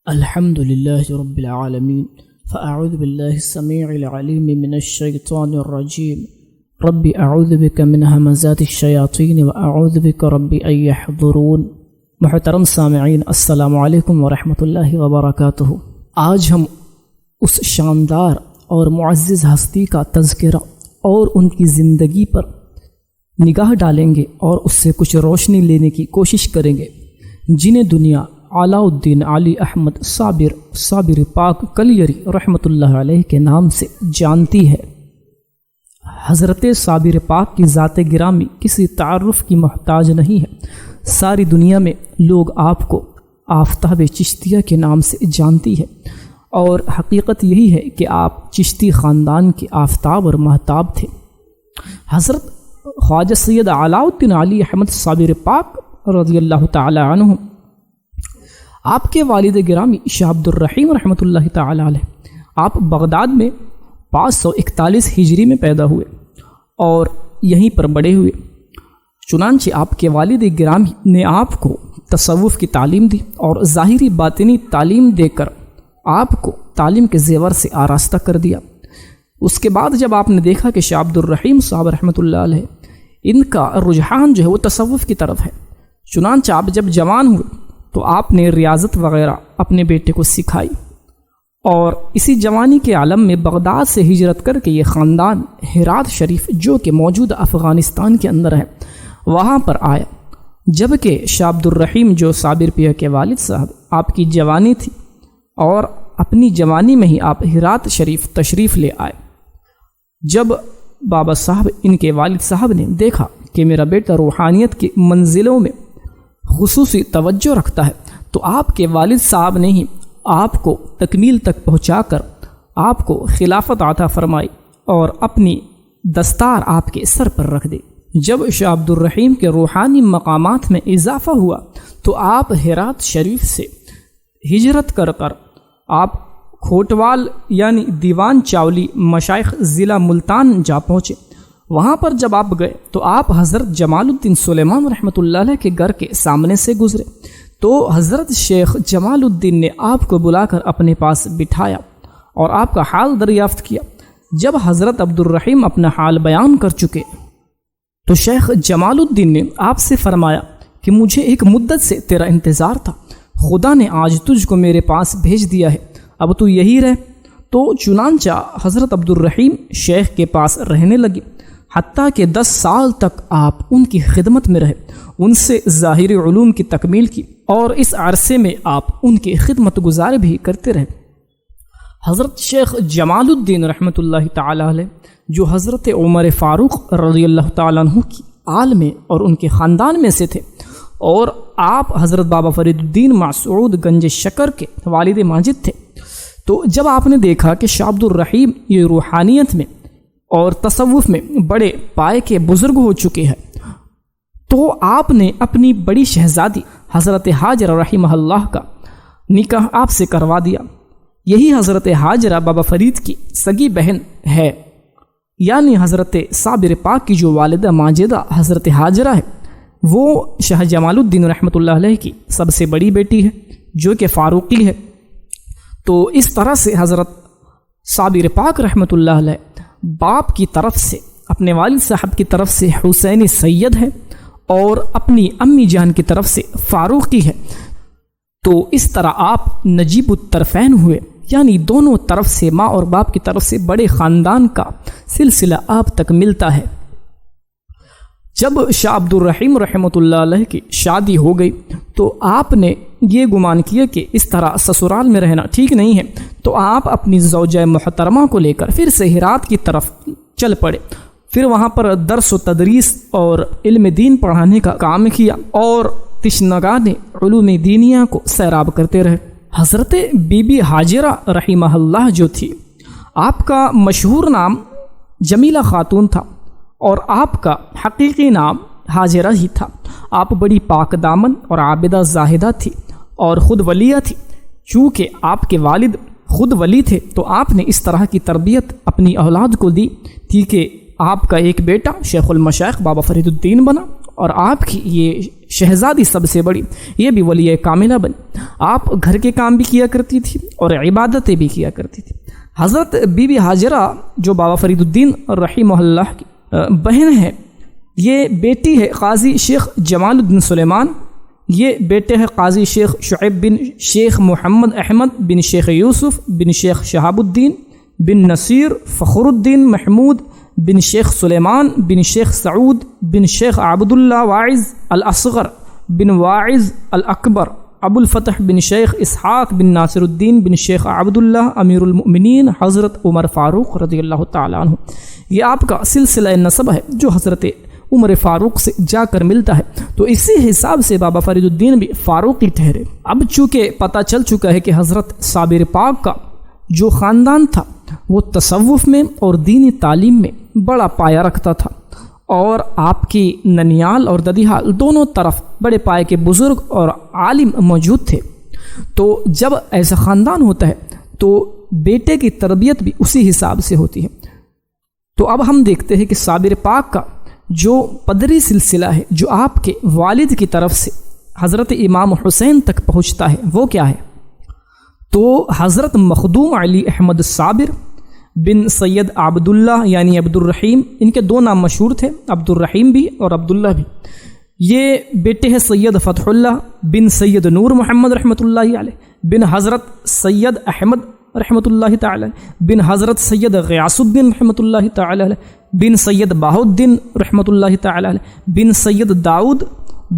الحمد لله رب العالمين فأعوذ بالله السميع العليم من الشيطان الرجيم رب أعوذ بك من همزات الشياطين وأعوذ بك رب أن يحضرون۔ محترم سامعین، السلام علیکم ورحمۃ اللہ وبرکاتہ۔ آج ہم اس شاندار اور معزز ہستی کا تذکرہ اور ان کی زندگی پر نگاہ ڈالیں گے اور اس سے کچھ روشنی لینے کی کوشش کریں گے، جنہیں دنیا علاء الدین علی احمد صابر پاک کلیری رحمۃ اللہ علیہ کے نام سے جانتی ہے۔ حضرت صابر پاک کی ذات گرامی کسی تعارف کی محتاج نہیں ہے۔ ساری دنیا میں لوگ آپ کو آفتاب چشتیہ کے نام سے جانتی ہے، اور حقیقت یہی ہے کہ آپ چشتی خاندان کے آفتاب اور مہتاب تھے۔ حضرت خواجہ سید علاء الدین علی احمد صابر پاک رضی اللہ تعالی عنہ، آپ کے والد گرامی شاہ عبد الرحیم رحمۃ اللہ تعالی علیہ، آپ بغداد میں 541 ہجری میں پیدا ہوئے اور یہیں پر بڑے ہوئے۔ چنانچہ آپ کے والد گرامی نے آپ کو تصوف کی تعلیم دی اور ظاہری باطنی تعلیم دے کر آپ کو تعلیم کے زیور سے آراستہ کر دیا۔ اس کے بعد جب آپ نے دیکھا کہ شاہ عبد الرحیم صاحب رحمۃ اللہ علیہ، ان کا رجحان جو ہے وہ تصوف کی طرف ہے، چنانچہ آپ جب جوان ہوئے تو آپ نے ریاضت وغیرہ اپنے بیٹے کو سکھائی، اور اسی جوانی کے عالم میں بغداد سے ہجرت کر کے یہ خاندان ہرات شریف جو کہ موجود افغانستان کے اندر ہے وہاں پر آیا، جبکہ شاہ عبد الرحیم جو صابر پیر کے والد صاحب، آپ کی جوانی تھی اور اپنی جوانی میں ہی آپ ہرات شریف تشریف لے آئے۔ جب بابا صاحب، ان کے والد صاحب نے دیکھا کہ میرا بیٹا روحانیت کی منزلوں میں خصوصی توجہ رکھتا ہے، تو آپ کے والد صاحب نے ہی آپ کو تکمیل تک پہنچا کر آپ کو خلافت عطا فرمائی اور اپنی دستار آپ کے سر پر رکھ دی۔ جب شاہ عبد الرحیم کے روحانی مقامات میں اضافہ ہوا تو آپ ہرات شریف سے ہجرت کر آپ کھوٹوال یعنی دیوان چاولی مشائخ ضلع ملتان جا پہنچے۔ وہاں پر جب آپ گئے تو آپ حضرت جمال الدین سلیمان رحمۃ اللہ علیہ کے گھر کے سامنے سے گزرے، تو حضرت شیخ جمال الدین نے آپ کو بلا کر اپنے پاس بٹھایا اور آپ کا حال دریافت کیا۔ جب حضرت عبد الرحیم اپنا حال بیان کر چکے تو شیخ جمال الدین نے آپ سے فرمایا کہ مجھے ایک مدت سے تیرا انتظار تھا، خدا نے آج تجھ کو میرے پاس بھیج دیا ہے، اب تو یہی رہ۔ تو چنانچہ حضرت عبد الرحیم شیخ کے پاس رہنے لگے، حتیٰ کہ 10 سال تک آپ ان کی خدمت میں رہے، ان سے ظاہری علوم کی تکمیل کی، اور اس عرصے میں آپ ان کی خدمت گزار بھی کرتے رہے۔ حضرت شیخ جمال الدین رحمۃ اللہ تعالی علیہ، جو حضرت عمر فاروق رضی اللہ تعالیٰ عنہ کی آل میں اور ان کے خاندان میں سے تھے، اور آپ حضرت بابا فرید الدین مسعود گنج شکر کے والد ماجد تھے۔ تو جب آپ نے دیکھا کہ شاہ عبد الرحیم یہ روحانیت میں اور تصوف میں بڑے پائے کے بزرگ ہو چکے ہیں، تو آپ نے اپنی بڑی شہزادی حضرت حاجرہ رحمہ اللہ کا نکاح آپ سے کروا دیا۔ یہی حضرت حاجرہ بابا فرید کی سگی بہن ہے، یعنی حضرت صابر پاک کی جو والدہ ماجدہ حضرت حاجرہ ہے، وہ شاہ جمال الدین رحمۃ اللہ علیہ کی سب سے بڑی بیٹی ہے جو کہ فاروقی ہے۔ تو اس طرح سے حضرت صابر پاک رحمۃ اللہ علیہ باپ کی طرف سے، اپنے والد صاحب کی طرف سے حسین سید ہے، اور اپنی امی جان کی طرف سے فاروقی ہے۔ تو اس طرح آپ نجیب الطرفین ہوئے، یعنی دونوں طرف سے، ماں اور باپ کی طرف سے بڑے خاندان کا سلسلہ آپ تک ملتا ہے۔ جب شاہ عبد الرحیم رحمۃ اللہ علیہ کی شادی ہو گئی تو آپ نے یہ گمان کیا کہ اس طرح سسرال میں رہنا ٹھیک نہیں ہے، تو آپ اپنی زوجہ محترمہ کو لے کر پھر سے ہرات کی طرف چل پڑے۔ پھر وہاں پر درس و تدریس اور علم دین پڑھانے کا کام کیا، اور تشنگان علوم دینیہ کو سیراب کرتے رہے۔ حضرت بی بی حاجرہ رحمہ اللہ جو تھی، آپ کا مشہور نام جمیلہ خاتون تھا اور آپ کا حقیقی نام حاجرہ ہی تھا۔ آپ بڑی پاک دامن اور عابدہ زاہدہ تھی اور خود ولیہ تھی۔ چونکہ آپ کے والد خود ولی تھے تو آپ نے اس طرح کی تربیت اپنی اولاد کو دی تھی کہ آپ کا ایک بیٹا شیخ المشائخ بابا فرید الدین بنا، اور آپ کی یہ شہزادی سب سے بڑی، یہ بھی ولی کاملہ بنی۔ آپ گھر کے کام بھی کیا کرتی تھی اور عبادتیں بھی کیا کرتی تھی۔ حضرت بی بی ہاجرہ جو بابا فرید الدین رحمہ اللہ کی بہن ہے، یہ بیٹی ہے قاضی شیخ جمال الدین سلیمان، یہ بیٹے ہیں قاضی شیخ شعیب بن شیخ محمد احمد بن شیخ یوسف بن شیخ شہاب الدین بن نصیر فخر الدین محمود بن شیخ سلیمان بن شیخ سعود بن شیخ عبداللہ واعظ الاصغر بن واعظ الاکبر ابو الفتح بن شیخ اسحاق بن ناصر الدین بن شیخ عبداللہ امیر المؤمنین حضرت عمر فاروق رضی اللہ تعالیٰ عنہ۔ یہ آپ کا سلسلہ نسب ہے جو حضرت عمر فاروق سے جا کر ملتا ہے، تو اسی حساب سے بابا فرید الدین بھی فاروقی ٹھہرے۔ اب چونکہ پتہ چل چکا ہے کہ حضرت صابر پاک کا جو خاندان تھا وہ تصوف میں اور دینی تعلیم میں بڑا پایہ رکھتا تھا، اور آپ کی ننیال اور ددیحال دونوں طرف بڑے پائے کے بزرگ اور عالم موجود تھے۔ تو جب ایسا خاندان ہوتا ہے تو بیٹے کی تربیت بھی اسی حساب سے ہوتی ہے۔ تو اب ہم دیکھتے ہیں کہ صابر پاک کا جو پدری سلسلہ ہے جو آپ کے والد کی طرف سے حضرت امام حسین تک پہنچتا ہے وہ کیا ہے؟ تو حضرت مخدوم علی احمد صابر بن سید عبداللہ یعنی عبد الرحیم، ان کے دو نام مشہور تھے، عبد الرحیم بھی اور عبداللہ بھی۔ یہ بیٹے ہیں سید فتح اللہ بن سید نور محمد رحمۃ اللہ علیہ بن حضرت سید احمد رحمۃ اللہ تعالی بن حضرت سید غیاث الدین رحمۃ اللہ تعالی بن سید بہاؤالدین رحمۃ اللہ تعالی بن سید داؤد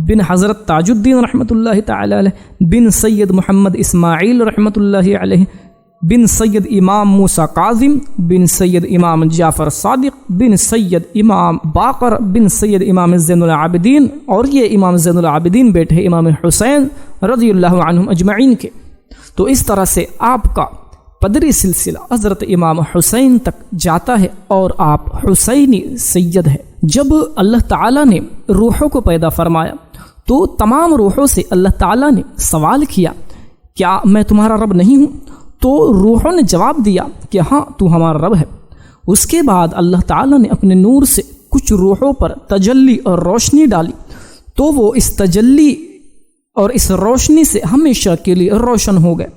بن حضرت تاج الدین رحمۃ اللہ تعالی بن سید محمد اسماعیل رحمۃ اللہ علیہ بن سید امام موسیٰ کاظم بن سید امام جعفر صادق بن سید امام باقر بن سید امام زین العابدین، اور یہ امام زین العابدین بیٹے ہیں امام حسین رضی اللہ عنہم اجمعین کے۔ تو اس طرح سے آپ کا پدری سلسلہ حضرت امام حسین تک جاتا ہے اور آپ حسینی سید ہے۔ جب اللہ تعالیٰ نے روحوں کو پیدا فرمایا تو تمام روحوں سے اللہ تعالیٰ نے سوال کیا، کیا میں تمہارا رب نہیں ہوں؟ تو روحوں نے جواب دیا کہ ہاں تو ہمارا رب ہے۔ اس کے بعد اللہ تعالیٰ نے اپنے نور سے کچھ روحوں پر تجلی اور روشنی ڈالی، تو وہ اس تجلی اور اس روشنی سے ہمیشہ کے لیے روشن ہو گئے۔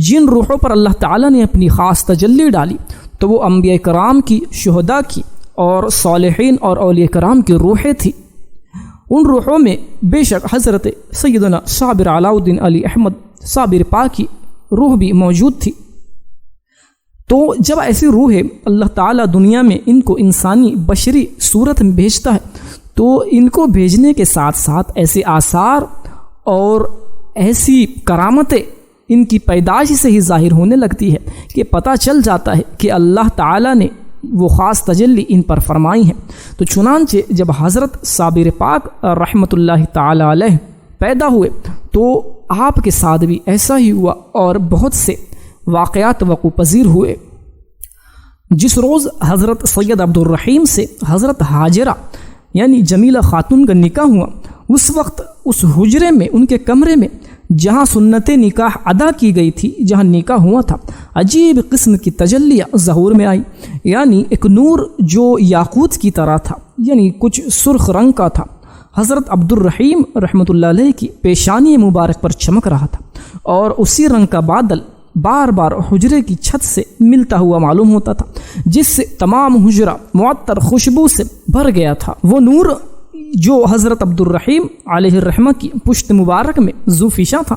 جن روحوں پر اللہ تعالیٰ نے اپنی خاص تجلی ڈالی تو وہ انبیاء کرام کی، شہداء کی اور صالحین اور اولیاء کرام کی روحیں تھیں۔ ان روحوں میں بے شک حضرت سیدنا صابر علاء الدین علی احمد صابر پاک کی روح بھی موجود تھی۔ تو جب ایسی روحیں اللہ تعالیٰ دنیا میں ان کو انسانی بشری صورت میں بھیجتا ہے تو ان کو بھیجنے کے ساتھ ساتھ ایسے آثار اور ایسی کرامتیں ان کی پیدائش سے ہی ظاہر ہونے لگتی ہے کہ پتہ چل جاتا ہے کہ اللہ تعالیٰ نے وہ خاص تجلی ان پر فرمائی ہے۔ تو چنانچہ جب حضرت صابر پاک رحمۃ اللہ تعالی علیہ پیدا ہوئے تو آپ کے ساتھ بھی ایسا ہی ہوا، اور بہت سے واقعات وقوع پذیر ہوئے۔ جس روز حضرت سید عبد الرحیم سے حضرت ہاجرہ یعنی جمیلہ خاتون کا نکاح ہوا، اس وقت اس حجرے میں، ان کے کمرے میں جہاں سنت نکاح ادا کی گئی تھی، جہاں نکاح ہوا تھا، عجیب قسم کی تجلیہ ظہور میں آئی، یعنی ایک نور جو یاقوت کی طرح تھا، یعنی کچھ سرخ رنگ کا تھا، حضرت عبد الرحیم رحمۃ اللہ علیہ کی پیشانی مبارک پر چمک رہا تھا، اور اسی رنگ کا بادل بار بار حجرے کی چھت سے ملتا ہوا معلوم ہوتا تھا، جس سے تمام حجرہ معطر خوشبو سے بھر گیا تھا۔ وہ نور جو حضرت عبد الرحیم علیہ الرحمہ کی پشت مبارک میں ذوفیشاں تھا،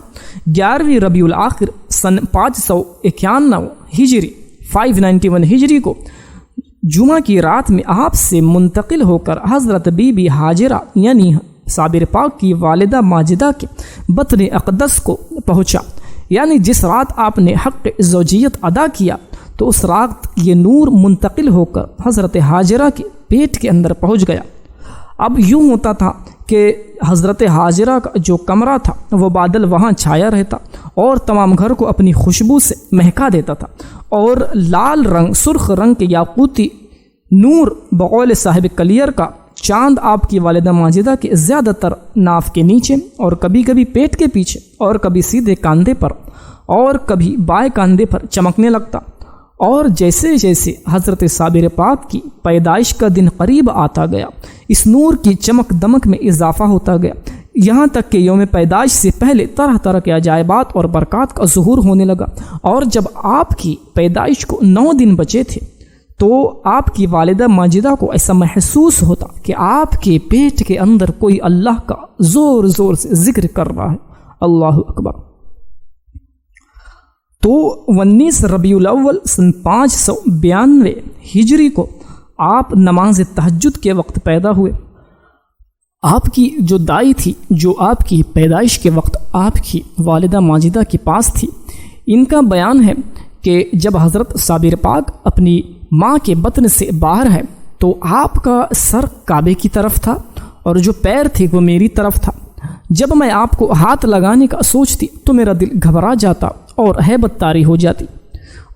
11ویں ربیع الاخر سن 591 ہجری 591 ہجری کو جمعہ کی رات میں آپ سے منتقل ہو کر حضرت بی بی ہاجرہ یعنی صابر پاک کی والدہ ماجدہ کے بطن اقدس کو پہنچا، یعنی جس رات آپ نے حق زوجیت ادا کیا تو اس رات یہ نور منتقل ہو کر حضرت ہاجرہ کے پیٹ کے اندر پہنچ گیا۔ اب یوں ہوتا تھا کہ حضرت ہاجرہ کا جو کمرہ تھا وہ بادل وہاں چھایا رہتا اور تمام گھر کو اپنی خوشبو سے مہکا دیتا تھا، اور لال رنگ، سرخ رنگ کے یاقوتی نور بقول صاحب کلیر کا چاند آپ کی والدہ ماجدہ کے زیادہ تر ناف کے نیچے، اور کبھی کبھی پیٹ کے پیچھے، اور کبھی سیدھے کاندھے پر، اور کبھی بائیں کاندھے پر چمکنے لگتا۔ اور جیسے جیسے حضرت صابر پاک کی پیدائش کا دن قریب آتا گیا، اس نور کی چمک دمک میں اضافہ ہوتا گیا، یہاں تک کہ یوم پیدائش سے پہلے طرح طرح کے عجائبات اور برکات کا ظہور ہونے لگا، اور جب آپ کی پیدائش کو 9 دن بچے تھے تو آپ کی والدہ ماجدہ کو ایسا محسوس ہوتا کہ آپ کے پیٹ کے اندر کوئی اللہ کا زور زور سے ذکر کر رہا ہے۔ اللہ اکبر۔ تو 19 ربیع الاول سن 592 ہجری کو آپ نماز تہجد کے وقت پیدا ہوئے۔ آپ کی جو دائی تھی، جو آپ کی پیدائش کے وقت آپ کی والدہ ماجدہ کے پاس تھی، ان کا بیان ہے کہ جب حضرت صابر پاک اپنی ماں کے بطن سے باہر ہے تو آپ کا سر کعبے کی طرف تھا اور جو پیر تھے وہ میری طرف تھا۔ جب میں آپ کو ہاتھ لگانے کا سوچتی تو میرا دل گھبرا جاتا اور ہیبت طاری ہو جاتی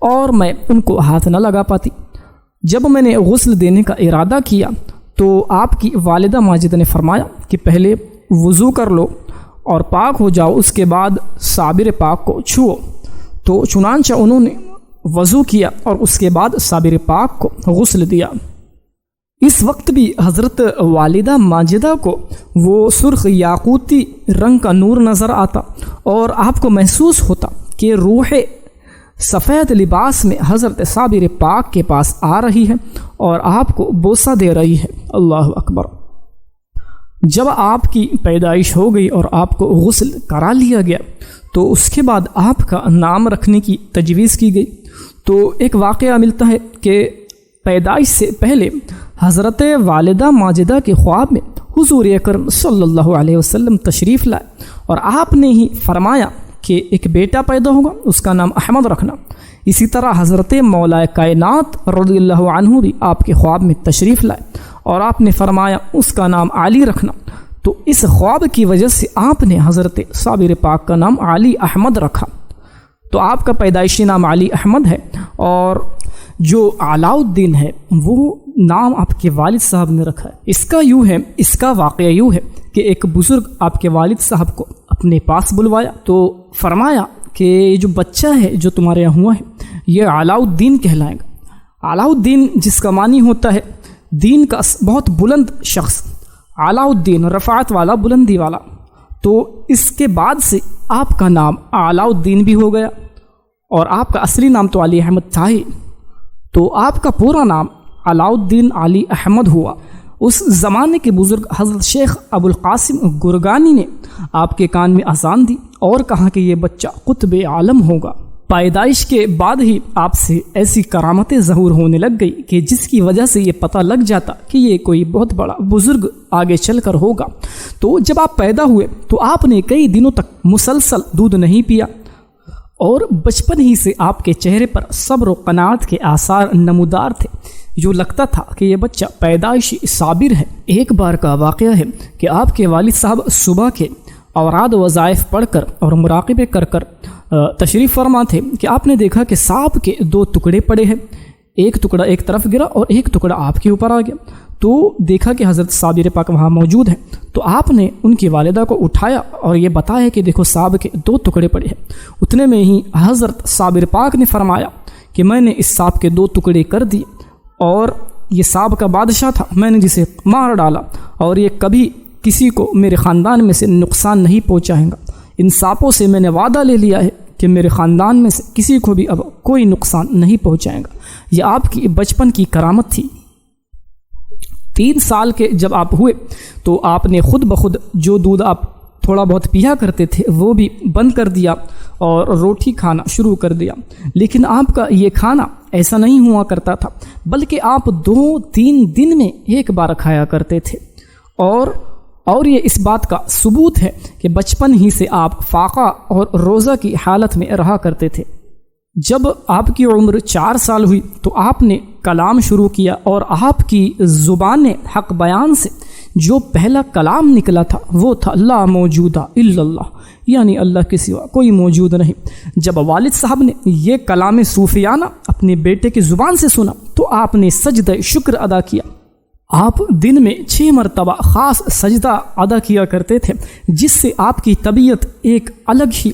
اور میں ان کو ہاتھ نہ لگا پاتی۔ جب میں نے غسل دینے کا ارادہ کیا تو آپ کی والدہ ماجدہ نے فرمایا کہ پہلے وضو کر لو اور پاک ہو جاؤ، اس کے بعد صابر پاک کو چھو۔ تو چنانچہ انہوں نے وضو کیا اور اس کے بعد صابر پاک کو غسل دیا۔ اس وقت بھی حضرت والدہ ماجدہ کو وہ سرخ یاقوتی رنگ کا نور نظر آتا اور آپ کو محسوس ہوتا کہ روح سفید لباس میں حضرت صابر پاک کے پاس آ رہی ہے اور آپ کو بوسہ دے رہی ہے۔ اللہ اکبر۔ جب آپ کی پیدائش ہو گئی اور آپ کو غسل کرا لیا گیا تو اس کے بعد آپ کا نام رکھنے کی تجویز کی گئی۔ تو ایک واقعہ ملتا ہے کہ پیدائش سے پہلے حضرت والدہ ماجدہ کے خواب میں حضور اکرم صلی اللہ علیہ وسلم تشریف لائے اور آپ نے ہی فرمایا کہ ایک بیٹا پیدا ہوگا، اس کا نام احمد رکھنا۔ اسی طرح حضرت مولا کائنات رضی اللہ عنہ بھی آپ کے خواب میں تشریف لائے اور آپ نے فرمایا اس کا نام علی رکھنا۔ تو اس خواب کی وجہ سے آپ نے حضرت صابر پاک کا نام علی احمد رکھا۔ تو آپ کا پیدائشی نام علی احمد ہے، اور جو علاء الدین ہے وہ نام آپ کے والد صاحب نے رکھا ہے۔ اس کا واقعہ یوں ہے کہ ایک بزرگ آپ کے والد صاحب کو اپنے پاس بلوایا تو فرمایا کہ جو بچہ ہے جو تمہارے یہاں ہوا ہے یہ علاء الدین کہلائے گا۔ علاء الدین جس کا معنی ہوتا ہے دین کا بہت بلند شخص، علاء الدین رفعت والا، بلندی والا۔ تو اس کے بعد سے آپ کا نام علاء الدین بھی ہو گیا، اور آپ کا اصلی نام تو علی احمد تھا ہی، تو آپ کا پورا نام علاء الدین علی احمد ہوا۔ اس زمانے کے بزرگ حضرت شیخ ابو القاسم گرگانی نے آپ کے کان میں اذان دی اور کہا کہ یہ بچہ قطب عالم ہوگا۔ پیدائش کے بعد ہی آپ سے ایسی کرامتیں ظہور ہونے لگ گئی کہ جس کی وجہ سے یہ پتہ لگ جاتا کہ یہ کوئی بہت بڑا بزرگ آگے چل کر ہوگا۔ تو جب آپ پیدا ہوئے تو آپ نے کئی دنوں تک مسلسل دودھ نہیں پیا، اور بچپن ہی سے آپ کے چہرے پر صبر و قناعت کے آثار نمودار تھے، جو لگتا تھا کہ یہ بچہ پیدائشی صابر ہے۔ ایک بار کا واقعہ ہے کہ آپ کے والد صاحب صبح کے اوراد وظائف پڑھ کر اور مراقبے کر کر تشریف فرما تھے کہ آپ نے دیکھا کہ سانپ کے 2 ٹکڑے پڑے ہیں، ایک ٹکڑا ایک طرف گرا اور ایک ٹکڑا آپ کے اوپر آ گیا۔ تو دیکھا کہ حضرت صابر پاک وہاں موجود ہیں، تو آپ نے ان کی والدہ کو اٹھایا اور یہ بتایا کہ دیکھو سانپ کے 2 ٹکڑے پڑے ہیں۔ اتنے میں ہی حضرت صابر پاک نے فرمایا کہ میں نے اس سانپ کے 2 ٹکڑے کر دیے، اور یہ سانپ کا بادشاہ تھا، میں نے جسے مار ڈالا، اور یہ کبھی کسی کو میرے خاندان میں سے نقصان نہیں پہنچائے گا۔ ان سانپوں سے میں نے وعدہ لے لیا ہے کہ میرے خاندان میں سے کسی کو بھی اب کوئی نقصان نہیں پہنچائے گا۔ یہ آپ کی بچپن کی کرامت تھی۔ 3 سال کے جب آپ ہوئے تو آپ نے خود بخود جو دودھ آپ تھوڑا بہت پیا کرتے تھے وہ بھی بند کر دیا اور روٹی کھانا شروع کر دیا۔ لیکن آپ کا یہ کھانا ایسا نہیں ہوا کرتا تھا، بلکہ آپ 2-3 دن میں ایک بار کھایا کرتے تھے، اور یہ اس بات کا ثبوت ہے کہ بچپن ہی سے آپ فاقہ اور روزہ کی حالت میں رہا کرتے تھے۔ جب آپ کی عمر 4 سال ہوئی تو آپ نے کلام شروع کیا، اور آپ کی زبان حق بیان سے جو پہلا کلام نکلا تھا وہ تھا لا موجود الا اللہ، یعنی اللہ کے سوا کوئی موجود نہیں۔ جب والد صاحب نے یہ کلام صوفیانہ اپنے بیٹے کی زبان سے سنا تو آپ نے سجدہ شکر ادا کیا۔ آپ دن میں 6 مرتبہ خاص سجدہ ادا کیا کرتے تھے، جس سے آپ کی طبیعت ایک الگ ہی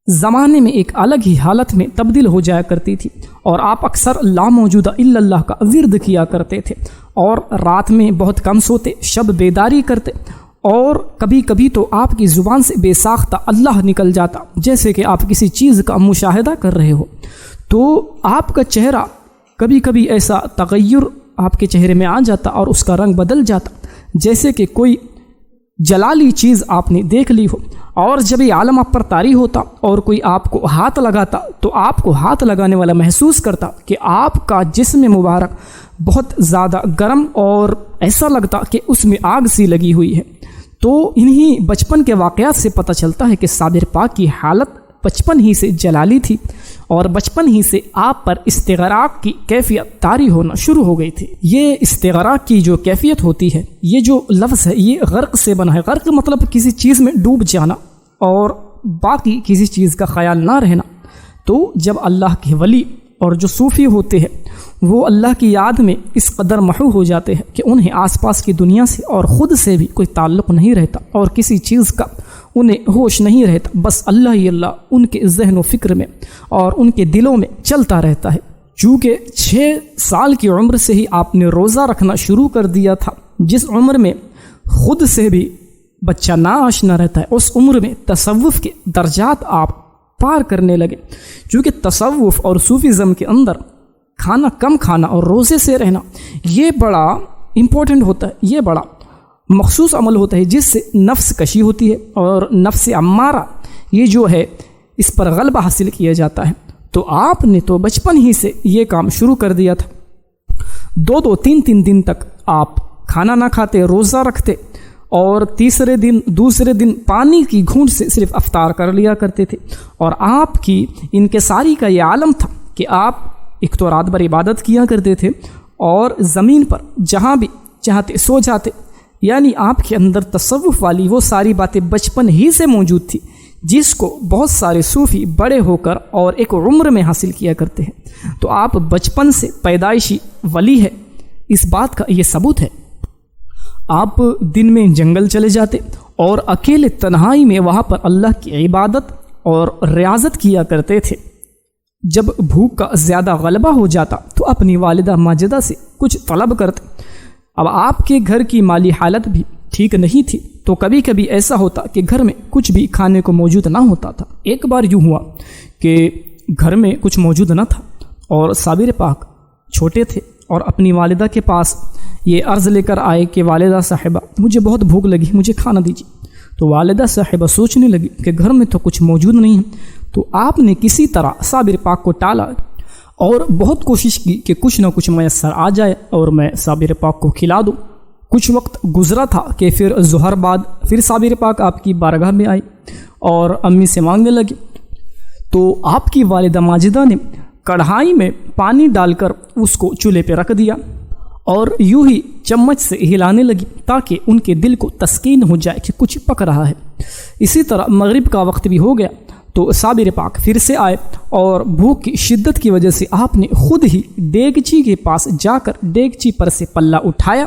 زمانے میں ایک الگ ہی حالت میں تبدیل ہو جایا کرتی تھی، اور آپ اکثر لا موجود الا اللہ کا ورد کیا کرتے تھے، اور رات میں بہت کم سوتے، شب بیداری کرتے، اور کبھی کبھی تو آپ کی زبان سے بے ساختہ اللہ نکل جاتا، جیسے کہ آپ کسی چیز کا مشاہدہ کر رہے ہو، تو آپ کا چہرہ کبھی کبھی ایسا تغیر آپ کے چہرے میں آ جاتا اور اس کا رنگ بدل جاتا، جیسے کہ کوئی جلالی چیز آپ نے دیکھ لی ہو۔ اور جب یہ عالم آپ پر طاری ہوتا اور کوئی آپ کو ہاتھ لگاتا تو آپ کو ہاتھ لگانے والا محسوس کرتا کہ آپ کا جسم مبارک بہت زیادہ گرم اور ایسا لگتا کہ اس میں آگ سی لگی ہوئی ہے۔ تو انہی بچپن کے واقعات سے پتہ چلتا ہے کہ صابر پاک کی حالت بچپن ہی سے جلالی تھی اور بچپن ہی سے آپ پر استغراق کی کیفیت طاری ہونا شروع ہو گئی تھی۔ یہ استغراق کی جو کیفیت ہوتی ہے، یہ جو لفظ ہے یہ غرق سے بنا ہے۔ غرق مطلب کسی چیز میں ڈوب جانا اور باقی کسی چیز کا خیال نہ رہنا۔ تو جب اللہ کے ولی اور جو صوفی ہوتے ہیں وہ اللہ کی یاد میں اس قدر محو ہو جاتے ہیں کہ انہیں آس پاس کی دنیا سے اور خود سے بھی کوئی تعلق نہیں رہتا اور کسی چیز کا انہیں ہوش نہیں رہتا، بس اللہ ہی اللہ ان کے ذہن و فکر میں اور ان کے دلوں میں چلتا رہتا ہے۔ چونکہ 6 سال کی عمر سے ہی آپ نے روزہ رکھنا شروع کر دیا تھا، جس عمر میں خود سے بھی بچہ نا آشنا رہتا ہے، اس عمر میں تصوف کے درجات آپ پار کرنے لگے۔ چونکہ تصوف اور صوفیزم کے اندر کھانا کم کھانا اور روزے سے رہنا یہ بڑا امپورٹنٹ ہوتا ہے، یہ بڑا مخصوص عمل ہوتا ہے جس سے نفس کشی ہوتی ہے اور نفس امارہ یہ جو ہے اس پر غلبہ حاصل کیا جاتا ہے۔ تو آپ نے تو بچپن ہی سے یہ کام شروع کر دیا تھا۔ 2 3 دن تک آپ کھانا نہ کھاتے، روزہ رکھتے اور دوسرے دن پانی کی گھونٹ سے صرف افطار کر لیا کرتے تھے۔ اور آپ کی انکساری کا یہ عالم تھا کہ آپ ایک تو رات بھر عبادت کیا کرتے تھے اور زمین پر جہاں بھی چاہتے سو جاتے، یعنی آپ کے اندر تصوف والی وہ ساری باتیں بچپن ہی سے موجود تھی جس کو بہت سارے صوفی بڑے ہو کر اور ایک عمر میں حاصل کیا کرتے ہیں۔ تو آپ بچپن سے پیدائشی ولی ہے، اس بات کا یہ ثبوت ہے۔ آپ دن میں جنگل چلے جاتے اور اکیلے تنہائی میں وہاں پر اللہ کی عبادت اور ریاضت کیا کرتے تھے۔ جب بھوک کا زیادہ غلبہ ہو جاتا تو اپنی والدہ ماجدہ سے کچھ طلب کرتے۔ اب آپ کے گھر کی مالی حالت بھی ٹھیک نہیں تھی تو کبھی کبھی ایسا ہوتا کہ گھر میں کچھ بھی کھانے کو موجود نہ ہوتا تھا۔ ایک بار یوں ہوا کہ گھر میں کچھ موجود نہ تھا اور صابر پاک چھوٹے تھے اور اپنی والدہ کے پاس یہ عرض لے کر آئے کہ والدہ صاحبہ مجھے بہت بھوک لگی، مجھے کھانا دیجیے۔ تو والدہ صاحبہ سوچنے لگی کہ گھر میں تو کچھ موجود نہیں ہے۔ تو آپ نے کسی طرح صابر پاک کو ٹالا اور بہت کوشش کی کہ کچھ نہ کچھ میسر آ جائے اور میں صابر پاک کو کھلا دوں۔ کچھ وقت گزرا تھا کہ پھر ظہر بعد پھر صابر پاک آپ کی بارگاہ میں آئی اور امی سے مانگنے لگی۔ تو آپ کی والدہ ماجدہ نے کڑھائی میں پانی ڈال کر اس کو چولہے پہ رکھ دیا اور یوں ہی چمچ سے ہلانے لگی تاکہ ان کے دل کو تسکین ہو جائے کہ کچھ پک رہا ہے۔ اسی طرح مغرب کا وقت بھی ہو گیا تو صابر پاک پھر سے آئے اور بھوک کی شدت کی وجہ سے آپ نے خود ہی دیگچی کے پاس جا کر دیگچی پر سے پلہ اٹھایا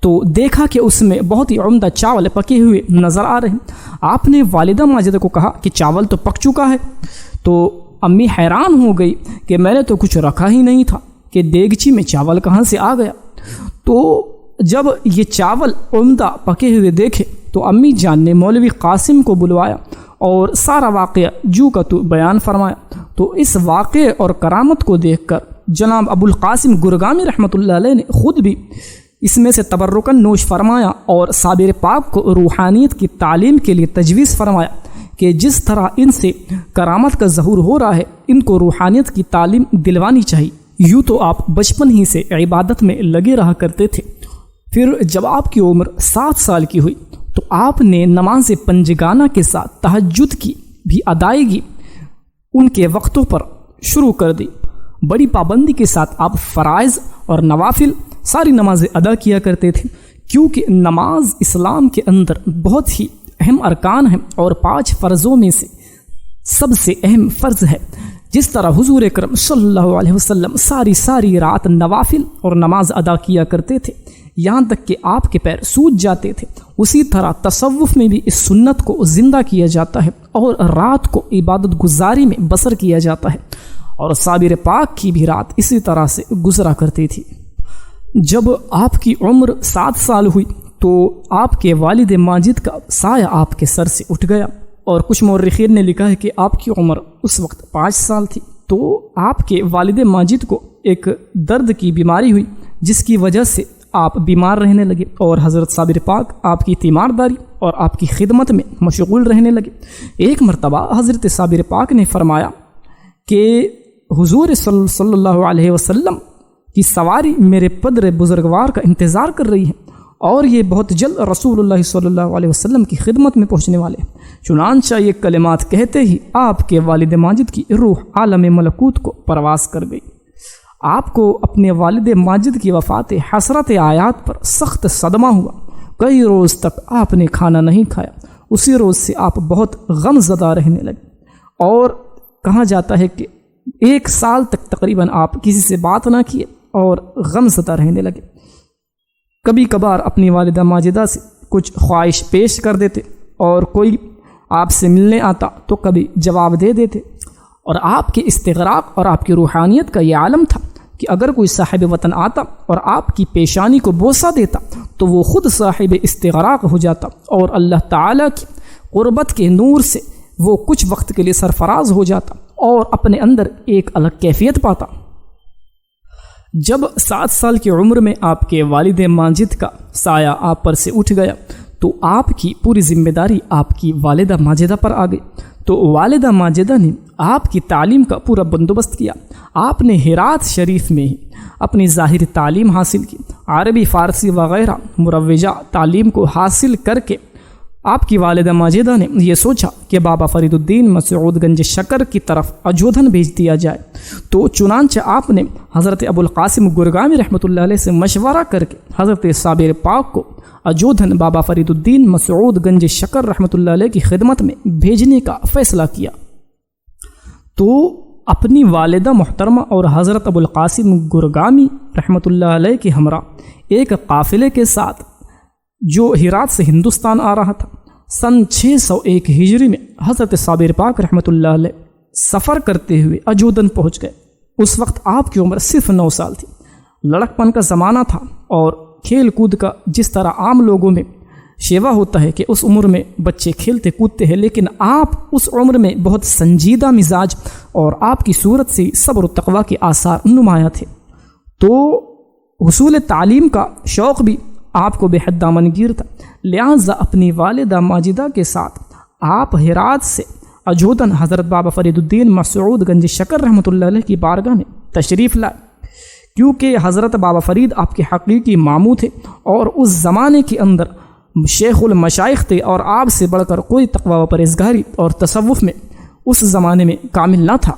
تو دیکھا کہ اس میں بہت ہی عمدہ چاول پکے ہوئے نظر آ رہے ہیں۔ آپ نے والدہ ماجدہ کو کہا کہ چاول تو پک چکا ہے۔ تو امی حیران ہو گئی کہ میں نے تو کچھ رکھا ہی نہیں تھا کہ دیگچی میں چاول کہاں سے آ گیا۔ تو جب یہ چاول عمدہ پکے ہوئے دیکھے تو امی جان نے مولوی قاسم کو بلوایا اور سارا واقعہ جو کا تو بیان فرمایا۔ تو اس واقعے اور کرامت کو دیکھ کر جناب ابو القاسم گرگامی رحمۃ اللہ علیہ نے خود بھی اس میں سے تبرکن نوش فرمایا اور صابر پاک کو روحانیت کی تعلیم کے لیے تجویز فرمایا کہ جس طرح ان سے کرامت کا ظہور ہو رہا ہے ان کو روحانیت کی تعلیم دلوانی چاہیے۔ یوں تو آپ بچپن ہی سے عبادت میں لگے رہا کرتے تھے۔ پھر جب آپ کی عمر 7 سال کی ہوئی تو آپ نے نماز پنجگانہ کے ساتھ تہجد کی بھی ادائیگی ان کے وقتوں پر شروع کر دی۔ بڑی پابندی کے ساتھ آپ فرائض اور نوافل ساری نمازیں ادا کیا کرتے تھے، کیونکہ نماز اسلام کے اندر بہت ہی اہم ارکان ہیں اور 5 فرضوں میں سے سب سے اہم فرض ہے۔ جس طرح حضور اکرم صلی اللہ علیہ وسلم ساری رات نوافل اور نماز ادا کیا کرتے تھے یہاں تک کہ آپ کے پیر سوج جاتے تھے، اسی طرح تصوف میں بھی اس سنت کو زندہ کیا جاتا ہے اور رات کو عبادت گزاری میں بسر کیا جاتا ہے، اور صابر پاک کی بھی رات اسی طرح سے گزرا کرتی تھی۔ جب آپ کی عمر 7 سال ہوئی تو آپ کے والد ماجد کا سایہ آپ کے سر سے اٹھ گیا، اور کچھ مورخین نے لکھا ہے کہ آپ کی عمر اس وقت 5 سال تھی۔ تو آپ کے والد ماجد کو ایک درد کی بیماری ہوئی جس کی وجہ سے آپ بیمار رہنے لگے، اور حضرت صابر پاک آپ کی تیمارداری اور آپ کی خدمت میں مشغول رہنے لگے۔ ایک مرتبہ حضرت صابر پاک نے فرمایا کہ حضور صلی اللہ علیہ وسلم کی سواری میرے پدر بزرگوار کا انتظار کر رہی ہے، اور یہ بہت جلد رسول اللہ صلی اللہ علیہ وسلم کی خدمت میں پہنچنے والے ہیں۔ چنانچہ یہ کلمات کہتے ہی آپ کے والد ماجد کی روح عالم ملکوت کو پرواز کر گئی۔ آپ کو اپنے والد ماجد کی وفات حسرت آیات پر سخت صدمہ ہوا۔ کئی روز تک آپ نے کھانا نہیں کھایا۔ اسی روز سے آپ بہت غم زدہ رہنے لگے، اور کہا جاتا ہے کہ 1 سال تک تقریباً آپ کسی سے بات نہ کیے اور غم زدہ رہنے لگے۔ کبھی کبھار اپنی والدہ ماجدہ سے کچھ خواہش پیش کر دیتے، اور کوئی آپ سے ملنے آتا تو کبھی جواب دے دیتے، اور آپ کے استغراق اور آپ کی روحانیت کا یہ عالم تھا کہ اگر کوئی صاحب وطن آتا اور آپ کی پیشانی کو بوسہ دیتا تو وہ خود صاحب استغراق ہو جاتا، اور اللہ تعالیٰ کی قربت کے نور سے وہ کچھ وقت کے لیے سرفراز ہو جاتا اور اپنے اندر ایک الگ کیفیت پاتا۔ جب 7 سال کی عمر میں آپ کے والد ماجد کا سایہ آپ پر سے اٹھ گیا تو آپ کی پوری ذمہ داری آپ کی والدہ ماجدہ پر آ گئی۔ تو والدہ ماجدہ نے آپ کی تعلیم کا پورا بندوبست کیا۔ آپ نے ہرات شریف میں ہی اپنی ظاہری تعلیم حاصل کی۔ عربی، فارسی وغیرہ مروجہ تعلیم کو حاصل کر کے آپ کی والدہ ماجدہ نے یہ سوچا کہ بابا فرید الدین مسعود گنج شکر کی طرف اجودھن بھیج دیا جائے۔ تو چنانچہ آپ نے حضرت ابو القاسم گرگامی رحمۃ اللہ علیہ سے مشورہ کر کے حضرت صابر پاک کو اجودھن بابا فرید الدین مسعود گنج شکر رحمۃ اللہ علیہ کی خدمت میں بھیجنے کا فیصلہ کیا۔ تو اپنی والدہ محترمہ اور حضرت ابو القاسم گرگامی رحمۃ اللہ علیہ کے ہمراہ ایک قافلے کے ساتھ جو ہرات سے ہندوستان آ رہا تھا، سن 601 ہجری میں حضرت صابر پاک رحمۃ اللہ علیہ سفر کرتے ہوئے اجودھن پہنچ گئے۔ اس وقت آپ کی عمر صرف 9 سال تھی۔ لڑکپن کا زمانہ تھا، اور کھیل کود کا جس طرح عام لوگوں میں شیوا ہوتا ہے کہ اس عمر میں بچے کھیلتے کودتے ہیں، لیکن آپ اس عمر میں بہت سنجیدہ مزاج اور آپ کی صورت سے صبر و تقویٰ کے آثار نمایاں تھے۔ تو حصول تعلیم کا شوق بھی آپ کو بے حد دامنگیر تھا، لہٰذا اپنی والدہ ماجدہ کے ساتھ آپ ہرات سے اجودھن حضرت بابا فرید الدین مسعود گنج شکر رحمۃ اللہ علیہ کی بارگاہ میں تشریف لائے، کیونکہ حضرت بابا فرید آپ کے حقیقی ماموں تھے، اور اس زمانے کے اندر شیخ المشائخ تھے، اور آپ سے بڑھ کر کوئی تقویٰ و پرہیزگاری اور تصوف میں اس زمانے میں کامل نہ تھا۔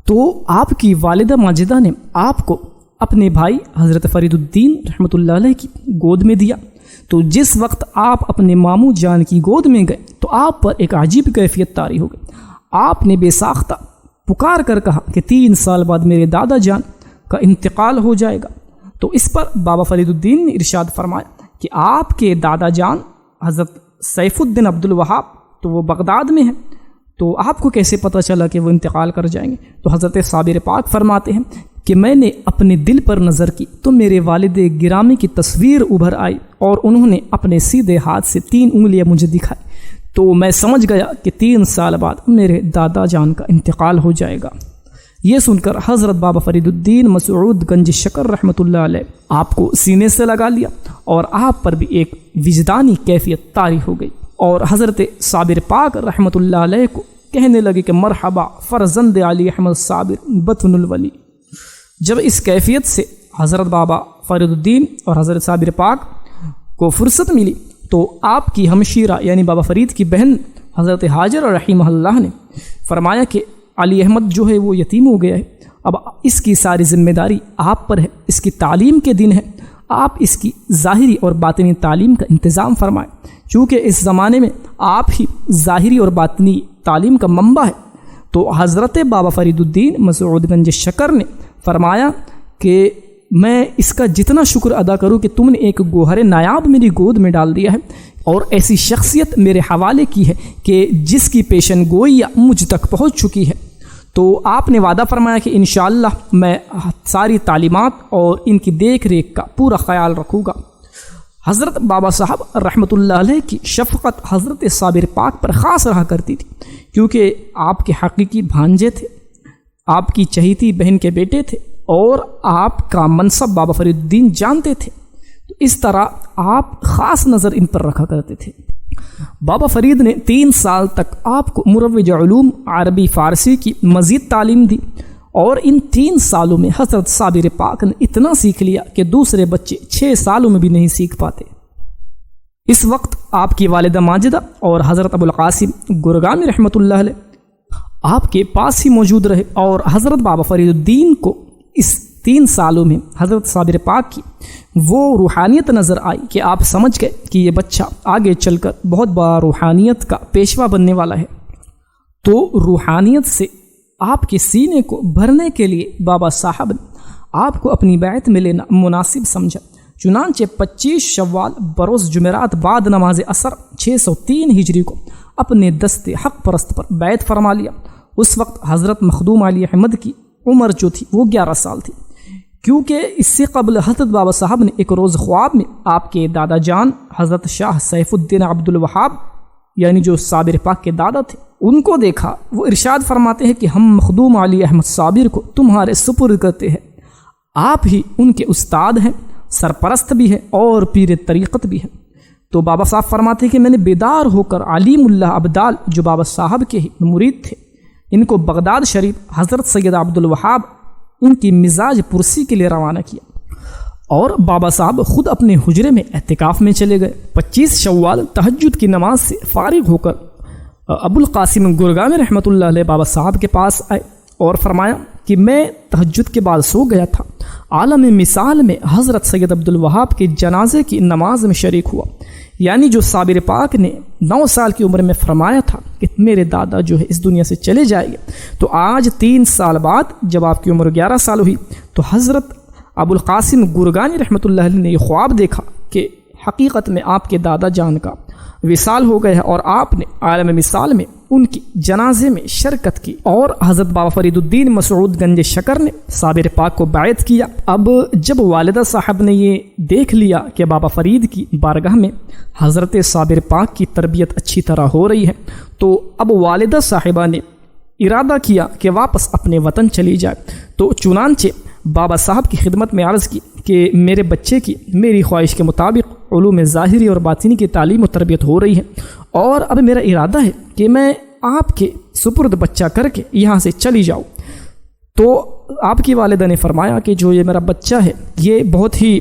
تو آپ کی والدہ ماجدہ نے آپ کو اپنے بھائی حضرت فرید الدین رحمۃ اللہ علیہ کی گود میں دیا۔ تو جس وقت آپ اپنے ماموں جان کی گود میں گئے تو آپ پر ایک عجیب کیفیت طاری ہو گئی۔ آپ نے بے ساختہ پکار کر کہا کہ 3 سال بعد میرے دادا جان کا انتقال ہو جائے گا۔ تو اس پر بابا فرید الدین نے ارشاد فرمایا کہ آپ کے دادا جان حضرت سیف الدین عبد الوہاب تو وہ بغداد میں ہیں، تو آپ کو کیسے پتہ چلا کہ وہ انتقال کر جائیں گے؟ تو حضرت صابر پاک فرماتے ہیں کہ میں نے اپنے دل پر نظر کی تو میرے والد گرامی کی تصویر ابھر آئی، اور انہوں نے اپنے سیدھے ہاتھ سے 3 انگلیاں مجھے دکھائی، تو میں سمجھ گیا کہ 3 سال بعد میرے دادا جان کا انتقال ہو جائے گا۔ یہ سن کر حضرت بابا فرید الدین مسعود گنج شکر رحمۃ اللہ علیہ آپ کو سینے سے لگا لیا، اور آپ پر بھی ایک وجدانی کیفیت طاری ہو گئی، اور حضرت صابر پاک رحمۃ اللہ علیہ کو کہنے لگے کہ مرحبا فرزند علی احمد صابر بطن الولی۔ جب اس کیفیت سے حضرت بابا فرید الدین اور حضرت صابر پاک کو فرصت ملی تو آپ کی ہمشیرہ یعنی بابا فرید کی بہن حضرت حاجر رحمہ اللہ نے فرمایا کہ علی احمد جو ہے وہ یتیم ہو گیا ہے، اب اس کی ساری ذمہ داری آپ پر ہے، اس کی تعلیم کے دن ہے، آپ اس کی ظاہری اور باطنی تعلیم کا انتظام فرمائیں، چونکہ اس زمانے میں آپ ہی ظاہری اور باطنی تعلیم کا منبع ہے۔ تو حضرت بابا فرید الدین مسعود گنج شکر نے فرمایا کہ میں اس کا جتنا شکر ادا کروں کہ تم نے ایک گوہر نایاب میری گود میں ڈال دیا ہے، اور ایسی شخصیت میرے حوالے کی ہے کہ جس کی پیشن گوئی مجھ تک پہنچ چکی ہے۔ تو آپ نے وعدہ فرمایا کہ انشاءاللہ میں ساری تعلیمات اور ان کی دیکھ ریکھ کا پورا خیال رکھوں گا۔ حضرت بابا صاحب رحمۃ اللہ علیہ کی شفقت حضرت صابر پاک پر خاص رہا کرتی تھی، کیونکہ آپ کے حقیقی بھانجے تھے، آپ کی چہیتی بہن کے بیٹے تھے اور آپ کا منصب بابا فرید الدین جانتے تھے، تو اس طرح آپ خاص نظر ان پر رکھا کرتے تھے۔ بابا فرید نے 3 سال تک آپ کو مروج علوم عربی فارسی کی مزید تعلیم دی، اور ان 3 سالوں میں حضرت صابر پاک نے اتنا سیکھ لیا کہ دوسرے بچے 6 سالوں میں بھی نہیں سیکھ پاتے۔ اس وقت آپ کی والدہ ماجدہ اور حضرت ابو القاسم گرگامی رحمۃ اللہ علیہ آپ کے پاس ہی موجود رہے، اور حضرت بابا فرید الدین کو اس 3 سالوں میں حضرت صابر پاک کی وہ روحانیت نظر آئی کہ آپ سمجھ گئے کہ یہ بچہ آگے چل کر بہت بڑا روحانیت کا پیشوا بننے والا ہے۔ تو روحانیت سے آپ کے سینے کو بھرنے کے لیے بابا صاحب نے آپ کو اپنی بیعت میں لینا مناسب سمجھا، چنانچہ 25 شوال بروز جمعرات بعد نماز عصر 603 ہجری کو اپنے دست حق پرست پر بیعت فرما لیا۔ اس وقت حضرت مخدوم علی احمد کی عمر جو تھی وہ 11 سال تھی، کیونکہ اس سے قبل حضرت بابا صاحب نے ایک روز خواب میں آپ کے دادا جان حضرت شاہ سیف الدین عبد الوہاب، یعنی جو صابر پاک کے دادا تھے، ان کو دیکھا۔ وہ ارشاد فرماتے ہیں کہ ہم مخدوم علی احمد صابر کو تمہارے سپرد کرتے ہیں، آپ ہی ان کے استاد ہیں، سرپرست بھی ہیں اور پیر طریقت بھی ہیں۔ تو بابا صاحب فرماتے ہیں کہ میں نے بیدار ہو کر علیم اللہ ابدال جو بابا صاحب کے ہی مرید تھے، ان کو بغداد شریف حضرت سید عبد الوہاب ان کی مزاج پرسی کے لیے روانہ کیا، اور بابا صاحب خود اپنے حجرے میں اعتکاف میں چلے گئے۔ 25 شوال تہجد کی نماز سے فارغ ہو کر ابو القاسم گرگامی رحمۃ اللہ علیہ بابا صاحب کے پاس آئے اور فرمایا کہ میں تہجد کے بعد سو گیا تھا، عالم مثال میں حضرت سید عبد الوہاب کے جنازے کی نماز میں شریک ہوا، یعنی جو صابر پاک نے 9 سال کی عمر میں فرمایا تھا کہ میرے دادا جو ہے اس دنیا سے چلے جائیں گے، تو آج 3 سال بعد جب آپ کی عمر 11 سال ہوئی تو حضرت ابو القاسم گرگانی رحمۃ اللہ علیہ نے یہ خواب دیکھا کہ حقیقت میں آپ کے دادا جان کا وصال ہو گئے اور آپ نے عالم مثال میں ان کی جنازے میں شرکت کی، اور حضرت بابا فرید الدین مسعود گنج شکر نے صابر پاک کو بیعت کیا۔ اب جب والدہ صاحب نے یہ دیکھ لیا کہ بابا فرید کی بارگاہ میں حضرت صابر پاک کی تربیت اچھی طرح ہو رہی ہے، تو اب والدہ صاحبہ نے ارادہ کیا کہ واپس اپنے وطن چلی جائے، تو چنانچہ بابا صاحب کی خدمت میں عرض کی کہ میرے بچے کی میری خواہش کے مطابق علوم ظاہری اور باطنی کی تعلیم و تربیت ہو رہی ہے، اور اب میرا ارادہ ہے کہ میں آپ کے سپرد بچہ کر کے یہاں سے چلی جاؤں۔ تو آپ کی والدہ نے فرمایا کہ جو یہ میرا بچہ ہے یہ بہت ہی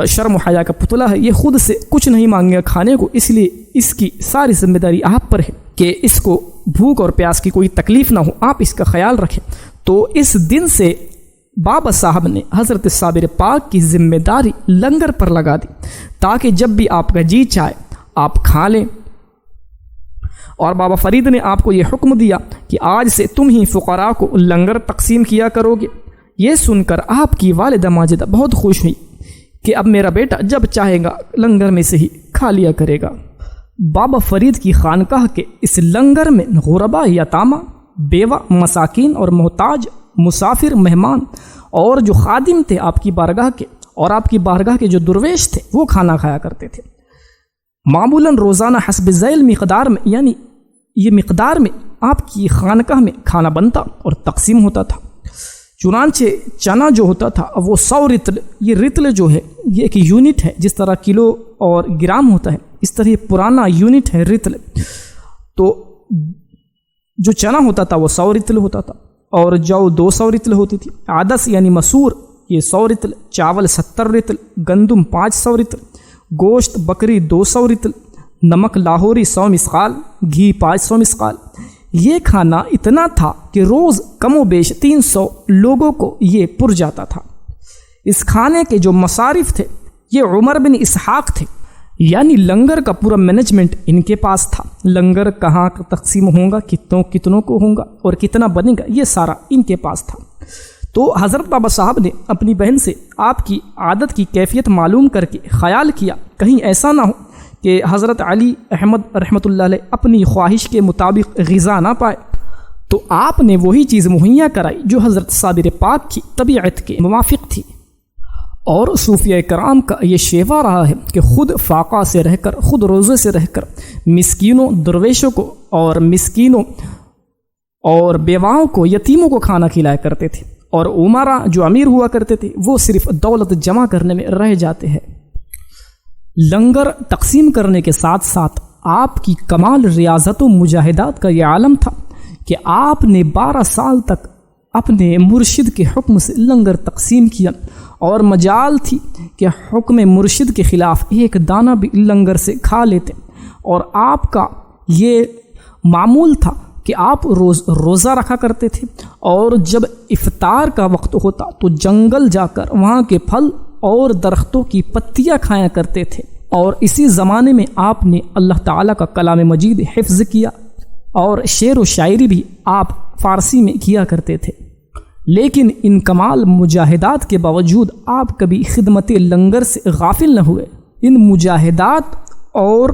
شرم و حیا کا پتلا ہے، یہ خود سے کچھ نہیں مانگے گا کھانے کو، اس لیے اس کی ساری ذمہ داری آپ پر ہے کہ اس کو بھوک اور پیاس کی کوئی تکلیف نہ ہو، آپ اس کا خیال رکھیں۔ تو اس دن سے بابا صاحب نے حضرت صابر پاک کی ذمہ داری لنگر پر لگا دی، تاکہ جب بھی آپ کا جی چاہے آپ کھا لیں، اور بابا فرید نے آپ کو یہ حکم دیا کہ آج سے تم ہی فقراء کو لنگر تقسیم کیا کرو گے۔ یہ سن کر آپ کی والدہ ماجدہ بہت خوش ہوئی کہ اب میرا بیٹا جب چاہے گا لنگر میں سے ہی کھا لیا کرے گا۔ بابا فرید کی خانقاہ کے اس لنگر میں غربا، یتامہ، بیوہ، مساکین اور محتاج، مسافر، مہمان اور جو خادم تھے آپ کی بارگاہ کے اور آپ کی بارگاہ کے جو درویش تھے وہ کھانا کھایا کرتے تھے۔ معمولاً روزانہ حسب ذیل مقدار میں، یعنی یہ مقدار میں آپ کی خانقاہ میں کھانا بنتا اور تقسیم ہوتا تھا۔ چنانچہ چنا جو ہوتا تھا وہ 100 رتل، یہ رتل جو ہے یہ ایک یونٹ ہے، جس طرح کلو اور گرام ہوتا ہے اس طرح یہ پرانا یونٹ ہے رتل۔ تو جو چنا ہوتا تھا وہ 100 رتل ہوتا تھا، اور جو 200 رتل ہوتی تھی۔ عدس یعنی مسور یہ 100 رتل، چاول 70 رتل، گندم 500 رتل، گوشت بکری 200 رتل، نمک لاہوری 100 مسقال، گھی 500 مسقال۔ یہ کھانا اتنا تھا کہ روز کم و بیش 300 لوگوں کو یہ پر جاتا تھا۔ اس کھانے کے جو مصارف تھے یہ عمر بن اسحاق تھے، یعنی لنگر کا پورا مینجمنٹ ان کے پاس تھا۔ لنگر کہاں تقسیم ہوگا، کتنوں کو ہوگا اور کتنا بنے گا، یہ سارا ان کے پاس تھا۔ تو حضرت بابا صاحب نے اپنی بہن سے آپ کی عادت کی کیفیت معلوم کر کے خیال کیا کہیں ایسا نہ ہو کہ حضرت علی احمد رحمۃ اللہ علیہ اپنی خواہش کے مطابق غذا نہ پائے، تو آپ نے وہی چیز مہیا کرائی جو حضرت صابر پاک کی طبیعت کے موافق تھی، اور صوفیہ کرام کا یہ شیوا رہا ہے کہ خود فاقہ سے رہ کر، خود روزے سے رہ کر مسکینوں، درویشوں کو اور مسکینوں اور بیواؤں کو، یتیموں کو کھانا کھلایا کرتے تھے، اور عمرا جو امیر ہوا کرتے تھے وہ صرف دولت جمع کرنے میں رہ جاتے ہیں۔ لنگر تقسیم کرنے کے ساتھ ساتھ آپ کی کمال ریاضت و مجاہدات کا یہ عالم تھا کہ آپ نے 12 سال تک اپنے مرشد کے حکم سے لنگر تقسیم کیا، اور مجال تھی کہ حکم مرشد کے خلاف ایک دانہ بھی لنگر سے کھا لیتے، اور آپ کا یہ معمول تھا کہ آپ روزہ رکھا کرتے تھے، اور جب افطار کا وقت ہوتا تو جنگل جا کر وہاں کے پھل اور درختوں کی پتیاں کھایا کرتے تھے، اور اسی زمانے میں آپ نے اللہ تعالیٰ کا کلام مجید حفظ کیا، اور شعر و شاعری بھی آپ فارسی میں کیا کرتے تھے۔ لیکن ان کمال مجاہدات کے باوجود آپ کبھی خدمت لنگر سے غافل نہ ہوئے۔ ان مجاہدات اور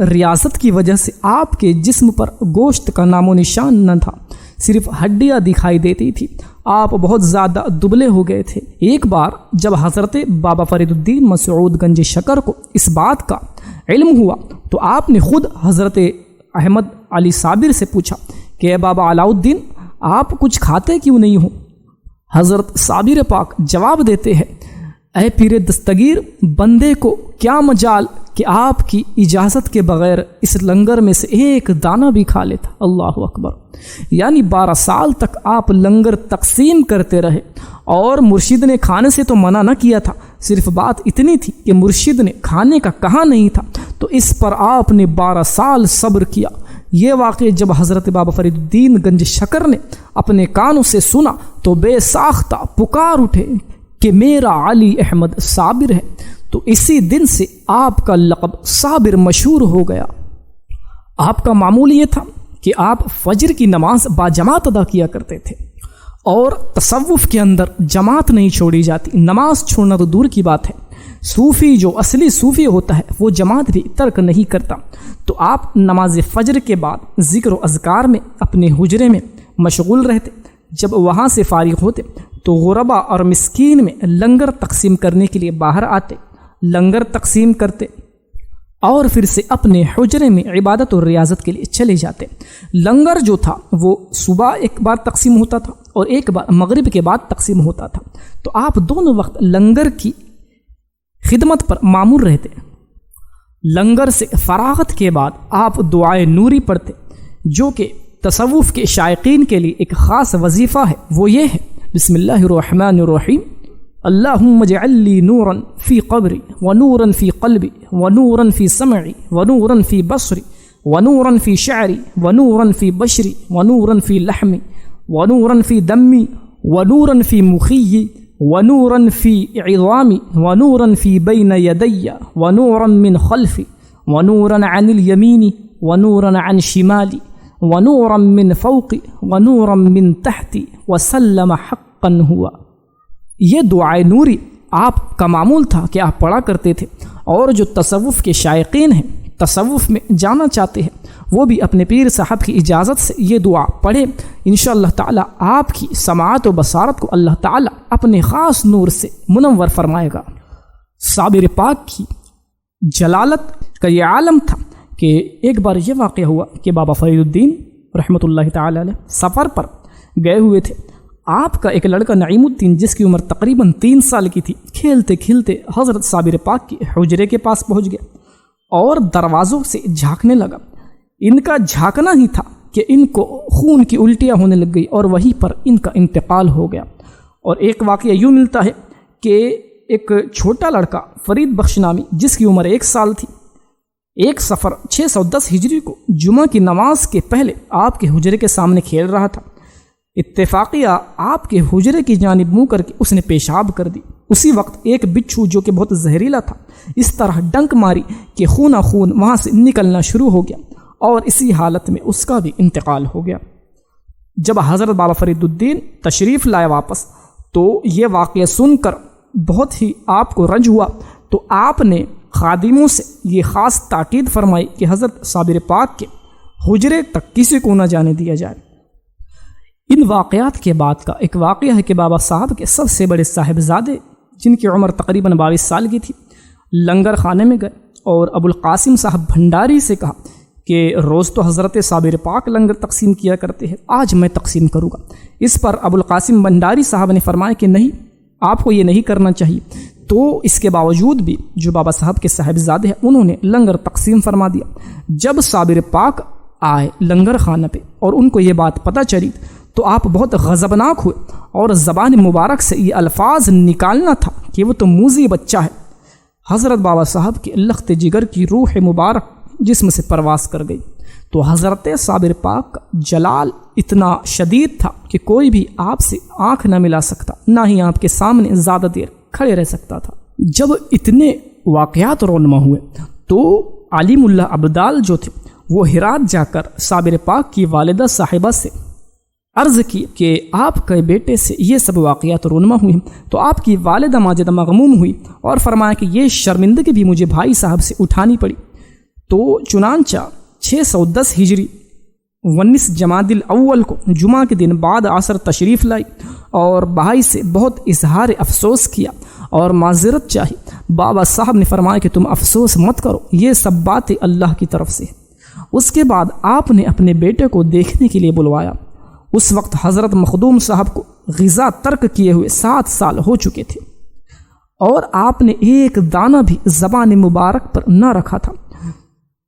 ریاضت کی وجہ سے آپ کے جسم پر گوشت کا نام و نشان نہ تھا، صرف ہڈیاں دکھائی دیتی تھی۔ آپ بہت زیادہ دبلے ہو گئے تھے۔ ایک بار جب حضرت بابا فرید الدین مسعود گنج شکر کو اس بات کا علم ہوا تو آپ نے خود حضرت احمد علی صابر سے پوچھا کہ بابا علاء الدین، آپ کچھ کھاتے کیوں نہیں ہو؟ حضرت صابر پاک جواب دیتے ہیں، اے پیر دستگیر، بندے کو کیا مجال کہ آپ کی اجازت کے بغیر اس لنگر میں سے ایک دانہ بھی کھا لیتا۔ اللہ اکبر! یعنی 12 سال تک آپ لنگر تقسیم کرتے رہے، اور مرشد نے کھانے سے تو منع نہ کیا تھا، صرف بات اتنی تھی کہ مرشد نے کھانے کا کہا نہیں تھا، تو اس پر آپ نے 12 سال صبر کیا۔ یہ واقعہ جب حضرت بابا فرید الدین گنج شکر نے اپنے کانوں سے سنا تو بے ساختہ پکار اٹھے کہ میرا علی احمد صابر ہے، تو اسی دن سے آپ کا لقب صابر مشہور ہو گیا۔ آپ کا معمول یہ تھا کہ آپ فجر کی نماز باجماعت ادا کیا کرتے تھے، اور تصوف کے اندر جماعت نہیں چھوڑی جاتی، نماز چھوڑنا تو دور کی بات ہے۔ صوفی جو اصلی صوفی ہوتا ہے وہ جماعت بھی ترک نہیں کرتا۔ تو آپ نماز فجر کے بعد ذکر و اذکار میں اپنے حجرے میں مشغول رہتے، جب وہاں سے فارغ ہوتے تو غربا اور مسکین میں لنگر تقسیم کرنے کے لیے باہر آتے، لنگر تقسیم کرتے، اور پھر سے اپنے حجرے میں عبادت و ریاضت کے لیے چلے جاتے۔ لنگر جو تھا وہ صبح ایک بار تقسیم ہوتا تھا اور ایک بار مغرب کے بعد تقسیم ہوتا تھا، تو آپ دونوں وقت لنگر کی خدمت پر مامور رہتے۔ لنگر سے فراغت کے بعد آپ دعائے نوری پڑھتے، جو کہ تصوف کے شائقین کے لیے ایک خاص وظیفہ ہے۔ وہ یہ ہے، بسم اللہ الرحمن الرحیم، اللہم اجعل لی نورا فی قبری ونورا فی قلبی ونورا فی سمعی ونورا فی بصری ونورا فی شعری ونورا فی بشری ونورا فی لحمی ونورا فی دمی ونورا فی مخی ونورا فی عظامی ونورا فی بین یدی ونورا من خلفی ونورا عن الیمین ونورا عن شمالی ونورا من فوقی ونورا من تحتی وسلم حقا ہوا۔ یہ دعائے نوری آپ کا معمول تھا کہ آپ پڑھا کرتے تھے، اور جو تصوف کے شائقین ہیں، تصوف میں جانا چاہتے ہیں، وہ بھی اپنے پیر صاحب کی اجازت سے یہ دعا پڑھیں۔ انشاءاللہ تعالی آپ کی سماعت و بصارت کو اللہ تعالی اپنے خاص نور سے منور فرمائے گا۔ صابر پاک کی جلالت کا یہ عالم تھا کہ ایک بار یہ واقعہ ہوا کہ بابا فرید الدین رحمۃ اللہ تعالی علیہ سفر پر گئے ہوئے تھے۔ آپ کا ایک لڑکا نعیم الدین، جس کی عمر تقریباً 3 سال کی تھی، کھیلتے کھیلتے حضرت صابر پاک کی حجرے کے پاس پہنچ گیا اور دروازوں سے جھانکنے لگا۔ ان کا جھانکنا ہی تھا کہ ان کو خون کی الٹیاں ہونے لگ گئی، اور وہیں پر ان کا انتقال ہو گیا۔ اور ایک واقعہ یوں ملتا ہے کہ ایک چھوٹا لڑکا فرید بخش نامی، جس کی عمر 1 سال تھی، 1 صفر 610 ہجری کو جمعہ کی نماز کے پہلے آپ کے حجرے کے سامنے کھیل رہا تھا۔ اتفاقیہ آپ کے حجرے کی جانب منہ کر کے اس نے پیشاب کر دی۔ اسی وقت ایک بچھو جو کہ بہت زہریلا تھا اس طرح ڈنک ماری کہ خون خون وہاں سے نکلنا شروع ہو گیا، اور اسی حالت میں اس کا بھی انتقال ہو گیا۔ جب حضرت بابا فرید الدین تشریف لائے واپس، تو یہ واقعہ سن کر بہت ہی آپ کو رنج ہوا، تو آپ نے خادموں سے یہ خاص تاکید فرمائی کہ حضرت صابر پاک کے حجرے تک کسی کو نہ جانے دیا جائے۔ ان واقعات کے بعد کا ایک واقعہ ہے کہ بابا صاحب کے سب سے بڑے صاحبزادے جن کی عمر تقریباً 22 سال کی تھی، لنگر خانے میں گئے اور ابو القاسم صاحب بھنڈاری سے کہا کہ روز تو حضرت صابر پاک لنگر تقسیم کیا کرتے ہیں، آج میں تقسیم کروں گا۔ اس پر ابو القاسم بھنڈاری صاحب نے فرمایا کہ نہیں، آپ کو یہ نہیں کرنا چاہیے۔ تو اس کے باوجود بھی جو بابا صاحب کے صاحبزادے ہیں انہوں نے لنگر تقسیم فرما دیا۔ جب صابر پاک آئے لنگر خانہ پہ اور ان کو یہ بات پتہ چلی تو آپ بہت غضبناک ہوئے اور زبان مبارک سے یہ الفاظ نکالنا تھا کہ وہ تو موذی بچہ ہے۔ حضرت بابا صاحب کے لخت جگر کی روح مبارک جسم سے پرواز کر گئی تو حضرت صابر پاک کا جلال اتنا شدید تھا کہ کوئی بھی آپ سے آنکھ نہ ملا سکتا، نہ ہی آپ کے سامنے زیادہ دیر کھڑے رہ سکتا تھا۔ جب اتنے واقعات رونما ہوئے تو علیم اللہ عبدال جو تھے وہ ہرات جا کر صابر پاک کی والدہ صاحبہ سے عرض کی کہ آپ کے بیٹے سے یہ سب واقعات رونما ہوئے ہیں۔ تو آپ کی والدہ ماجدہ مغموم ہوئی اور فرمایا کہ یہ شرمندگی بھی مجھے بھائی صاحب سے اٹھانی پڑی۔ تو چنانچہ 610 ہجری 19 جمادی الاول کو جمعہ کے دن بعد عصر تشریف لائی اور بھائی سے بہت اظہار افسوس کیا اور معذرت چاہی۔ بابا صاحب نے فرمایا کہ تم افسوس مت کرو، یہ سب باتیں اللہ کی طرف سے۔ اس کے بعد آپ نے اپنے بیٹے کو دیکھنے کے لیے بلوایا۔ اس وقت حضرت مخدوم صاحب کو غذا ترک کیے ہوئے 7 سال ہو چکے تھے اور آپ نے ایک دانہ بھی زبان مبارک پر نہ رکھا تھا،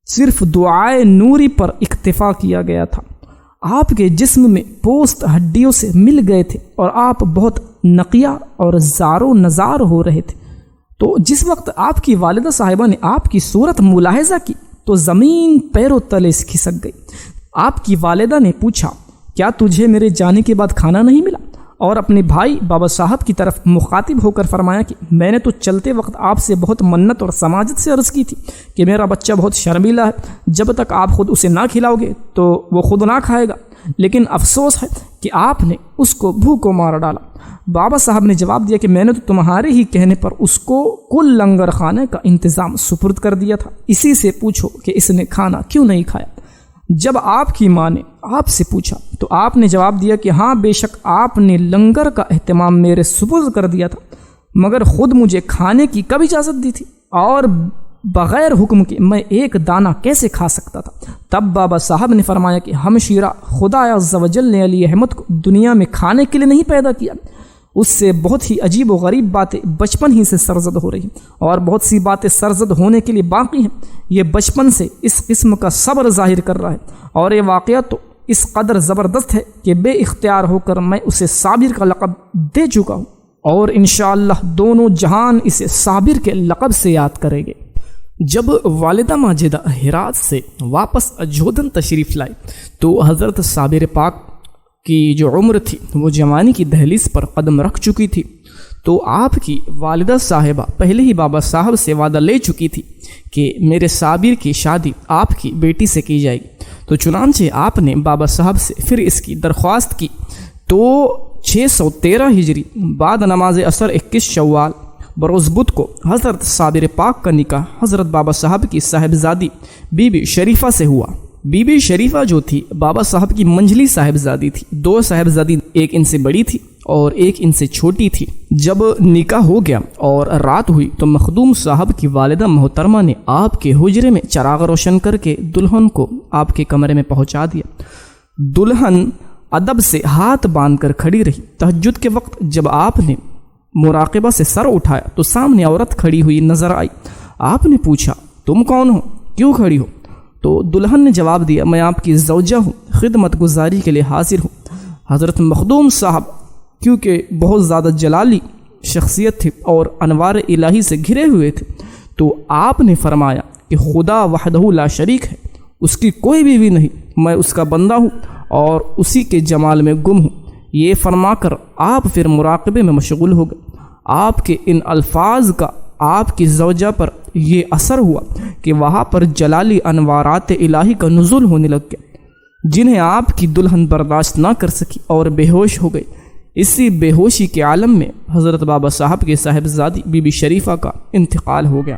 صرف دعائے نوری پر اکتفا کیا گیا تھا۔ آپ کے جسم میں پوست ہڈیوں سے مل گئے تھے اور آپ بہت نقیہ اور زار و نزار ہو رہے تھے۔ تو جس وقت آپ کی والدہ صاحبہ نے آپ کی صورت ملاحظہ کی تو زمین پیروں تلے سے کھسک گئی۔ آپ کی والدہ نے پوچھا کیا تجھے میرے جانے کے بعد کھانا نہیں ملا؟ اور اپنے بھائی بابا صاحب کی طرف مخاطب ہو کر فرمایا کہ میں نے تو چلتے وقت آپ سے بہت منت اور سماجت سے عرض کی تھی کہ میرا بچہ بہت شرمیلا ہے، جب تک آپ خود اسے نہ کھلاؤ گے تو وہ خود نہ کھائے گا، لیکن افسوس ہے کہ آپ نے اس کو بھوکوں مار ڈالا۔ بابا صاحب نے جواب دیا کہ میں نے تو تمہارے ہی کہنے پر اس کو کل لنگر خانے کا انتظام سپرد کر دیا تھا، اسی سے پوچھو کہ اس نے کھانا کیوں نہیں کھایا۔ جب آپ کی ماں نے آپ سے پوچھا تو آپ نے جواب دیا کہ ہاں بے شک آپ نے لنگر کا اہتمام میرے سپرد کر دیا تھا، مگر خود مجھے کھانے کی کب اجازت دی تھی اور بغیر حکم کے میں ایک دانہ کیسے کھا سکتا تھا؟ تب بابا صاحب نے فرمایا کہ ہم شیرہ خدا عز و جل نے علی احمد کو دنیا میں کھانے کے لیے نہیں پیدا کیا، اس سے بہت ہی عجیب و غریب باتیں بچپن ہی سے سرزد ہو رہی ہیں اور بہت سی باتیں سرزد ہونے کے لیے باقی ہیں۔ یہ بچپن سے اس قسم کا صبر ظاہر کر رہا ہے اور یہ واقعہ تو اس قدر زبردست ہے کہ بے اختیار ہو کر میں اسے صابر کا لقب دے چکا ہوں اور انشاءاللہ دونوں جہان اسے صابر کے لقب سے یاد کریں گے۔ جب والدہ ماجدہ ہرات سے واپس اجودھن تشریف لائی تو حضرت صابر پاک کی جو عمر تھی وہ جوانی کی دہلیز پر قدم رکھ چکی تھی۔ تو آپ کی والدہ صاحبہ پہلے ہی بابا صاحب سے وعدہ لے چکی تھی کہ میرے صابر کی شادی آپ کی بیٹی سے کی جائے گی۔ تو چنانچہ آپ نے بابا صاحب سے پھر اس کی درخواست کی تو 613 ہجری بعد نماز عصر 21 شوال بروز بدھ کو حضرت صابر پاک کا نکاح حضرت بابا صاحب کی صاحبزادی بی بی شریفہ سے ہوا۔ بی بی شریفہ جو تھی بابا صاحب کی منجلی صاحبزادی تھی، 2 صاحبزادی، ایک ان سے بڑی تھی اور ایک ان سے چھوٹی تھی۔ جب نکاح ہو گیا اور رات ہوئی تو مخدوم صاحب کی والدہ محترمہ نے آپ کے حجرے میں چراغ روشن کر کے دلہن کو آپ کے کمرے میں پہنچا دیا۔ دلہن ادب سے ہاتھ باندھ کر کھڑی رہی۔ تہجد کے وقت جب آپ نے مراقبہ سے سر اٹھایا تو سامنے عورت کھڑی ہوئی نظر آئی۔ آپ نے پوچھا تم کون ہو، کیوں کھڑی ہو؟ تو دلہن نے جواب دیا میں آپ کی زوجہ ہوں، خدمت گزاری کے لیے حاضر ہوں۔ حضرت مخدوم صاحب کیونکہ بہت زیادہ جلالی شخصیت تھی اور انوار الہی سے گھرے ہوئے تھے تو آپ نے فرمایا کہ خدا وحدہ لا شریک ہے، اس کی کوئی بیوی نہیں، میں اس کا بندہ ہوں اور اسی کے جمال میں گم ہوں۔ یہ فرما کر آپ پھر مراقبے میں مشغول ہو گئے۔ آپ کے ان الفاظ کا آپ کی زوجہ پر یہ اثر ہوا کہ وہاں پر جلالی انوارات الہی کا نزول ہونے لگ گیا، جنہیں آپ کی دلہن برداشت نہ کر سکی اور بے ہوش ہو گئی۔ اسی بے ہوشی کے عالم میں حضرت بابا صاحب کے صاحبزادی بی بی شریفہ کا انتقال ہو گیا۔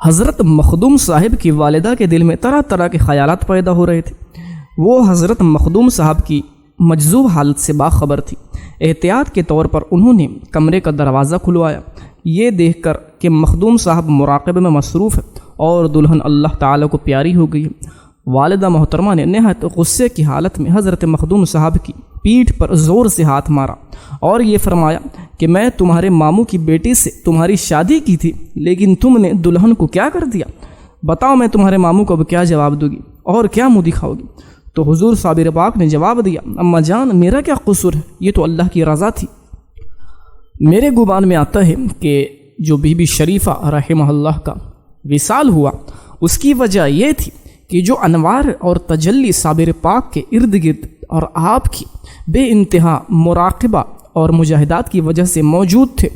حضرت مخدوم صاحب کی والدہ کے دل میں طرح طرح کے خیالات پیدا ہو رہے تھے۔ وہ حضرت مخدوم صاحب کی مجذوب حالت سے باخبر تھی۔ احتیاط کے طور پر انہوں نے کمرے کا دروازہ کھلوایا۔ یہ دیکھ کر کہ مخدوم صاحب مراقبے میں مصروف ہے اور دلہن اللہ تعالیٰ کو پیاری ہو گئی ہے، والدہ محترمہ نے نہایت غصے کی حالت میں حضرت مخدوم صاحب کی پیٹھ پر زور سے ہاتھ مارا اور یہ فرمایا کہ میں تمہارے ماموں کی بیٹی سے تمہاری شادی کی تھی، لیکن تم نے دلہن کو کیا کر دیا؟ بتاؤ میں تمہارے ماموں کو اب کیا جواب دوں گی اور کیا منہ دکھاؤ گی؟ تو حضور صابر پاک نے جواب دیا، اماں جان میرا کیا قصور ہے، یہ تو اللہ کی رضا تھی۔ میرے گمان میں آتا ہے کہ جو بی بی شریفہ رحمہ اللہ کا وصال ہوا اس کی وجہ یہ تھی کہ جو انوار اور تجلی صابر پاک کے ارد گرد اور آپ کی بے انتہا مراقبہ اور مجاہدات کی وجہ سے موجود تھے،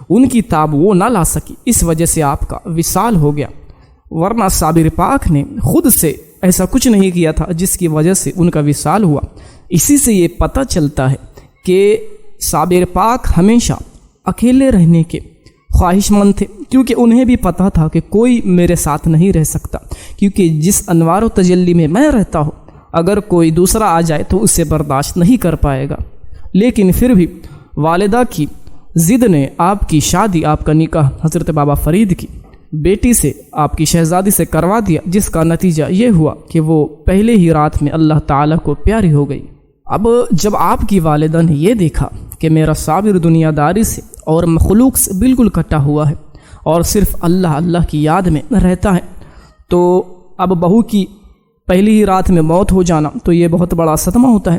ان کی تاب وہ نہ لا سکی، اس وجہ سے آپ کا وصال ہو گیا، ورنہ صابر پاک نے خود سے ایسا کچھ نہیں کیا تھا جس کی وجہ سے ان کا وصال ہوا۔ اسی سے یہ پتہ چلتا ہے کہ صابر پاک ہمیشہ اکیلے رہنے کے خواہش مند تھے، کیونکہ انہیں بھی پتہ تھا کہ کوئی میرے ساتھ نہیں رہ سکتا، کیونکہ جس انوار و تجلی میں میں رہتا ہوں اگر کوئی دوسرا آ جائے تو اسے برداشت نہیں کر پائے گا۔ لیکن پھر بھی والدہ کی ضد نے آپ کی شادی، آپ کا نکاح حضرت بابا فرید کی بیٹی سے، آپ کی شہزادی سے کروا دیا، جس کا نتیجہ یہ ہوا کہ وہ پہلے ہی رات میں اللہ تعالیٰ کو پیاری ہو گئی۔ اب جب آپ کی والدہ نے یہ دیکھا کہ میرا صابر دنیا داری سے اور مخلوق سے بالکل کٹا ہوا ہے اور صرف اللہ اللہ کی یاد میں رہتا ہے، تو اب بہو کی پہلی ہی رات میں موت ہو جانا تو یہ بہت بڑا صدمہ ہوتا ہے۔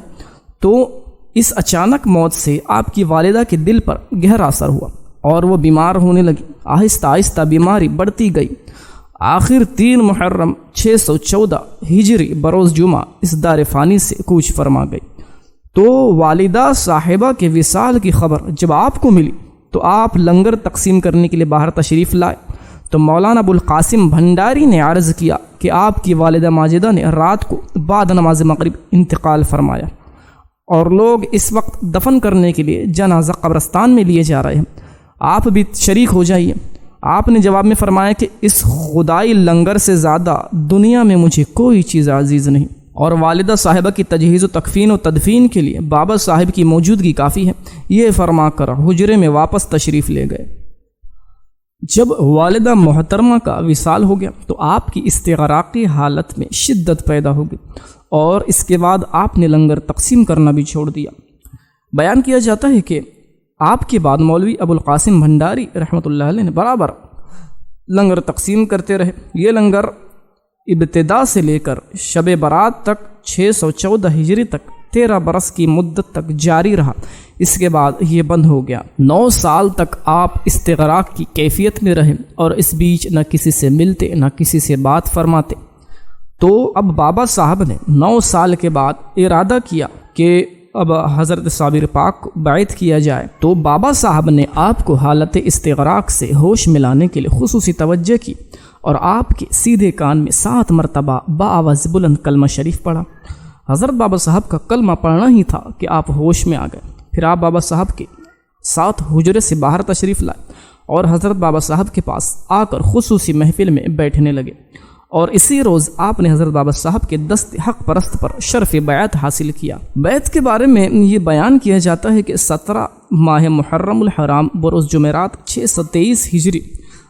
تو اس اچانک موت سے آپ کی والدہ کے دل پر گہرا اثر ہوا اور وہ بیمار ہونے لگی، آہستہ آہستہ بیماری بڑھتی گئی۔ آخر 3 محرم 614 ہجری بروز جمعہ اس دار فانی سے کوچ فرما گئی۔ تو والدہ صاحبہ کے وصال کی خبر جب آپ کو ملی تو آپ لنگر تقسیم کرنے کے لیے باہر تشریف لائے، تو مولانا ابو القاسم بھنڈاری نے عرض کیا کہ آپ کی والدہ ماجدہ نے رات کو بعد نماز مغرب انتقال فرمایا اور لوگ اس وقت دفن کرنے کے لیے جنازہ قبرستان میں لیے جا رہے ہیں، آپ بھی شریک ہو جائیے۔ آپ نے جواب میں فرمایا کہ اس خدائی لنگر سے زیادہ دنیا میں مجھے کوئی چیز عزیز نہیں، اور والدہ صاحبہ کی تجہیز و تکفین و تدفین کے لیے بابا صاحب کی موجودگی کافی ہے، یہ فرما کر حجرے میں واپس تشریف لے گئے۔ جب والدہ محترمہ کا وصال ہو گیا تو آپ کی استغراقی حالت میں شدت پیدا ہو گئی اور اس کے بعد آپ نے لنگر تقسیم کرنا بھی چھوڑ دیا۔ بیان کیا جاتا ہے کہ آپ کے بعد مولوی ابو القاسم بھنڈاری رحمۃ اللہ علیہ نے برابر لنگر تقسیم کرتے رہے۔ یہ لنگر ابتدا سے لے کر شب برات تک 614 ہجری تک 13 برس کی مدت تک جاری رہا، اس کے بعد یہ بند ہو گیا۔ 9 سال تک آپ استغراق کی کیفیت میں رہے اور اس بیچ نہ کسی سے ملتے نہ کسی سے بات فرماتے۔ تو اب بابا صاحب نے 9 سال کے بعد ارادہ کیا کہ اب حضرت صابر پاک کو بیعت کیا جائے، تو بابا صاحب نے آپ کو حالت استغراق سے ہوش ملانے کے لیے خصوصی توجہ کی اور آپ کے سیدھے کان میں 7 مرتبہ بآواز بلند کلمہ شریف پڑھا۔ حضرت بابا صاحب کا کلمہ پڑھنا ہی تھا کہ آپ ہوش میں آ گئے۔ پھر آپ بابا صاحب کے ساتھ حجرے سے باہر تشریف لائے اور حضرت بابا صاحب کے پاس آ کر خصوصی محفل میں بیٹھنے لگے، اور اسی روز آپ نے حضرت بابا صاحب کے دست حق پرست پر شرف بیعت حاصل کیا۔ بیعت کے بارے میں یہ بیان کیا جاتا ہے کہ 17 ماہ محرم الحرام بروز جمعرات 623 ہجری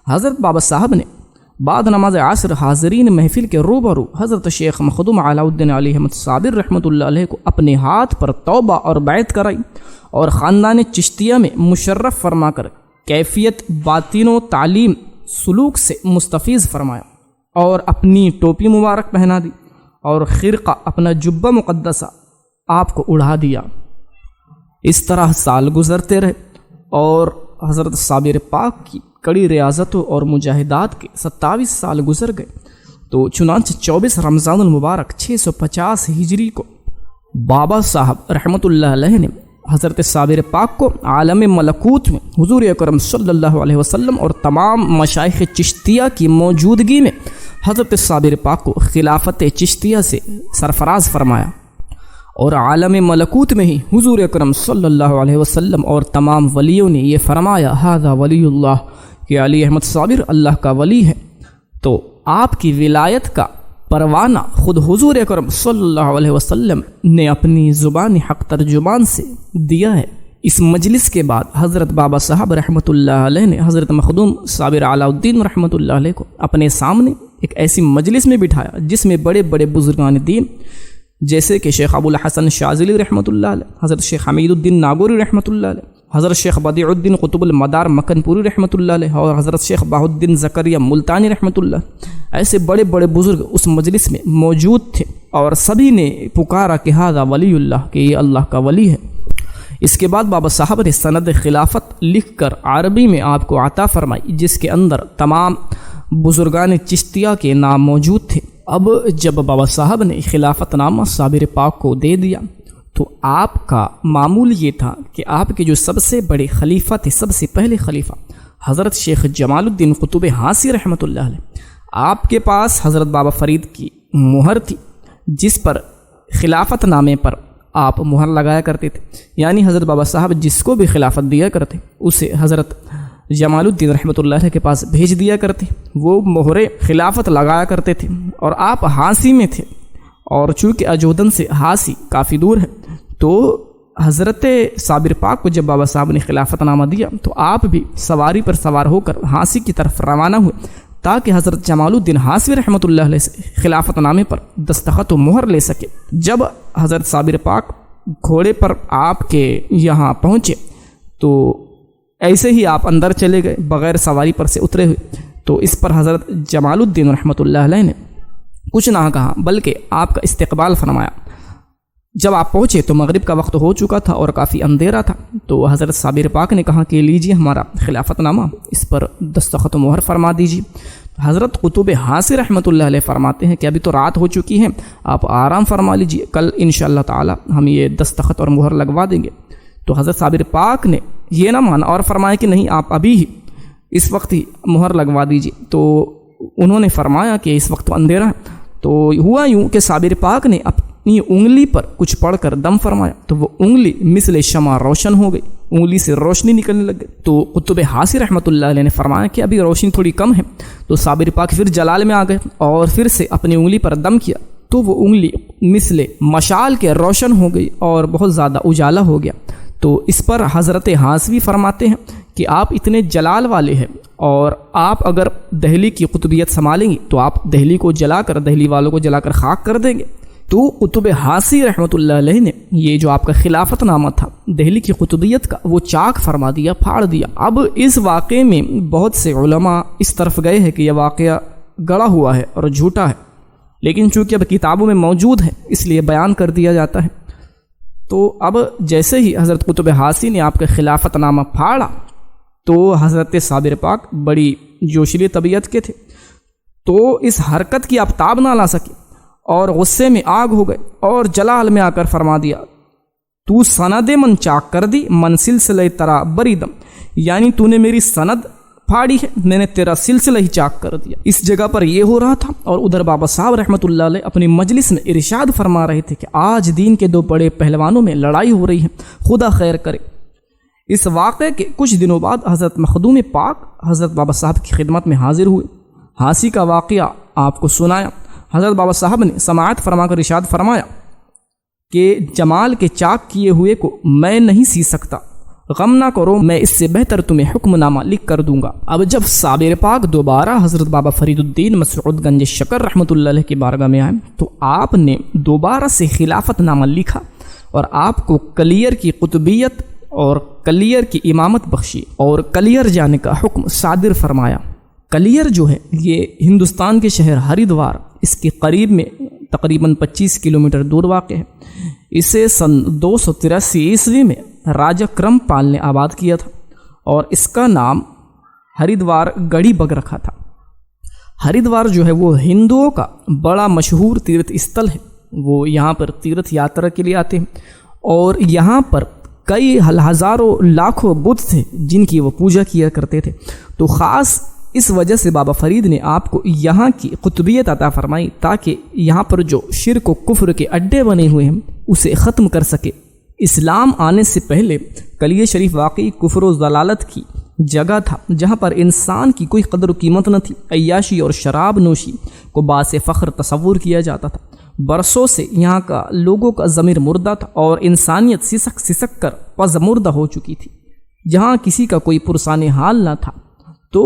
حضرت بابا صاحب نے بعد نماز عصر حاضرین محفل کے روبرو حضرت شیخ مخدوم علاء الدین علی احمد صابر رحمۃ اللہ علیہ کو اپنے ہاتھ پر توبہ اور بیعت کرائی اور خاندان چشتیہ میں مشرف فرما کر کیفیت باطن و تعلیم سلوک سے مستفیض فرمایا اور اپنی ٹوپی مبارک پہنا دی اور خرقہ اپنا جبہ مقدسہ آپ کو اڑا دیا۔ اس طرح سال گزرتے رہے اور حضرت صابر پاک کی کڑی ریاضتوں اور مجاہدات کے 27 سال گزر گئے، تو چنانچہ 24 رمضان المبارک 650 ہجری کو بابا صاحب رحمۃ اللہ علیہ نے حضرت صابر پاک کو عالم ملکوت میں حضور اکرم صلی اللہ علیہ وسلم اور تمام مشائخ چشتیہ کی موجودگی میں حضرت صابر پاک کو خلافت چشتیہ سے سرفراز فرمایا، اور عالم ملکوت میں ہی حضور اکرم صلی اللہ علیہ وسلم اور تمام ولیوں نے یہ فرمایا ھذا ولی اللہ کہ علی احمد صابر اللہ کا ولی ہے۔ تو آپ کی ولایت کا پروانہ خود حضور اکرم صلی اللہ علیہ وسلم نے اپنی زبان حق ترجمان سے دیا ہے۔ اس مجلس کے بعد حضرت بابا صاحب رحمۃ اللہ علیہ نے حضرت مخدوم صابر علاء الدین رحمۃ اللہ علیہ کو اپنے سامنے ایک ایسی مجلس میں بٹھایا جس میں بڑے بڑے بزرگان دین جیسے کہ شیخ ابو الحسن شاذلی رحمۃ اللہ علیہ، حضرت شیخ حمید الدین ناگوری رحمۃ اللہ علیہ، حضرت شیخ بدیع الدین قطب المدار مکن پوری رحمۃ اللہ علیہ، اور حضرت شیخ بہاء الدین زکریا ملتانی رحمۃ اللہ، ایسے بڑے بڑے بزرگ اس مجلس میں موجود تھے، اور سبھی نے پکارا کہ ھذا ولی اللہ، کہ یہ اللہ کا ولی ہے۔ اس کے بعد بابا صاحب نے سند خلافت لکھ کر عربی میں آپ کو عطا فرمائی، جس کے اندر تمام بزرگان چشتیہ کے نام موجود تھے۔ اب جب بابا صاحب نے خلافت نامہ صابر پاک کو دے دیا تو آپ کا معمول یہ تھا کہ آپ کے جو سب سے بڑے خلیفہ تھے، سب سے پہلے خلیفہ حضرت شیخ جمال الدین قطب ہاسی رحمۃ اللہ علیہ، آپ کے پاس حضرت بابا فرید کی مہر تھی جس پر خلافت نامے پر آپ مہر لگایا کرتے تھے، یعنی حضرت بابا صاحب جس کو بھی خلافت دیا کرتے اسے حضرت جمال الدین رحمۃ اللہ علیہ کے پاس بھیج دیا کرتے، وہ مہر خلافت لگایا کرتے تھے، اور آپ ہاسی میں تھے، اور چونکہ اجودن سے ہاسی کافی دور ہے تو حضرت صابر پاک کو جب بابا صاحب نے خلافت نامہ دیا تو آپ بھی سواری پر سوار ہو کر ہاسی کی طرف روانہ ہوئے تاکہ حضرت جمال الدین ہاسی رحمۃ اللہ علیہ سے خلافت نامے پر دستخط و مہر لے سکے۔ جب حضرت صابر پاک گھوڑے پر آپ کے یہاں پہنچے تو ایسے ہی آپ اندر چلے گئے بغیر سواری پر سے اترے ہوئے، تو اس پر حضرت جمال الدین رحمۃ اللہ علیہ نے کچھ نہ کہا بلکہ آپ کا استقبال فرمایا۔ جب آپ پہنچے تو مغرب کا وقت ہو چکا تھا اور کافی اندھیرا تھا، تو حضرت صابر پاک نے کہا کہ لیجیے ہمارا خلافت نامہ، اس پر دستخط و مہر فرما دیجیے۔ حضرت قطب ہاسی رحمۃ اللہ علیہ فرماتے ہیں کہ ابھی تو رات ہو چکی ہے، آپ آرام فرما لیجیے، کل انشاءاللہ تعالی ہم یہ دستخط اور مہر لگوا دیں گے۔ تو حضرت صابر پاک نے یہ نہ مانا اور فرمایا کہ نہیں، آپ ابھی ہی اس وقت ہی مہر لگوا دیجیے۔ تو انہوں نے فرمایا کہ اس وقت تو اندھیرا ہے۔ تو ہوا یوں کہ صابر پاک نے اپنی انگلی پر کچھ پڑھ کر دم فرمایا تو وہ انگلی مثل شمع روشن ہو گئی، انگلی سے روشنی نکلنے لگ گئی۔ تو قطب ہاسی رحمۃ اللہ علیہ نے فرمایا کہ ابھی روشنی تھوڑی کم ہے، تو صابر پاک پھر جلال میں آ گئے اور پھر سے اپنی انگلی پر دم کیا تو وہ انگلی مثل مشال کے روشن ہو گئی اور بہت زیادہ اجالا ہو گیا۔ تو اس پر حضرت ہاسوی فرماتے ہیں کہ آپ اتنے جلال والے ہیں اور آپ اگر دہلی کی قطبیت سنبھالیں گے تو آپ دہلی کو جلا کر، دہلی والوں کو جلا کر خاک کر دیں گے۔ تو قطب ہاسی رحمۃ اللہ علیہ نے یہ جو آپ کا خلافت نامہ تھا دہلی کی قطبیت کا، وہ چاک فرما دیا، پھاڑ دیا۔ اب اس واقعے میں بہت سے علماء اس طرف گئے ہیں کہ یہ واقعہ گڑا ہوا ہے اور جھوٹا ہے، لیکن چونکہ اب کتابوں میں موجود ہے اس لیے بیان کر دیا جاتا ہے۔ تو اب جیسے ہی حضرت قطب ہاسی نے آپ کا خلافت نامہ پھاڑا تو حضرت صابر پاک بڑی جوشیلی طبیعت کے تھے، تو اس حرکت کی آپ تاب نہ لا سکے اور غصے میں آگ ہو گئے اور جلال میں آ کر فرما دیا، تو سند من چاک کر دی، من سلسلہ ترا بریدم، یعنی تو نے میری سند پھاڑی ہے، میں نے تیرا سلسلہ ہی چاک کر دیا۔ اس جگہ پر یہ ہو رہا تھا اور ادھر بابا صاحب رحمۃ اللہ علیہ اپنی مجلس میں ارشاد فرما رہے تھے کہ آج دین کے دو بڑے پہلوانوں میں لڑائی ہو رہی ہے، خدا خیر کرے۔ اس واقعے کے کچھ دنوں بعد حضرت مخدوم پاک حضرت بابا صاحب کی خدمت میں حاضر ہوئے، ہاسی کا واقعہ آپ کو سنایا۔ حضرت بابا صاحب نے سماعت فرما کر ارشاد فرمایا کہ جمال کے چاک کیے ہوئے کو میں نہیں سی سکتا، غم نہ کرو، میں اس سے بہتر تمہیں حکم نامہ لکھ کر دوں گا۔ اب جب صابر پاک دوبارہ حضرت بابا فرید الدین مسعود گنج شکر رحمۃ اللہ علیہ کی بارگاہ میں آئے تو آپ نے دوبارہ سے خلافت نامہ لکھا اور آپ کو کلیر کی قطبیت اور کلیر کی امامت بخشی اور کلیر جانے کا حکم صادر فرمایا۔ کلیر جو ہے یہ ہندوستان کے شہر ہریدوار، اس کے قریب میں تقریباً 25 کلومیٹر دور واقع ہے۔ اسے سن 283 عیسوی میں راجہ کرم پال نے آباد کیا تھا اور اس کا نام ہریدوار گڑھی بگ رکھا تھا۔ ہریدوار جو ہے وہ ہندوؤں کا بڑا مشہور تیرتھ استھل ہے، وہ یہاں پر تیرتھ یاترا کے لیے آتے ہیں اور یہاں پر کئی ہزاروں لاکھوں بت تھے جن کی وہ پوجا کیا کرتے تھے۔ تو خاص اس وجہ سے بابا فرید نے آپ کو یہاں کی قطبیت عطا فرمائی تاکہ یہاں پر جو شرک و کفر کے اڈے بنے ہوئے ہیں اسے ختم کر سکے۔ اسلام آنے سے پہلے کلیہ شریف واقعی کفر و ضلالت کی جگہ تھا جہاں پر انسان کی کوئی قدر و قیمت نہ تھی، عیاشی اور شراب نوشی کو باعث فخر تصور کیا جاتا تھا۔ برسوں سے یہاں کا لوگوں کا ضمیر مردہ تھا اور انسانیت سسک سسک کر پزمردہ ہو چکی تھی، جہاں کسی کا کوئی پرسان حال نہ تھا۔ تو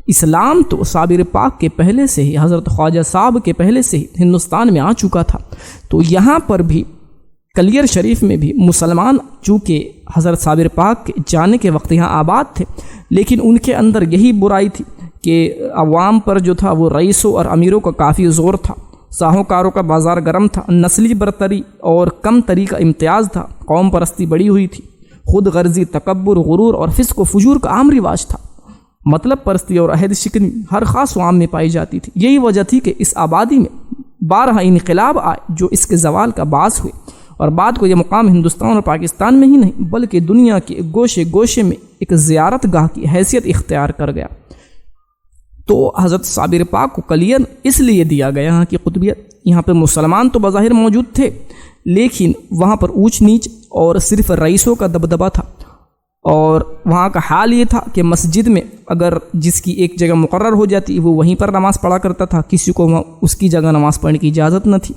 اسلام تو صابر پاک کے پہلے سے ہی، حضرت خواجہ صاحب کے پہلے سے ہی ہندوستان میں آ چکا تھا۔ تو یہاں پر بھی کلیر شریف میں بھی مسلمان چونکہ حضرت صابر پاک کے جانے کے وقت یہاں آباد تھے، لیکن ان کے اندر یہی برائی تھی کہ عوام پر جو تھا وہ رئیسوں اور امیروں کا کافی زور تھا، ساہوکاروں کا بازار گرم تھا، نسلی برتری اور کم تری کا امتیاز تھا، قوم پرستی بڑی ہوئی تھی، خود غرضی، تکبر، غرور اور فسق و فجور کا عام رواج تھا، مطلب پرستی اور عہد شکنی ہر خاص و عام میں پائی جاتی تھی۔ یہی وجہ تھی کہ اس آبادی میں 12 انقلاب آئے جو اس کے زوال کا باعث ہوئے، اور بعد کو یہ مقام ہندوستان اور پاکستان میں ہی نہیں بلکہ دنیا کے گوشے گوشے میں ایک زیارت گاہ کی حیثیت اختیار کر گیا۔ تو حضرت صابر پاک کو کلیر اس لیے دیا گیا یہاں کی قطبیت۔ یہاں پہ مسلمان تو بظاہر موجود تھے، لیکن وہاں پر اونچ نیچ اور صرف رئیسوں کا دبدبہ تھا، اور وہاں کا حال یہ تھا کہ مسجد میں اگر جس کی ایک جگہ مقرر ہو جاتی وہ وہیں پر نماز پڑھا کرتا تھا، کسی کو اس کی جگہ نماز پڑھنے کی اجازت نہ تھی۔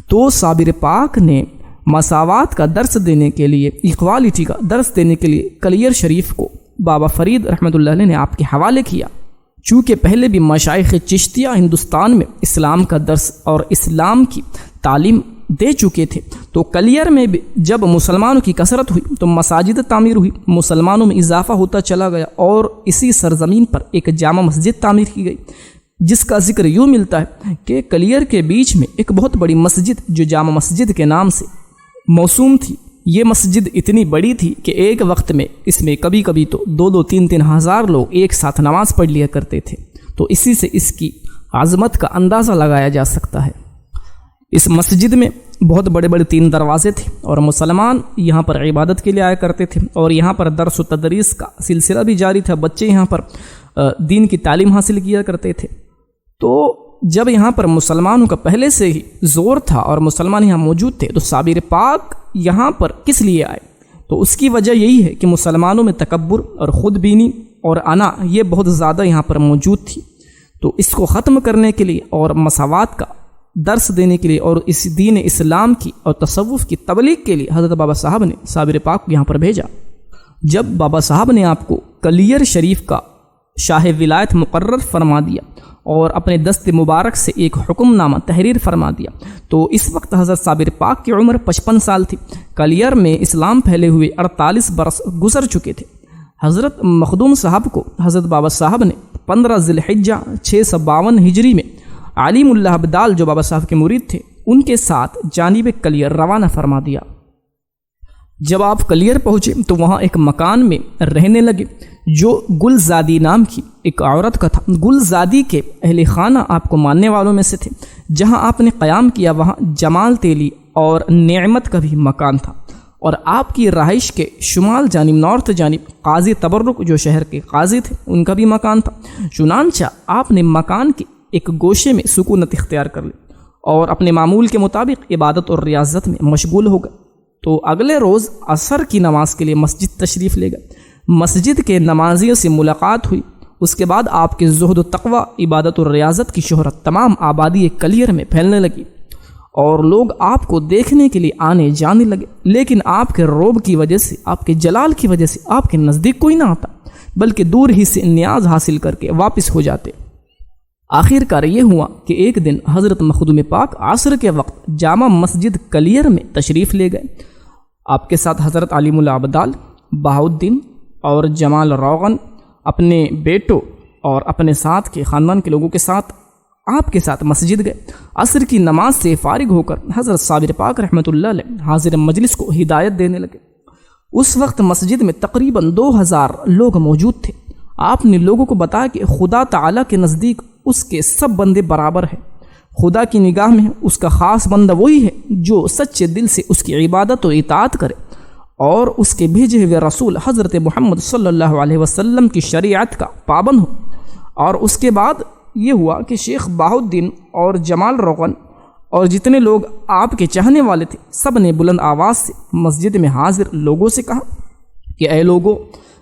تو صابر پاک نے مساوات کا درس دینے کے لیے، ایکوالٹی کا درس دینے کے لیے کلیر شریف کو بابا فرید رحمۃ اللہ علیہ نے آپ کے حوالے کیا۔ چونکہ پہلے بھی مشائخ چشتیہ ہندوستان میں اسلام کا درس اور اسلام کی تعلیم دے چکے تھے، تو کلیر میں بھی جب مسلمانوں کی کثرت ہوئی تو مساجد تعمیر ہوئی، مسلمانوں میں اضافہ ہوتا چلا گیا، اور اسی سرزمین پر ایک جامع مسجد تعمیر کی گئی، جس کا ذکر یوں ملتا ہے کہ کلیر کے بیچ میں ایک بہت بڑی مسجد جو جامع مسجد کے نام سے موسوم تھی، یہ مسجد اتنی بڑی تھی کہ ایک وقت میں اس میں کبھی کبھی تو 2-3 ہزار لوگ ایک ساتھ نماز پڑھ لیا کرتے تھے۔ تو اسی سے اس کی عظمت کا اندازہ لگایا جا سکتا ہے۔ اس مسجد میں بہت بڑے بڑے 3 دروازے تھے، اور مسلمان یہاں پر عبادت کے لیے آیا کرتے تھے، اور یہاں پر درس و تدریس کا سلسلہ بھی جاری تھا، بچے یہاں پر دین کی تعلیم حاصل کیا کرتے تھے۔ تو جب یہاں پر مسلمانوں کا پہلے سے ہی زور تھا اور مسلمان یہاں موجود تھے، تو صابر پاک یہاں پر کس لیے آئے؟ تو اس کی وجہ یہی ہے کہ مسلمانوں میں تکبر اور خود بینی اور انا یہ بہت زیادہ یہاں پر موجود تھی۔ تو اس کو ختم کرنے کے لیے اور مساوات کا درس دینے کے لیے اور اس دین اسلام کی اور تصوف کی تبلیغ کے لیے حضرت بابا صاحب نے صابر پاک کو یہاں پر بھیجا۔ جب بابا صاحب نے آپ کو کلیر شریف کا شاہ ولایت مقرر فرما دیا اور اپنے دست مبارک سے ایک حکم نامہ تحریر فرما دیا، تو اس وقت حضرت صابر پاک کی عمر 55 سال تھی۔ کلیر میں اسلام پھیلے ہوئے 48 برس گزر چکے تھے۔ حضرت مخدوم صاحب کو حضرت بابا صاحب نے 15 ذی الحجہ 652 ہجری میں علیم اللہ ابدال جو بابا صاحب کے مرید تھے ان کے ساتھ جانب کلیر روانہ فرما دیا۔ جب آپ کلیر پہنچے تو وہاں ایک مکان میں رہنے لگے جو گلزادی نام کی ایک عورت کا تھا۔ گلزادی کے اہل خانہ آپ کو ماننے والوں میں سے تھے۔ جہاں آپ نے قیام کیا وہاں جمال تیلی اور نعمت کا بھی مکان تھا، اور آپ کی رہائش کے شمال جانب نارتھ جانب قاضی تبرک جو شہر کے قاضی تھے ان کا بھی مکان تھا۔ چنانچہ آپ نے مکان کے ایک گوشے میں سکونت اختیار کر لی اور اپنے معمول کے مطابق عبادت اور ریاضت میں مشغول ہو گئے۔ تو اگلے روز عصر کی نماز کے لیے مسجد تشریف لے گئے۔ مسجد کے نمازیوں سے ملاقات ہوئی۔ اس کے بعد آپ کے زہد و تقوی، عبادت و ریاضت کی شہرت تمام آبادی کلیر میں پھیلنے لگی، اور لوگ آپ کو دیکھنے کے لیے آنے جانے لگے، لیکن آپ کے روب کی وجہ سے، آپ کے جلال کی وجہ سے آپ کے نزدیک کوئی نہ آتا، بلکہ دور ہی سے نیاز حاصل کر کے واپس ہو جاتے۔ آخر کار یہ ہوا کہ ایک دن حضرت مخدوم پاک عصر کے وقت جامع مسجد کلیر میں تشریف لے گئے۔ آپ کے ساتھ حضرت علیم اللہ ابدال، بہاؤالدین اور جمال روغن اپنے بیٹوں اور اپنے ساتھ کے خاندان کے لوگوں کے ساتھ آپ کے ساتھ مسجد گئے۔ عصر کی نماز سے فارغ ہو کر حضرت صابر پاک رحمۃ اللہ علیہ حاضر مجلس کو ہدایت دینے لگے۔ اس وقت مسجد میں تقریباً 2000 لوگ موجود تھے۔ آپ نے لوگوں کو بتایا کہ خدا تعالیٰ کے نزدیک اس کے سب بندے برابر ہیں۔ خدا کی نگاہ میں اس کا خاص بندہ وہی ہے جو سچے دل سے اس کی عبادت و اطاعت کرے اور اس کے بھیجے ہوئے رسول حضرت محمد صلی اللہ علیہ وسلم کی شریعت کا پابند ہو۔ اور اس کے بعد یہ ہوا کہ شیخ بہاؤالدین اور جمال روغن اور جتنے لوگ آپ کے چاہنے والے تھے سب نے بلند آواز سے مسجد میں حاضر لوگوں سے کہا کہ اے لوگوں،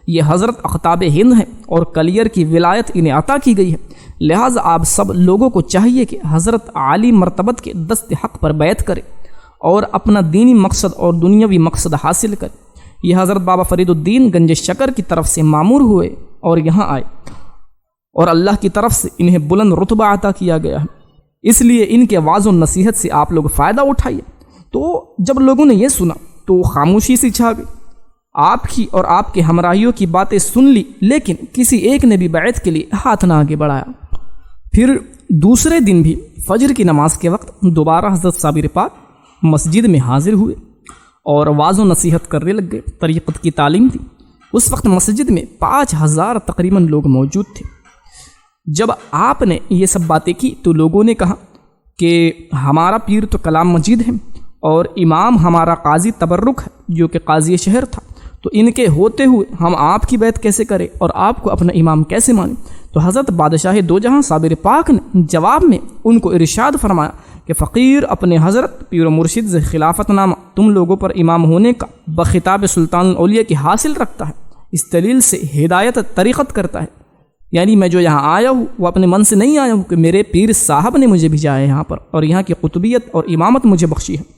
یہ حضرت اقطاب ہند ہیں اور کلیر کی ولایت انہیں عطا کی گئی ہے، لہٰذا آپ سب لوگوں کو چاہیے کہ حضرت عالی مرتبت کے دست حق پر بیعت کرے اور اپنا دینی مقصد اور دنیاوی مقصد حاصل کرے۔ یہ حضرت بابا فرید الدین گنج شکر کی طرف سے مامور ہوئے اور یہاں آئے، اور اللہ کی طرف سے انہیں بلند رتبہ عطا کیا گیا ہے، اس لیے ان کے وعظ و نصیحت سے آپ لوگ فائدہ اٹھائیے۔ تو جب لوگوں نے یہ سنا تو خاموشی سی چھا گئی۔ آپ کی اور آپ کے ہمراہیوں کی باتیں سن لی، لیکن کسی ایک نے بھی بیعت کے لیے ہاتھ نہ آگے بڑھایا۔ پھر دوسرے دن بھی فجر کی نماز کے وقت دوبارہ حضرت صابر پاک مسجد میں حاضر ہوئے اور وعظ و نصیحت کرنے لگ گئے۔ طریقت کی تعلیم دی۔ اس وقت مسجد میں 5000 تقریباً لوگ موجود تھے۔ جب آپ نے یہ سب باتیں کی تو لوگوں نے کہا کہ ہمارا پیر تو کلام مجید ہے اور امام ہمارا قاضی تبرک ہے جو کہ قاضی شہر تھا، تو ان کے ہوتے ہوئے ہم آپ کی بیعت کیسے کریں اور آپ کو اپنا امام کیسے مانیں؟ تو حضرت بادشاہ دو جہاں صابر پاک نے جواب میں ان کو ارشاد فرمایا کہ فقیر اپنے حضرت پیر و مرشد سے خلافت نامہ تم لوگوں پر امام ہونے کا بخطاب سلطان الاولیاء کی حاصل رکھتا ہے، اس دلیل سے ہدایت طریقت کرتا ہے، یعنی میں جو یہاں آیا ہوں وہ اپنے من سے نہیں آیا ہوں کہ میرے پیر صاحب نے مجھے بھیجا ہے یہاں پر اور یہاں کی قطبیت اور امامت مجھے بخشی ہے۔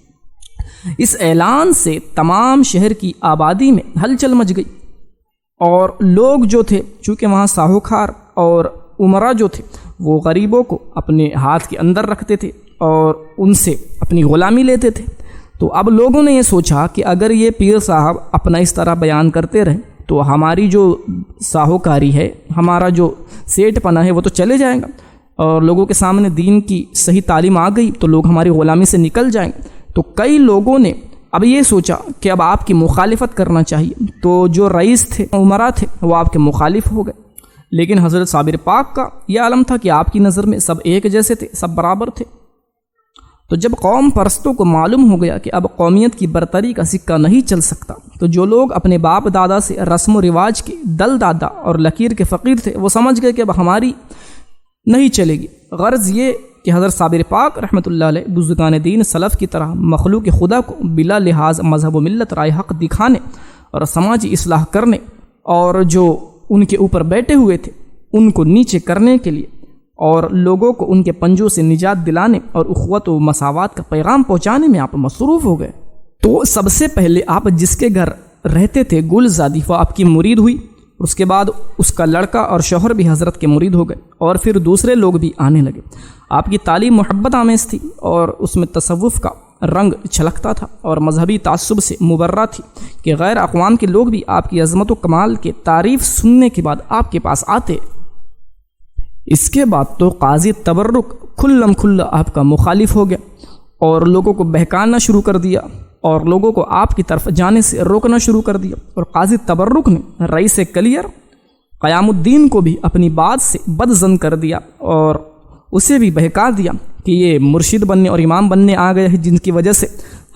اس اعلان سے تمام شہر کی آبادی میں ہلچل مچ گئی، اور لوگ جو تھے چونکہ وہاں ساہوکار اور عمرا جو تھے وہ غریبوں کو اپنے ہاتھ کے اندر رکھتے تھے اور ان سے اپنی غلامی لیتے تھے۔ تو اب لوگوں نے یہ سوچا کہ اگر یہ پیر صاحب اپنا اس طرح بیان کرتے رہیں تو ہماری جو ساہوکاری ہے، ہمارا جو سیٹ پنا ہے وہ تو چلے جائے گا، اور لوگوں کے سامنے دین کی صحیح تعلیم آ گئی تو لوگ ہماری غلامی سے نکل جائیں گے۔ تو کئی لوگوں نے اب یہ سوچا کہ اب آپ کی مخالفت کرنا چاہیے، تو جو رئیس تھے، عمرا تھے، وہ آپ کے مخالف ہو گئے۔ لیکن حضرت صابر پاک کا یہ عالم تھا کہ آپ کی نظر میں سب ایک جیسے تھے، سب برابر تھے۔ تو جب قوم پرستوں کو معلوم ہو گیا کہ اب قومیت کی برتری کا سکہ نہیں چل سکتا، تو جو لوگ اپنے باپ دادا سے رسم و رواج کے دل دادا اور لکیر کے فقیر تھے وہ سمجھ گئے کہ اب ہماری نہیں چلے گی۔ غرض یہ کہ حضرت صابر پاک رحمۃ اللہ علیہ بزرگان دین سلف کی طرح مخلوق خدا کو بلا لحاظ مذہب و ملت رائے حق دکھانے اور سماجی اصلاح کرنے، اور جو ان کے اوپر بیٹھے ہوئے تھے ان کو نیچے کرنے کے لیے، اور لوگوں کو ان کے پنجوں سے نجات دلانے اور اخوت و مساوات کا پیغام پہنچانے میں آپ مصروف ہو گئے۔ تو سب سے پہلے آپ جس کے گھر رہتے تھے گلزادی، وہ آپ کی مرید ہوئی، اس کے بعد اس کا لڑکا اور شوہر بھی حضرت کے مرید ہو گئے، اور پھر دوسرے لوگ بھی آنے لگے۔ آپ کی تعلیم محبت آمیز تھی اور اس میں تصوف کا رنگ چھلکتا تھا اور مذہبی تعصب سے مبرہ تھی کہ غیر اقوام کے لوگ بھی آپ کی عظمت و کمال کے تعریف سننے کے بعد آپ کے پاس آتے۔ اس کے بعد تو قاضی تبرک کھلم کھلا آپ کا مخالف ہو گیا اور لوگوں کو بہکانا شروع کر دیا اور لوگوں کو آپ کی طرف جانے سے روکنا شروع کر دیا، اور قاضی تبرک نے رئیس کلیر قیام الدین کو بھی اپنی بات سے بدظن کر دیا اور اسے بھی بہکا دیا کہ یہ مرشد بننے اور امام بننے آ گئے ہیں، جن کی وجہ سے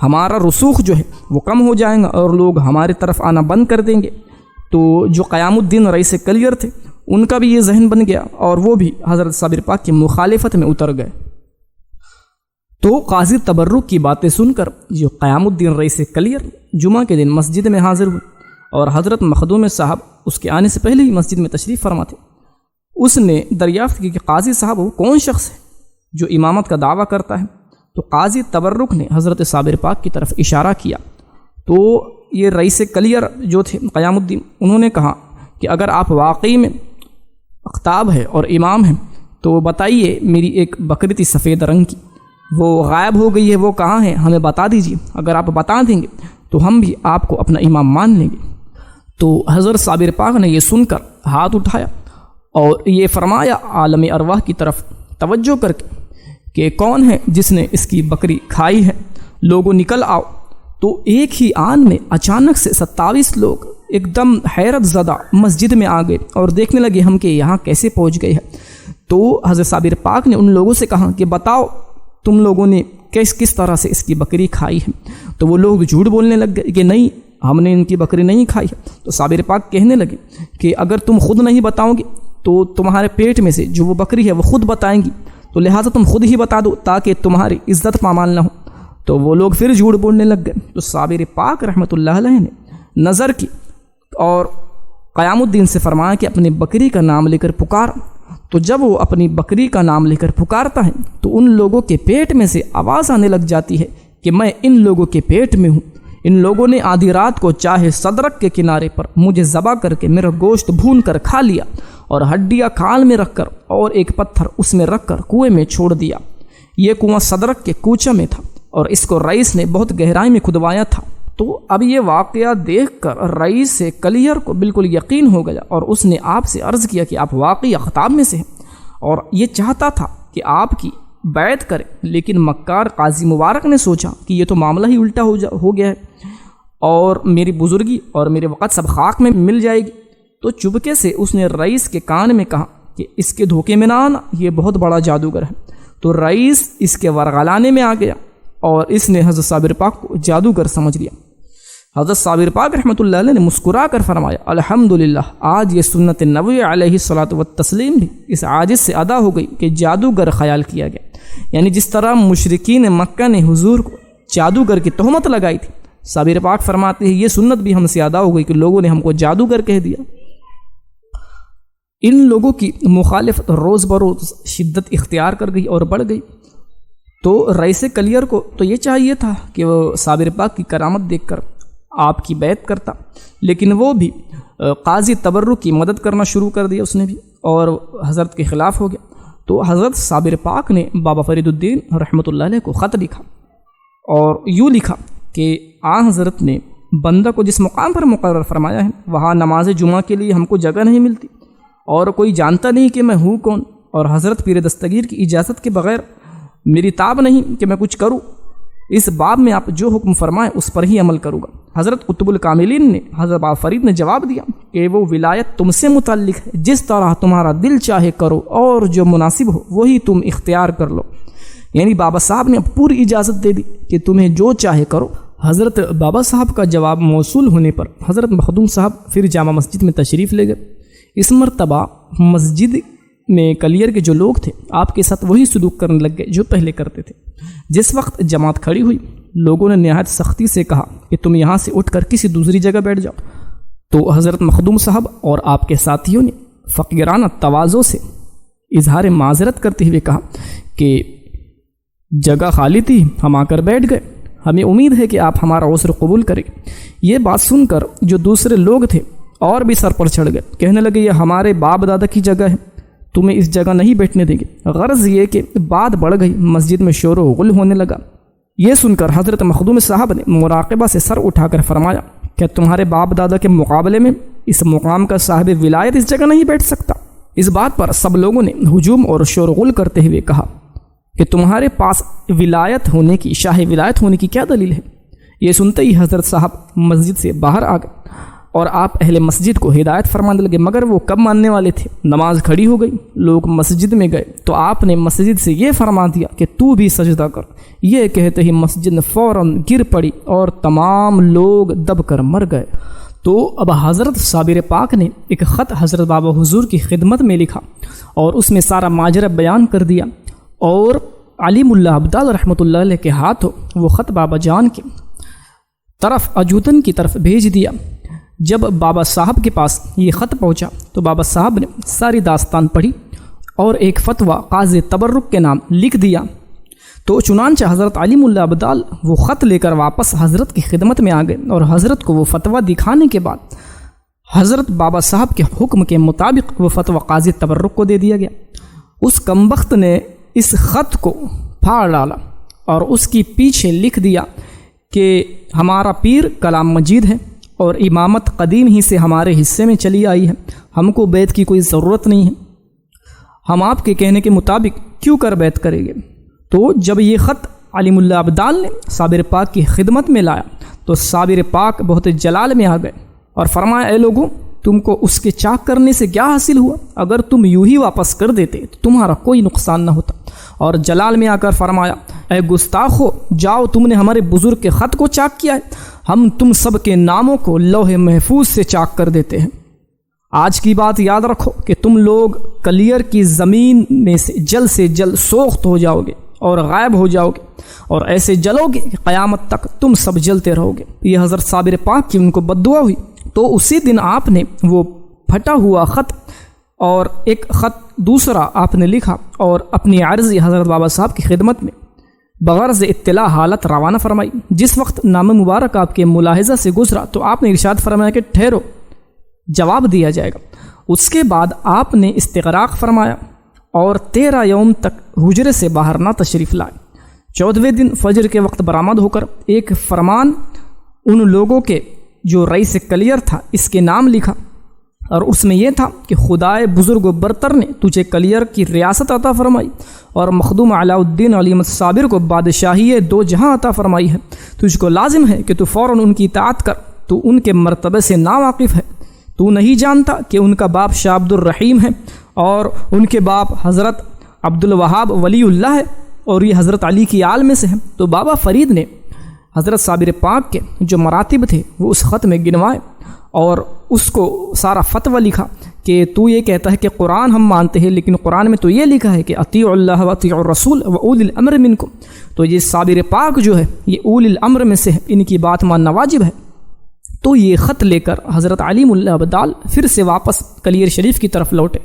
ہمارا رسوخ جو ہے وہ کم ہو جائے گا اور لوگ ہماری طرف آنا بند کر دیں گے۔ تو جو قیام الدین رئیس کلیر تھے ان کا بھی یہ ذہن بن گیا اور وہ بھی حضرت صابر پاک کی مخالفت میں اتر گئے۔ تو قاضی تبرک کی باتیں سن کر جو قیام الدین رئیس کلیر جمعہ کے دن مسجد میں حاضر ہوئے، اور حضرت مخدوم صاحب اس کے آنے سے پہلے ہی مسجد میں تشریف فرما تھے، اس نے دریافت کی کہ قاضی صاحب وہ کون شخص ہے جو امامت کا دعویٰ کرتا ہے؟ تو قاضی تبرک نے حضرت صابر پاک کی طرف اشارہ کیا۔ تو یہ رئیس کلیر جو تھے قیام الدین، انہوں نے کہا کہ اگر آپ واقعی میں اقتاب ہے اور امام ہیں تو بتائیے، میری ایک بکری تھی سفید رنگ کی، وہ غائب ہو گئی ہے، وہ کہاں ہے؟ ہمیں بتا دیجیے، اگر آپ بتا دیں گے تو ہم بھی آپ کو اپنا امام مان لیں گے۔ تو حضرت صابر پاک نے یہ سن کر ہاتھ اٹھایا اور یہ فرمایا عالم ارواح کی طرف توجہ کر کے کہ کون ہے جس نے اس کی بکری کھائی ہے؟ لوگوں نکل آؤ۔ تو ایک ہی آن میں اچانک سے 27 لوگ ایک دم حیرت زدہ مسجد میں آ گئے اور دیکھنے لگے ہم کہ یہاں کیسے پہنچ گئے ہیں۔ تو حضرت صابر پاک نے ان لوگوں سے کہا کہ بتاؤ تم لوگوں نے کس طرح سے اس کی بکری کھائی ہے؟ تو وہ لوگ جھوٹ بولنے لگ گئے کہ نہیں، ہم نے ان کی بکری نہیں کھائی ہے۔ تو صابر پاک کہنے لگے کہ اگر تم خود نہیں بتاؤ گے تو تمہارے پیٹ میں سے جو وہ بکری ہے وہ خود بتائیں گی، تو لہٰذا تم خود ہی بتا دو تاکہ تمہاری عزت پامال نہ ہو۔ تو وہ لوگ پھر جھوٹ بولنے لگ گئے۔ تو صابر پاک رحمۃ اللہ علیہ نے نظر کی اور قیام الدین سے فرمایا کہ اپنی بکری کا نام لے کر پکار۔ تو جب وہ اپنی بکری کا نام لے کر پکارتا ہے تو ان لوگوں کے پیٹ میں سے آواز آنے لگ جاتی ہے کہ میں ان لوگوں کے پیٹ میں ہوں۔ ان لوگوں نے آدھی رات کو چاہے صدرک کے کنارے پر مجھے ذبح کر کے میرا گوشت بھون کر کھا لیا، اور ہڈیاں کھال میں رکھ کر اور ایک پتھر اس میں رکھ کر کنویں میں چھوڑ دیا۔ یہ کنواں صدرک کے کوچہ میں تھا اور اس کو رئیس نے بہت گہرائی میں کھدوایا تھا۔ تو اب یہ واقعہ دیکھ کر رئیس سے کلیئر کو بالکل یقین ہو گیا، اور اس نے آپ سے عرض کیا کہ آپ واقعی اقطاب میں سے ہیں، اور یہ چاہتا تھا کہ آپ کی بیعت کرے، لیکن مکار قاضی مبارک نے سوچا کہ یہ تو معاملہ ہی الٹا ہو گیا ہے اور میری بزرگی اور میرے وقت سب خاک میں مل جائے گی۔ تو چپکے سے اس نے رئیس کے کان میں کہا کہ اس کے دھوکے میں نہ آنا، یہ بہت بڑا جادوگر ہے۔ تو رئیس اس کے ورغلانے میں آ گیا اور اس نے حضرت صابر پاک کو جادوگر سمجھ لیا۔ حضرت صابر پاک رحمۃ اللہ علیہ نے مسکرا کر فرمایا، الحمدللہ، آج یہ سنت نبوی علیہ الصلاۃ والتسلیم بھی اس عاجز سے ادا ہو گئی کہ جادوگر خیال کیا گیا۔ یعنی جس طرح مشرکین مکہ نے حضور کو جادوگر کی تہمت لگائی تھی، صابر پاک فرماتے ہیں یہ سنت بھی ہم سے ادا ہو گئی کہ لوگوں نے ہم کو جادوگر کہہ دیا۔ ان لوگوں کی مخالفت روز بروز شدت اختیار کر گئی اور بڑھ گئی۔ تو رئیس کلیئر کو تو یہ چاہیے تھا کہ وہ صابر پاک کی کرامت دیکھ کر آپ کی بیعت کرتا، لیکن وہ بھی قاضی تبرک کی مدد کرنا شروع کر دیا اس نے بھی، اور حضرت کے خلاف ہو گیا۔ تو حضرت صابر پاک نے بابا فرید الدین رحمۃ اللہ علیہ کو خط لکھا اور یوں لکھا کہ حضرت نے بندہ کو جس مقام پر مقرر فرمایا ہے وہاں نماز جمعہ کے لیے ہم کو جگہ نہیں ملتی، اور کوئی جانتا نہیں کہ میں ہوں کون، اور حضرت پیر دستگیر کی اجازت کے بغیر میری تاب نہیں کہ میں کچھ کروں۔ اس باب میں آپ جو حکم فرمائیں اس پر ہی عمل کروں گا۔ حضرت قطب الکاملین نے حضرت بابا فرید نے جواب دیا کہ وہ ولایت تم سے متعلق ہے، جس طرح تمہارا دل چاہے کرو اور جو مناسب ہو وہی تم اختیار کر لو۔ یعنی بابا صاحب نے پوری اجازت دے دی کہ تمہیں جو چاہے کرو۔ حضرت بابا صاحب کا جواب موصول ہونے پر حضرت مخدوم صاحب پھر جامع مسجد میں تشریف لے گئے۔ اس مرتبہ مسجد میں کلیئر کے جو لوگ تھے آپ کے ساتھ وہی سلوک کرنے لگ گئے جو پہلے کرتے تھے۔ جس وقت جماعت کھڑی ہوئی، لوگوں نے نہایت سختی سے کہا کہ تم یہاں سے اٹھ کر کسی دوسری جگہ بیٹھ جاؤ۔ تو حضرت مخدوم صاحب اور آپ کے ساتھیوں نے فقیرانہ تواضع سے اظہار معذرت کرتے ہوئے کہا کہ جگہ خالی تھی، ہم آ کر بیٹھ گئے، ہمیں امید ہے کہ آپ ہمارا عذر قبول کریں۔ یہ بات سن کر جو دوسرے لوگ تھے اور بھی سر پر چڑھ گئے، کہنے لگے یہ ہمارے باپ دادا کی جگہ ہے، تمہیں اس جگہ نہیں بیٹھنے دیں گے۔ غرض یہ کہ بات بڑھ گئی، مسجد میں شور و غل ہونے لگا۔ یہ سن کر حضرت مخدوم صاحب نے مراقبہ سے سر اٹھا کر فرمایا کہ تمہارے باپ دادا کے مقابلے میں اس مقام کا صاحب ولایت اس جگہ نہیں بیٹھ سکتا۔ اس بات پر سب لوگوں نے ہجوم اور شور و غل کرتے ہوئے کہا کہ تمہارے پاس ولایت ہونے کی، شاہ ولایت ہونے کی کیا دلیل ہے؟ یہ سنتے ہی حضرت صاحب مسجد سے باہر آ گئے اور آپ اہل مسجد کو ہدایت فرمانے لگے، مگر وہ کب ماننے والے تھے۔ نماز کھڑی ہو گئی، لوگ مسجد میں گئے تو آپ نے مسجد سے یہ فرما دیا کہ تو بھی سجدہ کر۔ یہ کہتے ہی مسجد میں فوراً گر پڑی اور تمام لوگ دب کر مر گئے۔ تو اب حضرت صابر پاک نے ایک خط حضرت بابا حضور کی خدمت میں لکھا اور اس میں سارا ماجرا بیان کر دیا، اور علیم اللہ عبدال رحمۃ اللہ علیہ کے ہاتھوں وہ خط بابا جان کی طرف اجودن کی طرف بھیج دیا۔ جب بابا صاحب کے پاس یہ خط پہنچا تو بابا صاحب نے ساری داستان پڑھی اور ایک فتویٰ قاضی تبرک کے نام لکھ دیا۔ تو چنانچہ حضرت علیم اللہ عبدال وہ خط لے کر واپس حضرت کی خدمت میں آ گئے، اور حضرت کو وہ فتویٰ دکھانے کے بعد حضرت بابا صاحب کے حکم کے مطابق وہ فتویٰ قاضی تبرک کو دے دیا گیا۔ اس کمبخت نے اس خط کو پھاڑ ڈالا اور اس کی پیچھے لکھ دیا کہ ہمارا پیر کلام مجید ہے اور امامت قدیم ہی سے ہمارے حصے میں چلی آئی ہے، ہم کو بیعت کی کوئی ضرورت نہیں ہے، ہم آپ کے کہنے کے مطابق کیوں کر بیعت کریں گے۔ تو جب یہ خط علیم اللہ عبدال نے صابر پاک کی خدمت میں لایا تو صابر پاک بہت جلال میں آ گئے اور فرمایا اے لوگوں، تم کو اس کے چاک کرنے سے کیا حاصل ہوا؟ اگر تم یوں ہی واپس کر دیتے تو تمہارا کوئی نقصان نہ ہوتا۔ اور جلال میں آ کر فرمایا اے گستاخو، جاؤ، تم نے ہمارے بزرگ کے خط کو چاک کیا ہے، ہم تم سب کے ناموں کو لوح محفوظ سے چاک کر دیتے ہیں۔ آج کی بات یاد رکھو کہ تم لوگ کلیئر کی زمین میں سے جلد سوخت ہو جاؤ گے اور غائب ہو جاؤ گے، اور ایسے جلو گے کہ قیامت تک تم سب جلتے رہو گے۔ یہ حضرت صابر پاک کی ان کو بد دعا ہوئی۔ تو اسی دن آپ نے وہ پھٹا ہوا خط اور ایک خط دوسرا آپ نے لکھا اور اپنی عرضی حضرت بابا صاحب کی خدمت میں بغرض اطلاع حالت روانہ فرمائی۔ جس وقت نام مبارک آپ کے ملاحظہ سے گزرا تو آپ نے ارشاد فرمایا کہ ٹھہرو، جواب دیا جائے گا۔ اس کے بعد آپ نے استغراق فرمایا اور 13 یوم تک حجرے سے باہر نہ تشریف لائے۔ 14ویں دن فجر کے وقت برآمد ہو کر ایک فرمان ان لوگوں کے جو رئیس کلیر تھا اس کے نام لکھا، اور اس میں یہ تھا کہ خدائے بزرگ و برتر نے تجھے کلیر کی ریاست عطا فرمائی اور مخدوم علاء الدین علی احمد صابر کو بادشاہی 2 جہاں عطا فرمائی ہے۔ تجھ کو لازم ہے کہ تو فوراً ان کی اطاعت کر، تو ان کے مرتبے سے ناواقف ہے۔ تو نہیں جانتا کہ ان کا باپ شاہ عبد الرحیم ہے اور ان کے باپ حضرت عبد الوہاب ولی اللہ ہے اور یہ حضرت علی کی آل میں سے ہیں۔ تو بابا فرید نے حضرت صابر پاک کے جو مراتب تھے وہ اس خط میں گنوائے اور اس کو سارا فتویٰ لکھا کہ تو یہ کہتا ہے کہ قرآن ہم مانتے ہیں، لیکن قرآن میں تو یہ لکھا ہے کہ اطیعوا اللہ و اطیعوا الرسول و اولی الامر منکم۔ تو یہ صابر پاک جو ہے یہ اولی الامر میں سے ہے، ان کی بات ماننا واجب ہے۔ تو یہ خط لے کر حضرت علی ملا ابدال پھر سے واپس کلیر شریف کی طرف لوٹے۔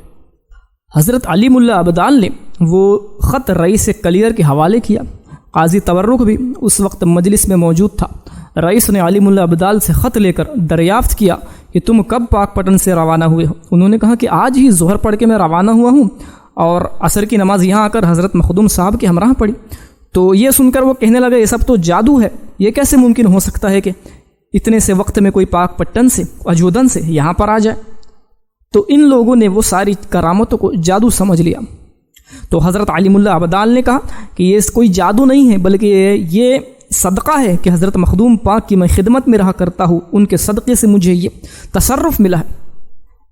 حضرت علی ملا ابدال نے وہ خط رئیس کلیر کے حوالے کیا۔ قاضی تبرک بھی اس وقت مجلس میں موجود تھا۔ رئیس نے علی ملا ابدال سے خط لے کر دریافت کیا کہ تم کب پاک پٹن سے روانہ ہوئے ہو؟ انہوں نے کہا کہ آج ہی ظہر پڑھ کے میں روانہ ہوا ہوں اور عصر کی نماز یہاں آ کر حضرت مخدوم صاحب کے ہمراہ پڑھی۔ تو یہ سن کر وہ کہنے لگا یہ سب تو جادو ہے، یہ کیسے ممکن ہو سکتا ہے کہ اتنے سے وقت میں کوئی پاک پٹن سے اجودن سے یہاں پر آ جائے؟ تو ان لوگوں نے وہ ساری کرامتوں کو جادو سمجھ لیا۔ تو حضرت علی ملا ابدال نے کہا کہ یہ کوئی جادو نہیں ہے، بلکہ یہ صدقہ ہے کہ حضرت مخدوم پاک کی میں خدمت میں رہا کرتا ہوں، ان کے صدقے سے مجھے یہ تصرف ملا ہے۔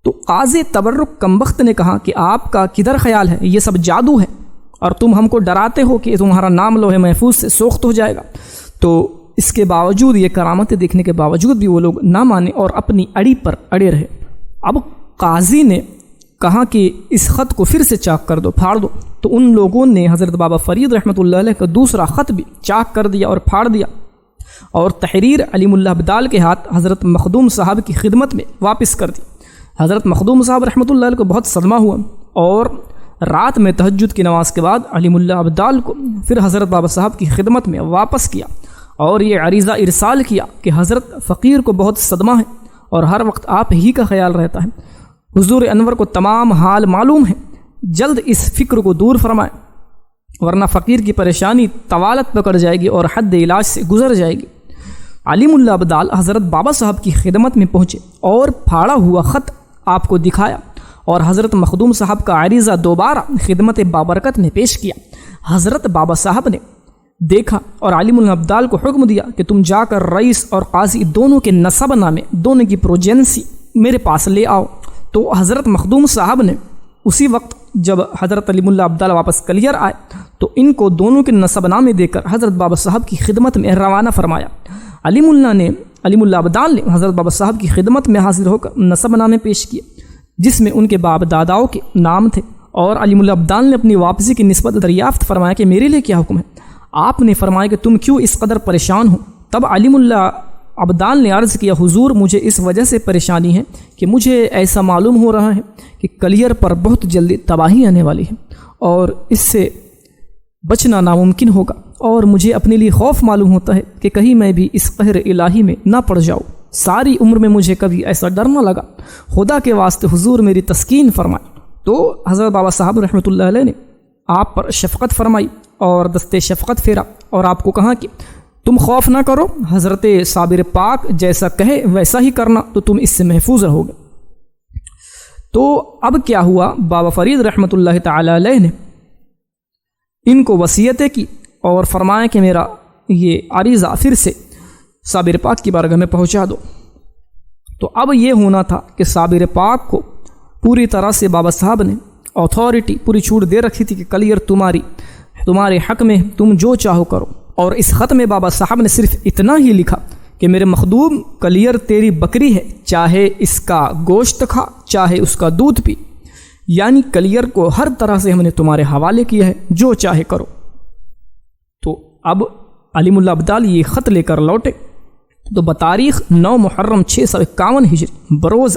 تو قاضی تبرک کمبخت نے کہا کہ آپ کا کدھر خیال ہے، یہ سب جادو ہے اور تم ہم کو ڈراتے ہو کہ تمہارا نام لوح محفوظ سے سوخت ہو جائے گا۔ تو اس کے باوجود، یہ کرامتیں دیکھنے کے باوجود بھی وہ لوگ نہ مانے اور اپنی اڑی پر اڑے رہے۔ اب قاضی نے کہا کہ اس خط کو پھر سے چاک کر دو، پھاڑ دو۔ تو ان لوگوں نے حضرت بابا فرید رحمۃ اللہ علیہ کا دوسرا خط بھی چاک کر دیا اور پھاڑ دیا اور تحریر علی ملا ابدال کے ہاتھ حضرت مخدوم صاحب کی خدمت میں واپس کر دی۔ حضرت مخدوم صاحب رحمۃ اللہ علیہ کو بہت صدمہ ہوا اور رات میں تہجد کی نماز کے بعد علی ملا ابدال کو پھر حضرت بابا صاحب کی خدمت میں واپس کیا اور یہ عریضہ ارسال کیا کہ حضرت فقیر کو بہت صدمہ ہے اور ہر وقت آپ ہی کا خیال رہتا ہے۔ حضور انور کو تمام حال معلوم ہے، جلد اس فکر کو دور فرمائیں ورنہ فقیر کی پریشانی طوالت پکڑ جائے گی اور حد علاج سے گزر جائے گی۔ علی ملا ابدال حضرت بابا صاحب کی خدمت میں پہنچے اور پھاڑا ہوا خط آپ کو دکھایا اور حضرت مخدوم صاحب کا عریضہ دوبارہ خدمت بابرکت میں پیش کیا۔ حضرت بابا صاحب نے دیکھا اور علی ملا ابدال کو حکم دیا کہ تم جا کر رئیس اور قاضی دونوں کے نسب نامے، دونوں کی پروجنسی میرے پاس لے آؤ۔ تو حضرت مخدوم صاحب نے اسی وقت جب حضرت علی ملا ابدال واپس کلیر آئے تو ان کو دونوں کے نسب نامے دے کر حضرت بابا صاحب کی خدمت میں روانہ فرمایا۔ علی ملا ابدال نے حضرت بابا صاحب کی خدمت میں حاضر ہو کر نسب نامے پیش کیے جس میں ان کے باپ داداؤں کے نام تھے، اور علی ملا ابدال نے اپنی واپسی کی نسبت دریافت فرمایا کہ میرے لیے کیا حکم ہے؟ آپ نے فرمایا کہ تم کیوں اس قدر پریشان ہو؟ تب علی ملا ابدال نے عرض کیا حضور مجھے اس وجہ سے پریشانی ہے کہ مجھے ایسا معلوم ہو رہا ہے کہ کلیر پر بہت جلدی تباہی آنے والی ہے اور اس سے بچنا ناممکن ہوگا، اور مجھے اپنے لیے خوف معلوم ہوتا ہے کہ کہیں میں بھی اس قہر الہی میں نہ پڑ جاؤں۔ ساری عمر میں مجھے کبھی ایسا ڈر نہ لگا، خدا کے واسطے حضور میری تسکین فرمائے۔ تو حضرت بابا صاحب رحمۃ اللہ علیہ نے آپ پر شفقت فرمائی اور دستے شفقت پھیرا اور آپ کو کہا کہ تم خوف نہ کرو، حضرت صابر پاک جیسا کہے ویسا ہی کرنا تو تم اس سے محفوظ رہو گے۔ تو اب کیا ہوا، بابا فرید رحمۃ اللہ تعالی علیہ نے ان کو وصیتیں کی اور فرمایا کہ میرا یہ عریضہ پھر سے صابر پاک کی بارگاہ میں پہنچا دو۔ تو اب یہ ہونا تھا کہ صابر پاک کو پوری طرح سے بابا صاحب نے اتھارٹی پوری چھوٹ دے رکھی تھی کہ کلیر تمہارے حق میں تم جو چاہو کرو، اور اس خط میں بابا صاحب نے صرف اتنا ہی لکھا کہ میرے مخدوم کلیر تیری بکری ہے، چاہے اس کا گوشت کھا چاہے اس کا دودھ پی، یعنی کلیر کو ہر طرح سے ہم نے تمہارے حوالے کیا ہے، جو چاہے کرو۔ تو اب علی ملا ابدال یہ خط لے کر لوٹے تو بتاریخ 9 محرم 651 ہجری بروز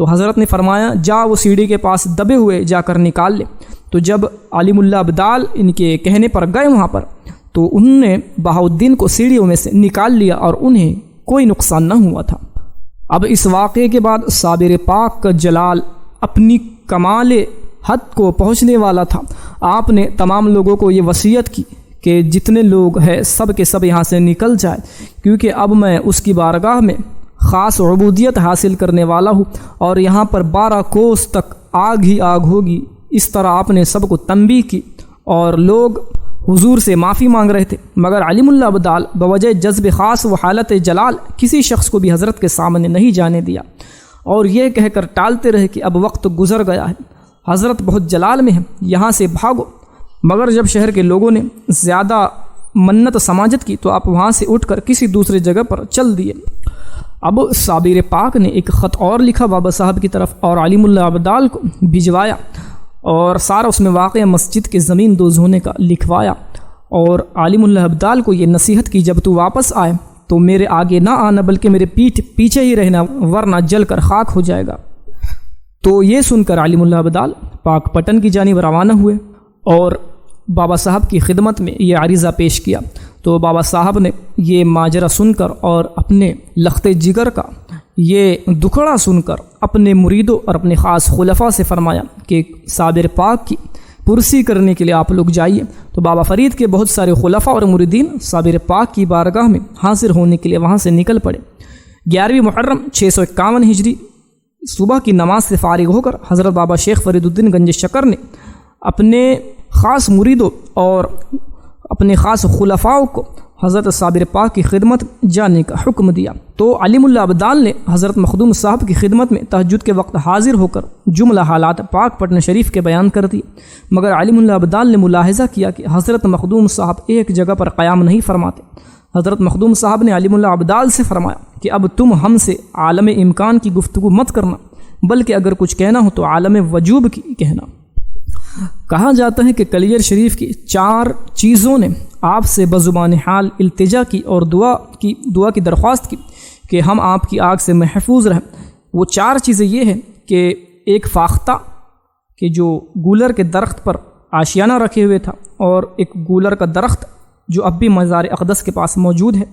تو حضرت نے فرمایا جا وہ سیڑھی کے پاس دبے ہوئے جا کر نکال لے۔ تو جب علیم اللہ ابدال ان کے کہنے پر گئے وہاں پر تو انہوں نے بہاؤالدین کو سیڑھیوں میں سے نکال لیا اور انہیں کوئی نقصان نہ ہوا تھا۔ اب اس واقعے کے بعد صابر پاک کا جلال اپنی کمال حد کو پہنچنے والا تھا۔ آپ نے تمام لوگوں کو یہ وصیت کی کہ جتنے لوگ ہیں سب کے سب یہاں سے نکل جائے، کیونکہ اب میں اس کی بارگاہ میں خاص عبودیت حاصل کرنے والا ہوں اور یہاں پر 12 کوس تک آگ ہی آگ ہوگی۔ اس طرح آپ نے سب کو تنبیہ کی اور لوگ حضور سے معافی مانگ رہے تھے، مگر علیم اللہ ابدال بوجہ جذب خاص و حالت جلال کسی شخص کو بھی حضرت کے سامنے نہیں جانے دیا اور یہ کہہ کر ٹالتے رہے کہ اب وقت گزر گیا ہے، حضرت بہت جلال میں ہیں، یہاں سے بھاگو۔ مگر جب شہر کے لوگوں نے زیادہ منت سماجت کی تو آپ وہاں سے اٹھ کر کسی دوسرے جگہ پر چل دیے۔ اب صابر پاک نے ایک خط اور لکھا بابا صاحب کی طرف اور علیم اللہ ابدال کو بھجوایا اور سارا اس میں واقع مسجد کے زمین دوز ہونے کا لکھوایا اور علیم اللہ ابدال کو یہ نصیحت کی جب تو واپس آئے تو میرے آگے نہ آنا بلکہ میرے پیچھے ہی رہنا ورنہ جل کر خاک ہو جائے گا۔ تو یہ سن کر علیم اللہ ابدال پاک پٹن کی جانب روانہ ہوئے اور بابا صاحب کی خدمت میں یہ عریضہ پیش کیا۔ تو بابا صاحب نے یہ ماجرا سن کر اور اپنے لخت جگر کا یہ دکھڑا سن کر اپنے مریدوں اور اپنے خاص خلفاء سے فرمایا کہ صابر پاک کی پرسی کرنے کے لیے آپ لوگ جائیے۔ تو بابا فرید کے بہت سارے خلفاء اور مریدین صابر پاک کی بارگاہ میں حاضر ہونے کے لیے وہاں سے نکل پڑے۔ 11ویں محرم 651 ہجری صبح کی نماز سے فارغ ہو کر حضرت بابا شیخ فرید الدین گنج شکر نے اپنے خاص مریدوں اور اپنے خاص خلفاء کو حضرت صابر پاک کی خدمت جانے کا حکم دیا۔ تو علیم اللہ ابدال نے حضرت مخدوم صاحب کی خدمت میں تہجد کے وقت حاضر ہو کر جملہ حالات پاک پٹن شریف کے بیان کر دیے، مگر علیم اللہ ابدال نے ملاحظہ کیا کہ حضرت مخدوم صاحب ایک جگہ پر قیام نہیں فرماتے۔ حضرت مخدوم صاحب نے علیم اللہ ابدال سے فرمایا کہ اب تم ہم سے عالم امکان کی گفتگو مت کرنا، بلکہ اگر کچھ کہنا ہو تو عالم وجوب کی کہنا۔ کہا جاتا ہے کہ کلیر شریف کی 4 چیزوں نے آپ سے بزبان حال التجا کی اور دعا کی درخواست کی کہ ہم آپ کی آگ سے محفوظ رہیں۔ وہ 4 چیزیں یہ ہیں کہ ایک فاختہ کہ جو گولر کے درخت پر آشیانہ رکھے ہوئے تھا اور ایک گولر کا درخت جو اب بھی مزار اقدس کے پاس موجود ہے،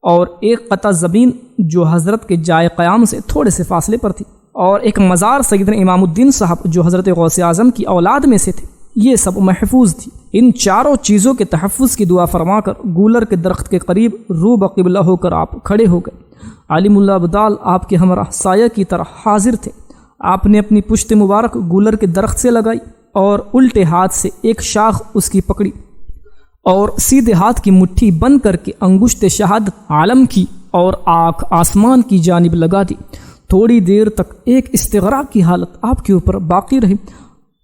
اور ایک قطع زمین جو حضرت کے جائے قیام سے تھوڑے سے فاصلے پر تھی، اور ایک مزار سیدنا امام الدین صاحب جو حضرت غوث اعظم کی اولاد میں سے تھے، یہ سب محفوظ تھی۔ ان 4 چیزوں کے تحفظ کی دعا فرما کر گولر کے درخت کے قریب رو بقبلہ ہو کر آپ کھڑے ہو گئے۔ علیم اللہ ابدال آپ کے ہمراہ سایہ کی طرح حاضر تھے۔ آپ نے اپنی پشت مبارک گولر کے درخت سے لگائی اور الٹے ہاتھ سے ایک شاخ اس کی پکڑی اور سیدھے ہاتھ کی مٹھی بند کر کے انگشت شہادت عالم کی اور آنکھ آسمان کی جانب لگا دی۔ تھوڑی دیر تک ایک استغراق کی حالت آپ کے اوپر باقی رہی۔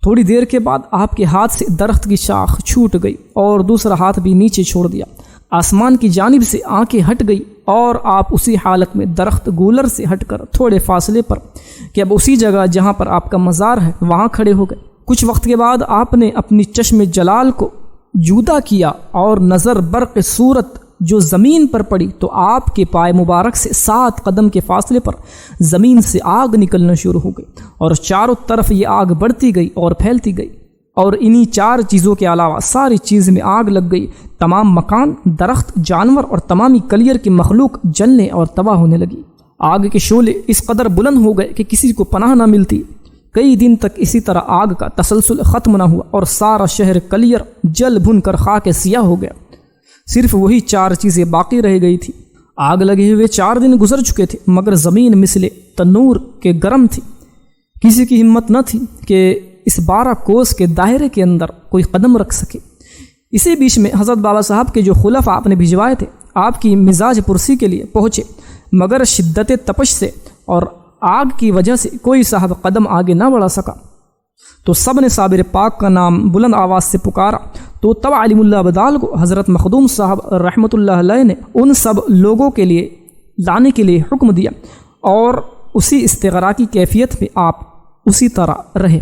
تھوڑی دیر کے بعد آپ کے ہاتھ سے درخت کی شاخ چھوٹ گئی اور دوسرا ہاتھ بھی نیچے چھوڑ دیا۔ آسمان کی جانب سے آنکھیں ہٹ گئی اور آپ اسی حالت میں درخت گولر سے ہٹ کر تھوڑے فاصلے پر کہ اب اسی جگہ جہاں پر آپ کا مزار ہے وہاں کھڑے ہو گئے۔ کچھ وقت کے بعد آپ نے اپنی چشم جلال کو جودا کیا اور نظر برق صورت جو زمین پر پڑی تو آپ کے پائے مبارک سے 7 قدم کے فاصلے پر زمین سے آگ نکلنا شروع ہو گئی اور چاروں طرف یہ آگ بڑھتی گئی اور پھیلتی گئی، اور انہی 4 چیزوں کے علاوہ ساری چیز میں آگ لگ گئی۔ تمام مکان، درخت، جانور اور تمامی کلیر کی مخلوق جلنے اور تباہ ہونے لگی۔ آگ کے شعلے اس قدر بلند ہو گئے کہ کسی کو پناہ نہ ملتی۔ کئی دن تک اسی طرح آگ کا تسلسل ختم نہ ہوا اور سارا شہر کلیر جل بھن کر خاک سیاہ ہو گیا۔ صرف وہی 4 چیزیں باقی رہ گئی تھی۔ آگ لگے ہوئے 4 دن گزر چکے تھے مگر زمین مثل تنور کے گرم تھی۔ کسی کی ہمت نہ تھی کہ اس 12 کوس کے دائرے کے اندر کوئی قدم رکھ سکے۔ اسی بیچ میں حضرت بابا صاحب کے جو خلفاء آپ نے بھجوائے تھے آپ کی مزاج پرسی کے لیے پہنچے، مگر شدت تپش سے اور آگ کی وجہ سے کوئی صاحب قدم آگے نہ بڑھا سکا۔ تو سب نے صابر پاک کا نام بلند آواز سے پکارا تو تب علیم اللہ ابدال کو حضرت مخدوم صاحب رحمۃ اللہ علیہ نے ان سب لوگوں کے لیے لانے کے لیے حکم دیا، اور اسی استغراقی کیفیت میں آپ اسی طرح رہے۔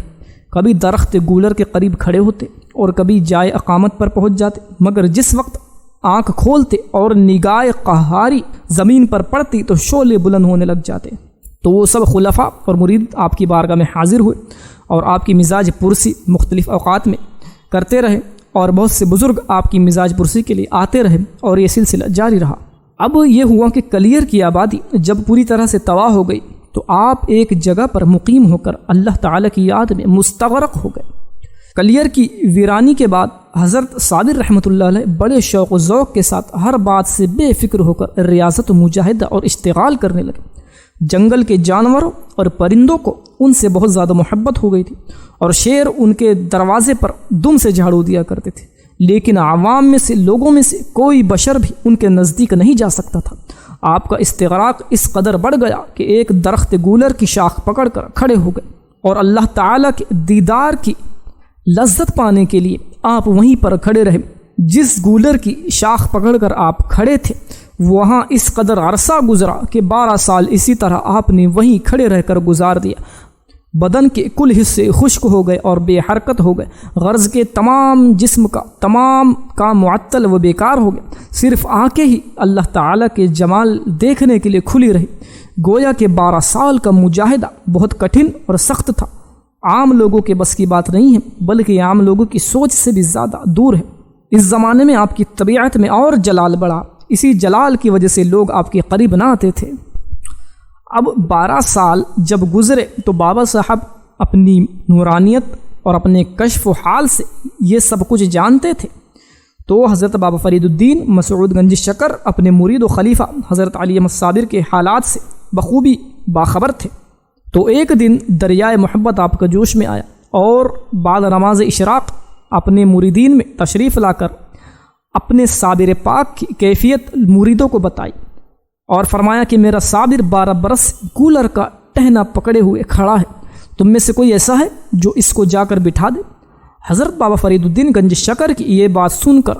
کبھی درخت گولر کے قریب کھڑے ہوتے اور کبھی جائے اقامت پر پہنچ جاتے، مگر جس وقت آنکھ کھولتے اور نگاہ قہاری زمین پر پڑتی تو شعلے بلند ہونے لگ جاتے۔ تو وہ سب خلفاء اور مرید آپ کی بارگاہ میں حاضر ہوئے اور آپ کی مزاج پرسی مختلف اوقات میں کرتے رہے، اور بہت سے بزرگ آپ کی مزاج پرسی کے لیے آتے رہے، اور یہ سلسلہ جاری رہا۔ اب یہ ہوا کہ کلیر کی آبادی جب پوری طرح سے تباہ ہو گئی تو آپ ایک جگہ پر مقیم ہو کر اللہ تعالیٰ کی یاد میں مستغرق ہو گئے۔ کلیر کی ویرانی کے بعد حضرت صابر رحمۃ اللہ علیہ بڑے شوق و ذوق کے ساتھ ہر بات سے بے فکر ہو کر ریاضت و مجاہدہ اور اشتغال کرنے لگے۔ جنگل کے جانوروں اور پرندوں کو ان سے بہت زیادہ محبت ہو گئی تھی، اور شیر ان کے دروازے پر دم سے جھاڑو دیا کرتے تھے، لیکن عوام میں سے لوگوں میں سے کوئی بشر بھی ان کے نزدیک نہیں جا سکتا تھا۔ آپ کا استغراق اس قدر بڑھ گیا کہ ایک درخت گولر کی شاخ پکڑ کر کھڑے ہو گئے، اور اللہ تعالیٰ کے دیدار کی لذت پانے کے لیے آپ وہیں پر کھڑے رہے۔ جس گولر کی شاخ پکڑ کر آپ کھڑے تھے وہاں اس قدر عرصہ گزرا کہ 12 سال اسی طرح آپ نے وہیں کھڑے رہ کر گزار دیا۔ بدن کے کل حصے خشک ہو گئے اور بے حرکت ہو گئے، غرض کے تمام جسم کا تمام کام معطل و بیکار ہو گئے، صرف آنکھیں ہی اللہ تعالیٰ کے جمال دیکھنے کے لیے کھلی رہی۔ گویا کہ 12 سال کا مجاہدہ بہت کٹھن اور سخت تھا، عام لوگوں کے بس کی بات نہیں ہے، بلکہ عام لوگوں کی سوچ سے بھی زیادہ دور ہے۔ اس زمانے میں آپ کی طبیعت میں اور جلال بڑھا، اسی جلال کی وجہ سے لوگ آپ کے قریب نہ آتے تھے۔ اب 12 سال جب گزرے تو بابا صاحب اپنی نورانیت اور اپنے کشف و حال سے یہ سب کچھ جانتے تھے، تو حضرت بابا فرید الدین مسعود گنج شکر اپنے مرید و خلیفہ حضرت علی احمد صابر کے حالات سے بخوبی باخبر تھے۔ تو ایک دن دریائے محبت آپ کا جوش میں آیا، اور بعد نماز اشراق اپنے مریدین میں تشریف لا کر اپنے صابر پاک کی کیفیت مریدوں کو بتائی، اور فرمایا کہ میرا صابر 12 برس کولر کا ٹہنا پکڑے ہوئے کھڑا ہے، تم میں سے کوئی ایسا ہے جو اس کو جا کر بٹھا دے۔ حضرت بابا فرید الدین گنج شکر کی یہ بات سن کر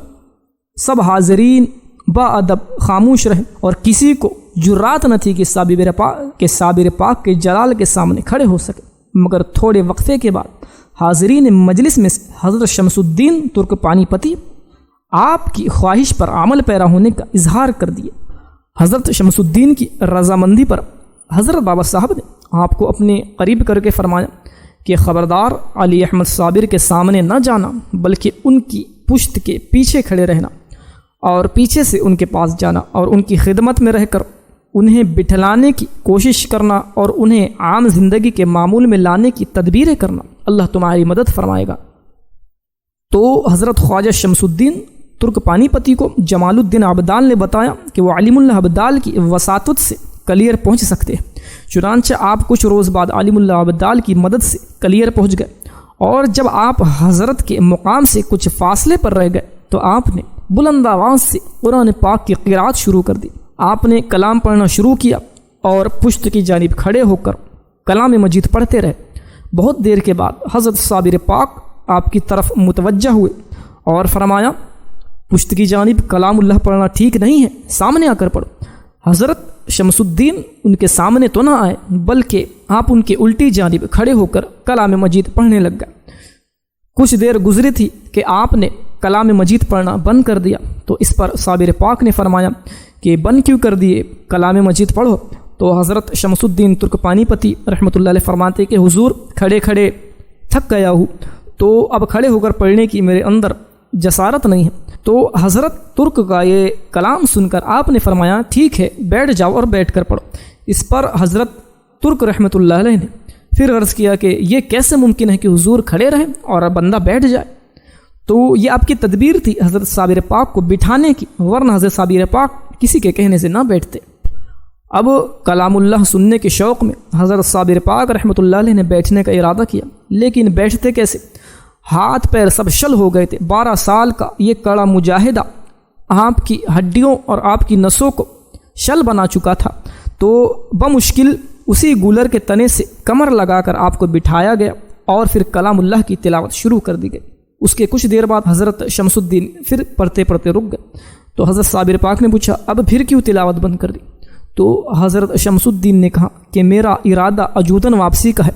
سب حاضرین با ادب خاموش رہے، اور کسی کو جرات نہ تھی کہ صابر پاک کے جلال کے سامنے کھڑے ہو سکے۔ مگر تھوڑے وقفے کے بعد حاضرین مجلس میں سے حضرت شمس الدین ترک پانی پتی آپ کی خواہش پر عمل پیرا ہونے کا اظہار کر دیے۔ حضرت شمس الدین کی رضامندی پر حضرت بابا صاحب نے آپ کو اپنے قریب کر کے فرمایا کہ خبردار، علی احمد صابر کے سامنے نہ جانا، بلکہ ان کی پشت کے پیچھے کھڑے رہنا، اور پیچھے سے ان کے پاس جانا، اور ان کی خدمت میں رہ کر انہیں بٹھلانے کی کوشش کرنا، اور انہیں عام زندگی کے معمول میں لانے کی تدبیریں کرنا۔ اللہ تمہاری مدد فرمائے گا۔ تو حضرت خواجہ شمس الدین ترک پانی پتی کو جمال الدین عبدال نے بتایا کہ وہ علیم اللہ عبدال کی وساطت سے کلیر پہنچ سکتے ہیں۔ چنانچہ آپ کچھ روز بعد علیم اللہ عبدال کی مدد سے کلیر پہنچ گئے، اور جب آپ حضرت کے مقام سے کچھ فاصلے پر رہ گئے تو آپ نے بلند آواز سے قرآن پاک کی قرات شروع کر دی۔ آپ نے کلام پڑھنا شروع کیا اور پشت کی جانب کھڑے ہو کر کلام مجید پڑھتے رہے۔ بہت دیر کے بعد حضرت صابر پاک آپ کی طرف متوجہ ہوئے اور فرمایا، پشت کی جانب کلام اللہ پڑھنا ٹھیک نہیں ہے، سامنے آ کر پڑھو۔ حضرت شمس الدین ان کے سامنے تو نہ آئے، بلکہ آپ ان کے الٹی جانب کھڑے ہو کر کلام مجید پڑھنے لگ گئے۔ کچھ دیر گزری تھی کہ آپ نے کلام مجید پڑھنا بند کر دیا، تو اس پر صابر پاک نے فرمایا کہ بند کیوں کر دیے، کلام مجید پڑھو۔ تو حضرت شمس الدین ترک پانی پتی رحمۃ اللہ علیہ فرماتے کہ حضور، کھڑے کھڑے تھک گیا ہوں، تو اب کھڑے ہو کر پڑھنے کی میرے اندر جسارت نہیں ہے۔ تو حضرت ترک کا یہ کلام سن کر آپ نے فرمایا، ٹھیک ہے، بیٹھ جاؤ اور بیٹھ کر پڑھو۔ اس پر حضرت ترک رحمۃ اللہ علیہ نے پھر عرض کیا کہ یہ کیسے ممکن ہے کہ حضور کھڑے رہیں اور بندہ بیٹھ جائے؟ تو یہ آپ کی تدبیر تھی حضرت صابر پاک کو بٹھانے کی، ورنہ حضرت صابر پاک کسی کے کہنے سے نہ بیٹھتے۔ اب کلام اللہ سننے کے شوق میں حضرت صابر پاک رحمۃ اللہ علیہ نے بیٹھنے کا ارادہ کیا، لیکن بیٹھتے کیسے؟ ہاتھ پیر سب شل ہو گئے تھے۔ 12 سال کا یہ کڑا مجاہدہ آپ کی ہڈیوں اور آپ کی نسوں کو شل بنا چکا تھا، تو بمشکل اسی گولر کے تنے سے کمر لگا کر آپ کو بٹھایا گیا، اور پھر کلام اللہ کی تلاوت شروع کر دی گئی۔ اس کے کچھ دیر بعد حضرت شمس الدین پھر پڑھتے پڑھتے رک گئے، تو حضرت صابر پاک نے پوچھا، اب پھر کیوں تلاوت بند کر دی؟ تو حضرت شمس الدین نے کہا کہ میرا ارادہ اجودن واپسی کا ہے،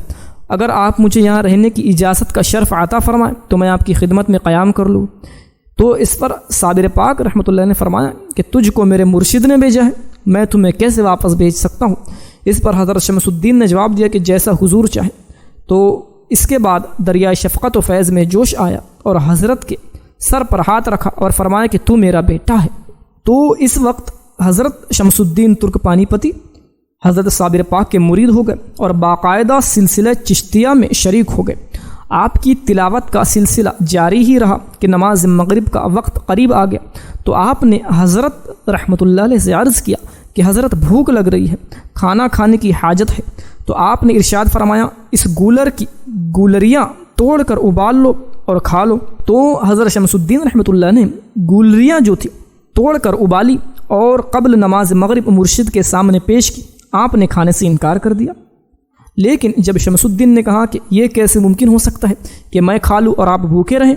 اگر آپ مجھے یہاں رہنے کی اجازت کا شرف عطا فرمائیں تو میں آپ کی خدمت میں قیام کر لوں۔ تو اس پر صابر پاک رحمۃ اللہ نے فرمایا کہ تجھ کو میرے مرشد نے بھیجا ہے، میں تمہیں کیسے واپس بھیج سکتا ہوں؟ اس پر حضرت شمس الدین نے جواب دیا کہ جیسا حضور چاہیں۔ تو اس کے بعد دریائے شفقت و فیض میں جوش آیا اور حضرت کے سر پر ہاتھ رکھا اور فرمایا کہ تو میرا بیٹا ہے۔ تو اس وقت حضرت شمس الدین ترک پانی پتی حضرت صابر پاک کے مرید ہو گئے اور باقاعدہ سلسلہ چشتیہ میں شریک ہو گئے۔ آپ کی تلاوت کا سلسلہ جاری ہی رہا کہ نماز مغرب کا وقت قریب آ گیا تو آپ نے حضرت رحمۃ اللہ علیہ سے عرض کیا کہ حضرت بھوک لگ رہی ہے، کھانا کھانے کی حاجت ہے۔ تو آپ نے ارشاد فرمایا اس گولر کی گولریاں توڑ کر ابال لو اور کھا لو۔ تو حضرت شمس الدین رحمۃ اللہ نے گولریاں جو تھی توڑ کر ابالی اور قبل نماز مغرب مرشد کے سامنے پیش کی۔ آپ نے کھانے سے انکار کر دیا، لیکن جب شمس الدین نے کہا کہ یہ کیسے ممکن ہو سکتا ہے کہ میں کھا لوں اور آپ بھوکے رہیں،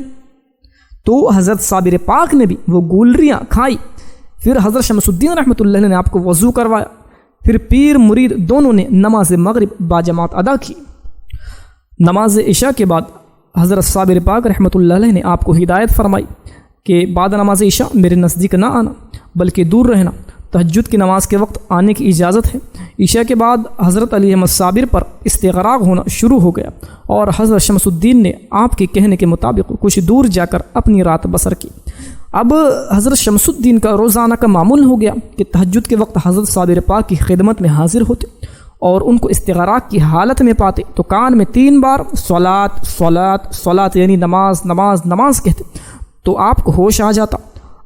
تو حضرت صابر پاک نے بھی وہ گولریاں کھائی۔ پھر حضرت شمس الدین رحمۃ اللہ علیہ نے آپ کو وضو کروایا، پھر پیر مرید دونوں نے نماز مغرب باجماعت ادا کی۔ نماز عشاء کے بعد حضرت صابر پاک رحمۃ اللہ علیہ نے آپ کو ہدایت فرمائی کہ بعد نماز عشاء میرے نزدیک نہ آنا بلکہ دور رہنا، تہجد کی نماز کے وقت آنے کی اجازت ہے۔ عشاء کے بعد حضرت علی احمد صابر پر استغراق ہونا شروع ہو گیا اور حضرت شمس الدین نے آپ کے کہنے کے مطابق کچھ دور جا کر اپنی رات بسر کی۔ اب حضرت شمس الدین کا روزانہ کا معمول ہو گیا کہ تہجد کے وقت حضرت صابر پاک کی خدمت میں حاضر ہوتے اور ان کو استغراق کی حالت میں پاتے تو کان میں 3 بار صلاۃ صلاۃ صلاۃ یعنی نماز نماز نماز کہتے تو آپ کو ہوش آ جاتا،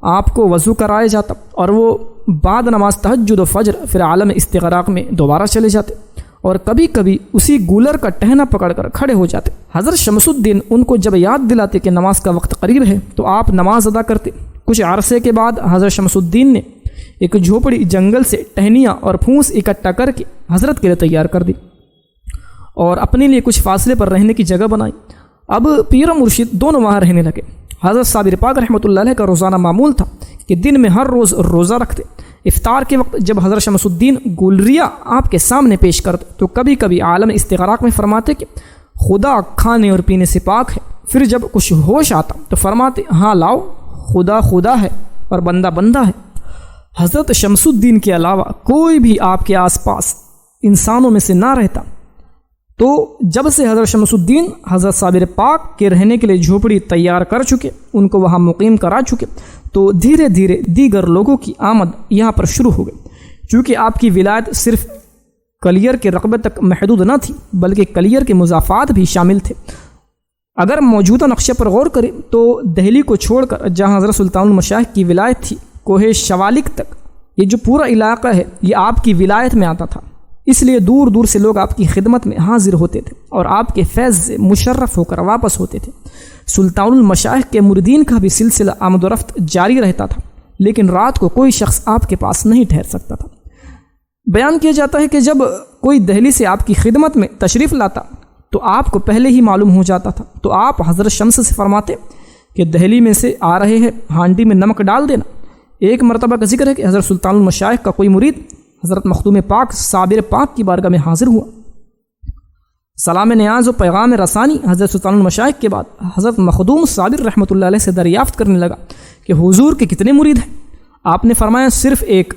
آپ کو وضو کرایا جاتا اور وہ بعد نماز تہجد و فجر پھر عالم استغراق میں دوبارہ چلے جاتے اور کبھی کبھی اسی گولر کا ٹہنا پکڑ کر کھڑے ہو جاتے۔ حضرت شمس الدین ان کو جب یاد دلاتے کہ نماز کا وقت قریب ہے تو آپ نماز ادا کرتے۔ کچھ عرصے کے بعد حضرت شمس الدین نے ایک جھوپڑی جنگل سے ٹہنیاں اور پھونس اکٹھا کر کے حضرت کے لیے تیار کر دی اور اپنے لیے کچھ فاصلے پر رہنے کی جگہ بنائی۔ اب پیر و مرشد دونوں وہاں رہنے لگے۔ حضرت صابر پاک رحمۃ اللہ علیہ کا روزانہ معمول تھا کہ دن میں ہر روز روزہ رکھتے۔ افطار کے وقت جب حضرت شمس الدین گولریا آپ کے سامنے پیش کرتے تو کبھی کبھی عالم استغراق میں فرماتے کہ خدا کھانے اور پینے سے پاک ہے۔ پھر جب کچھ ہوش آتا تو فرماتے ہاں لاؤ، خدا خدا ہے اور بندہ بندہ ہے۔ حضرت شمس الدین کے علاوہ کوئی بھی آپ کے آس پاس انسانوں میں سے نہ رہتا۔ تو جب سے حضرت شمس الدین حضرت صابر پاک کے رہنے کے لیے جھوپڑی تیار کر چکے، ان کو وہاں مقیم کرا چکے، تو دھیرے دھیرے دیگر لوگوں کی آمد یہاں پر شروع ہو گئی۔ چونکہ آپ کی ولایت صرف کلیر کے رقبے تک محدود نہ تھی بلکہ کلیر کے مضافات بھی شامل تھے۔ اگر موجودہ نقشے پر غور کریں تو دہلی کو چھوڑ کر جہاں حضرت سلطان المشائخ کی ولایت تھی، کوہ شوالک تک یہ جو پورا علاقہ ہے یہ آپ کی ولایت میں آتا تھا۔ اس لیے دور دور سے لوگ آپ کی خدمت میں حاضر ہوتے تھے اور آپ کے فیض سے مشرف ہو کر واپس ہوتے تھے۔ سلطان المشائخ کے مریدین کا بھی سلسلہ آمد و رفت جاری رہتا تھا، لیکن رات کو کوئی شخص آپ کے پاس نہیں ٹھہر سکتا تھا۔ بیان کیا جاتا ہے کہ جب کوئی دہلی سے آپ کی خدمت میں تشریف لاتا تو آپ کو پہلے ہی معلوم ہو جاتا تھا، تو آپ حضرت شمس سے فرماتے کہ دہلی میں سے آ رہے ہیں، ہانڈی میں نمک ڈال دینا۔ ایک مرتبہ کا ذکر ہے کہ حضرت سلطان المشائخ کا کوئی مرید حضرت مخدوم پاک صابر پاک کی بارگاہ میں حاضر ہوا۔ سلام نیاز و پیغام رسانی حضرت سلطان المشائخ کے بعد حضرت مخدوم صابر رحمۃ اللہ علیہ سے دریافت کرنے لگا کہ حضور کے کتنے مرید ہیں؟ آپ نے فرمایا صرف ایک۔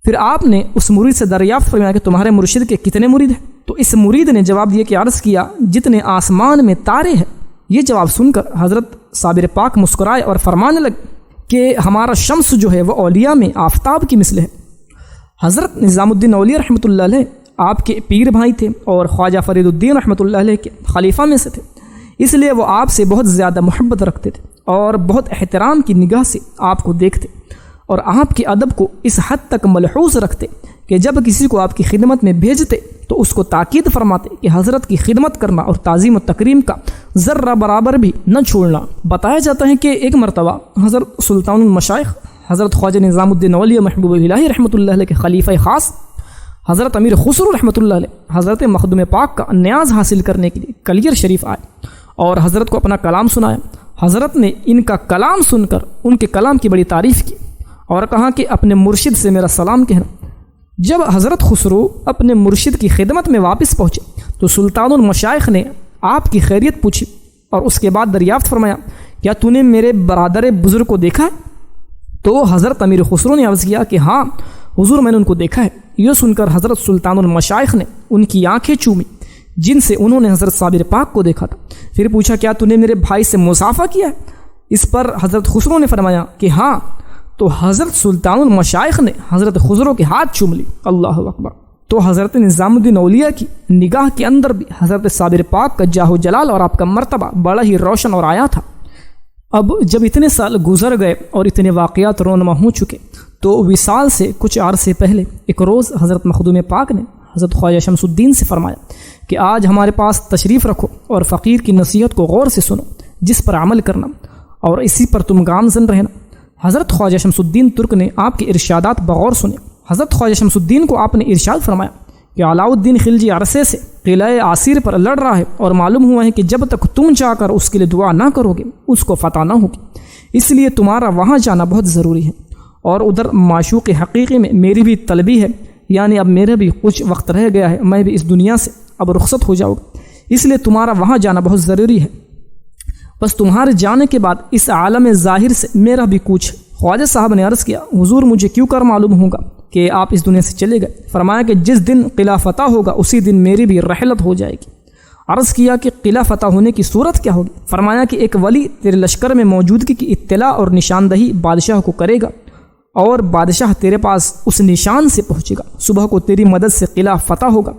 پھر آپ نے اس مرید سے دریافت فرمایا کہ تمہارے مرشد کے کتنے مرید ہیں؟ تو اس مرید نے جواب دیا کہ عرض کیا جتنے آسمان میں تارے ہیں۔ یہ جواب سن کر حضرت صابر پاک مسکرائے اور فرمانے لگے کہ ہمارا شمس جو ہے وہ اولیاء میں آفتاب کی مثل ہے۔ حضرت نظام الدین اولیاء رحمۃ اللہ علیہ آپ کے پیر بھائی تھے اور خواجہ فرید الدین رحمۃ اللہ علیہ کے خلیفہ میں سے تھے، اس لیے وہ آپ سے بہت زیادہ محبت رکھتے تھے اور بہت احترام کی نگاہ سے آپ کو دیکھتے اور آپ کے ادب کو اس حد تک ملحوظ رکھتے کہ جب کسی کو آپ کی خدمت میں بھیجتے تو اس کو تاکید فرماتے کہ حضرت کی خدمت کرنا اور تعظیم و تکریم کا ذرہ برابر بھی نہ چھوڑنا۔ بتایا جاتا ہے کہ ایک مرتبہ حضرت سلطان المشائخ حضرت خواجہ نظام الدین اولیاء محبوب الہی رحمۃ اللہ علیہ کے خلیفہ خاص حضرت امیر خسرو رحمۃ اللہ علیہ حضرت مخدوم پاک کا نیاز حاصل کرنے کے لیے کلیر شریف آئے اور حضرت کو اپنا کلام سنایا۔ حضرت نے ان کا کلام سن کر ان کے کلام کی بڑی تعریف کی اور کہا کہ اپنے مرشد سے میرا سلام کہنا۔ جب حضرت خسرو اپنے مرشد کی خدمت میں واپس پہنچے تو سلطان المشائخ نے آپ کی خیریت پوچھی اور اس کے بعد دریافت فرمایا کیا تو نے میرے برادر بزرگ کو دیکھا ہے؟ تو حضرت امیر خسرو نے عرض کیا کہ ہاں حضور میں نے ان کو دیکھا ہے۔ یہ سن کر حضرت سلطان المشائخ نے ان کی آنکھیں چومی جن سے انہوں نے حضرت صابر پاک کو دیکھا تھا۔ پھر پوچھا کیا تو نے میرے بھائی سے مصافحہ کیا ہے؟ اس پر حضرت خسرو نے فرمایا کہ ہاں۔ تو حضرت سلطان المشائخ نے حضرت خسرو کے ہاتھ چوم لی۔ اللہ اکبر۔ تو حضرت نظام الدین اولیاء کی نگاہ کے اندر بھی حضرت صابر پاک کا جاہ و جلال اور آپ کا مرتبہ بڑا ہی روشن اور آیا تھا۔ اب جب اتنے سال گزر گئے اور اتنے واقعات رونما ہو چکے تو وصال سے کچھ عرصے پہلے ایک روز حضرت مخدوم پاک نے حضرت خواجہ شمس الدین سے فرمایا کہ آج ہمارے پاس تشریف رکھو اور فقیر کی نصیحت کو غور سے سنو، جس پر عمل کرنا اور اسی پر تم گامزن رہنا۔ حضرت خواجہ شمس الدین ترک نے آپ کے ارشادات بغور سنے۔ حضرت خواجہ شمس الدین کو آپ نے ارشاد فرمایا کہ علاء الدین خلجی عرصے سے قلعہ عسیر پر لڑ رہا ہے اور معلوم ہوا ہے کہ جب تک تم جا کر اس کے لیے دعا نہ کرو گے اس کو فتح نہ ہوگی، اس لیے تمہارا وہاں جانا بہت ضروری ہے۔ اور ادھر معشوق حقیقی میں میری بھی طلبی ہے، یعنی اب میرا بھی کچھ وقت رہ گیا ہے، میں بھی اس دنیا سے اب رخصت ہو جاؤں گا، اس لیے تمہارا وہاں جانا بہت ضروری ہے۔ بس تمہارے جانے کے بعد اس عالم ظاہر سے میرا بھی کچھ۔ خواجہ صاحب نے عرض کیا حضور مجھے کیوں کر معلوم ہوگا کہ آپ اس دنیا سے چلے گئے؟ فرمایا کہ جس دن قلعہ فتح ہوگا اسی دن میری بھی رحلت ہو جائے گی۔ عرض کیا کہ قلعہ فتح ہونے کی صورت کیا ہوگی؟ فرمایا کہ ایک ولی تیرے لشکر میں موجودگی کی اطلاع اور نشاندہی بادشاہ کو کرے گا اور بادشاہ تیرے پاس اس نشان سے پہنچے گا، صبح کو تیری مدد سے قلعہ فتح ہوگا،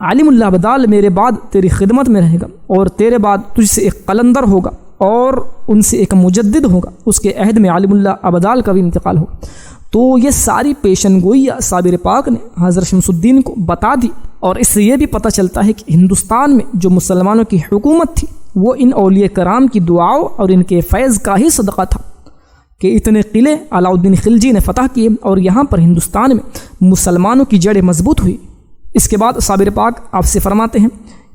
عالم اللہ ابدال میرے بعد تیری خدمت میں رہے گا اور تیرے بعد تجھ سے ایک قلندر ہوگا اور ان سے ایک مجدد ہوگا، اس کے عہد میں عالم اللہ ابدال کا بھی انتقال ہوگا۔ تو یہ ساری پیشن گوئیاں صابر پاک نے حضرت شمس الدین کو بتا دی، اور اس سے یہ بھی پتہ چلتا ہے کہ ہندوستان میں جو مسلمانوں کی حکومت تھی وہ ان اولیاء کرام کی دعاؤں اور ان کے فیض کا ہی صدقہ تھا کہ اتنے قلعے علاء الدین خلجی نے فتح کیے اور یہاں پر ہندوستان میں مسلمانوں کی جڑیں مضبوط ہوئی۔ اس کے بعد صابر پاک آپ سے فرماتے ہیں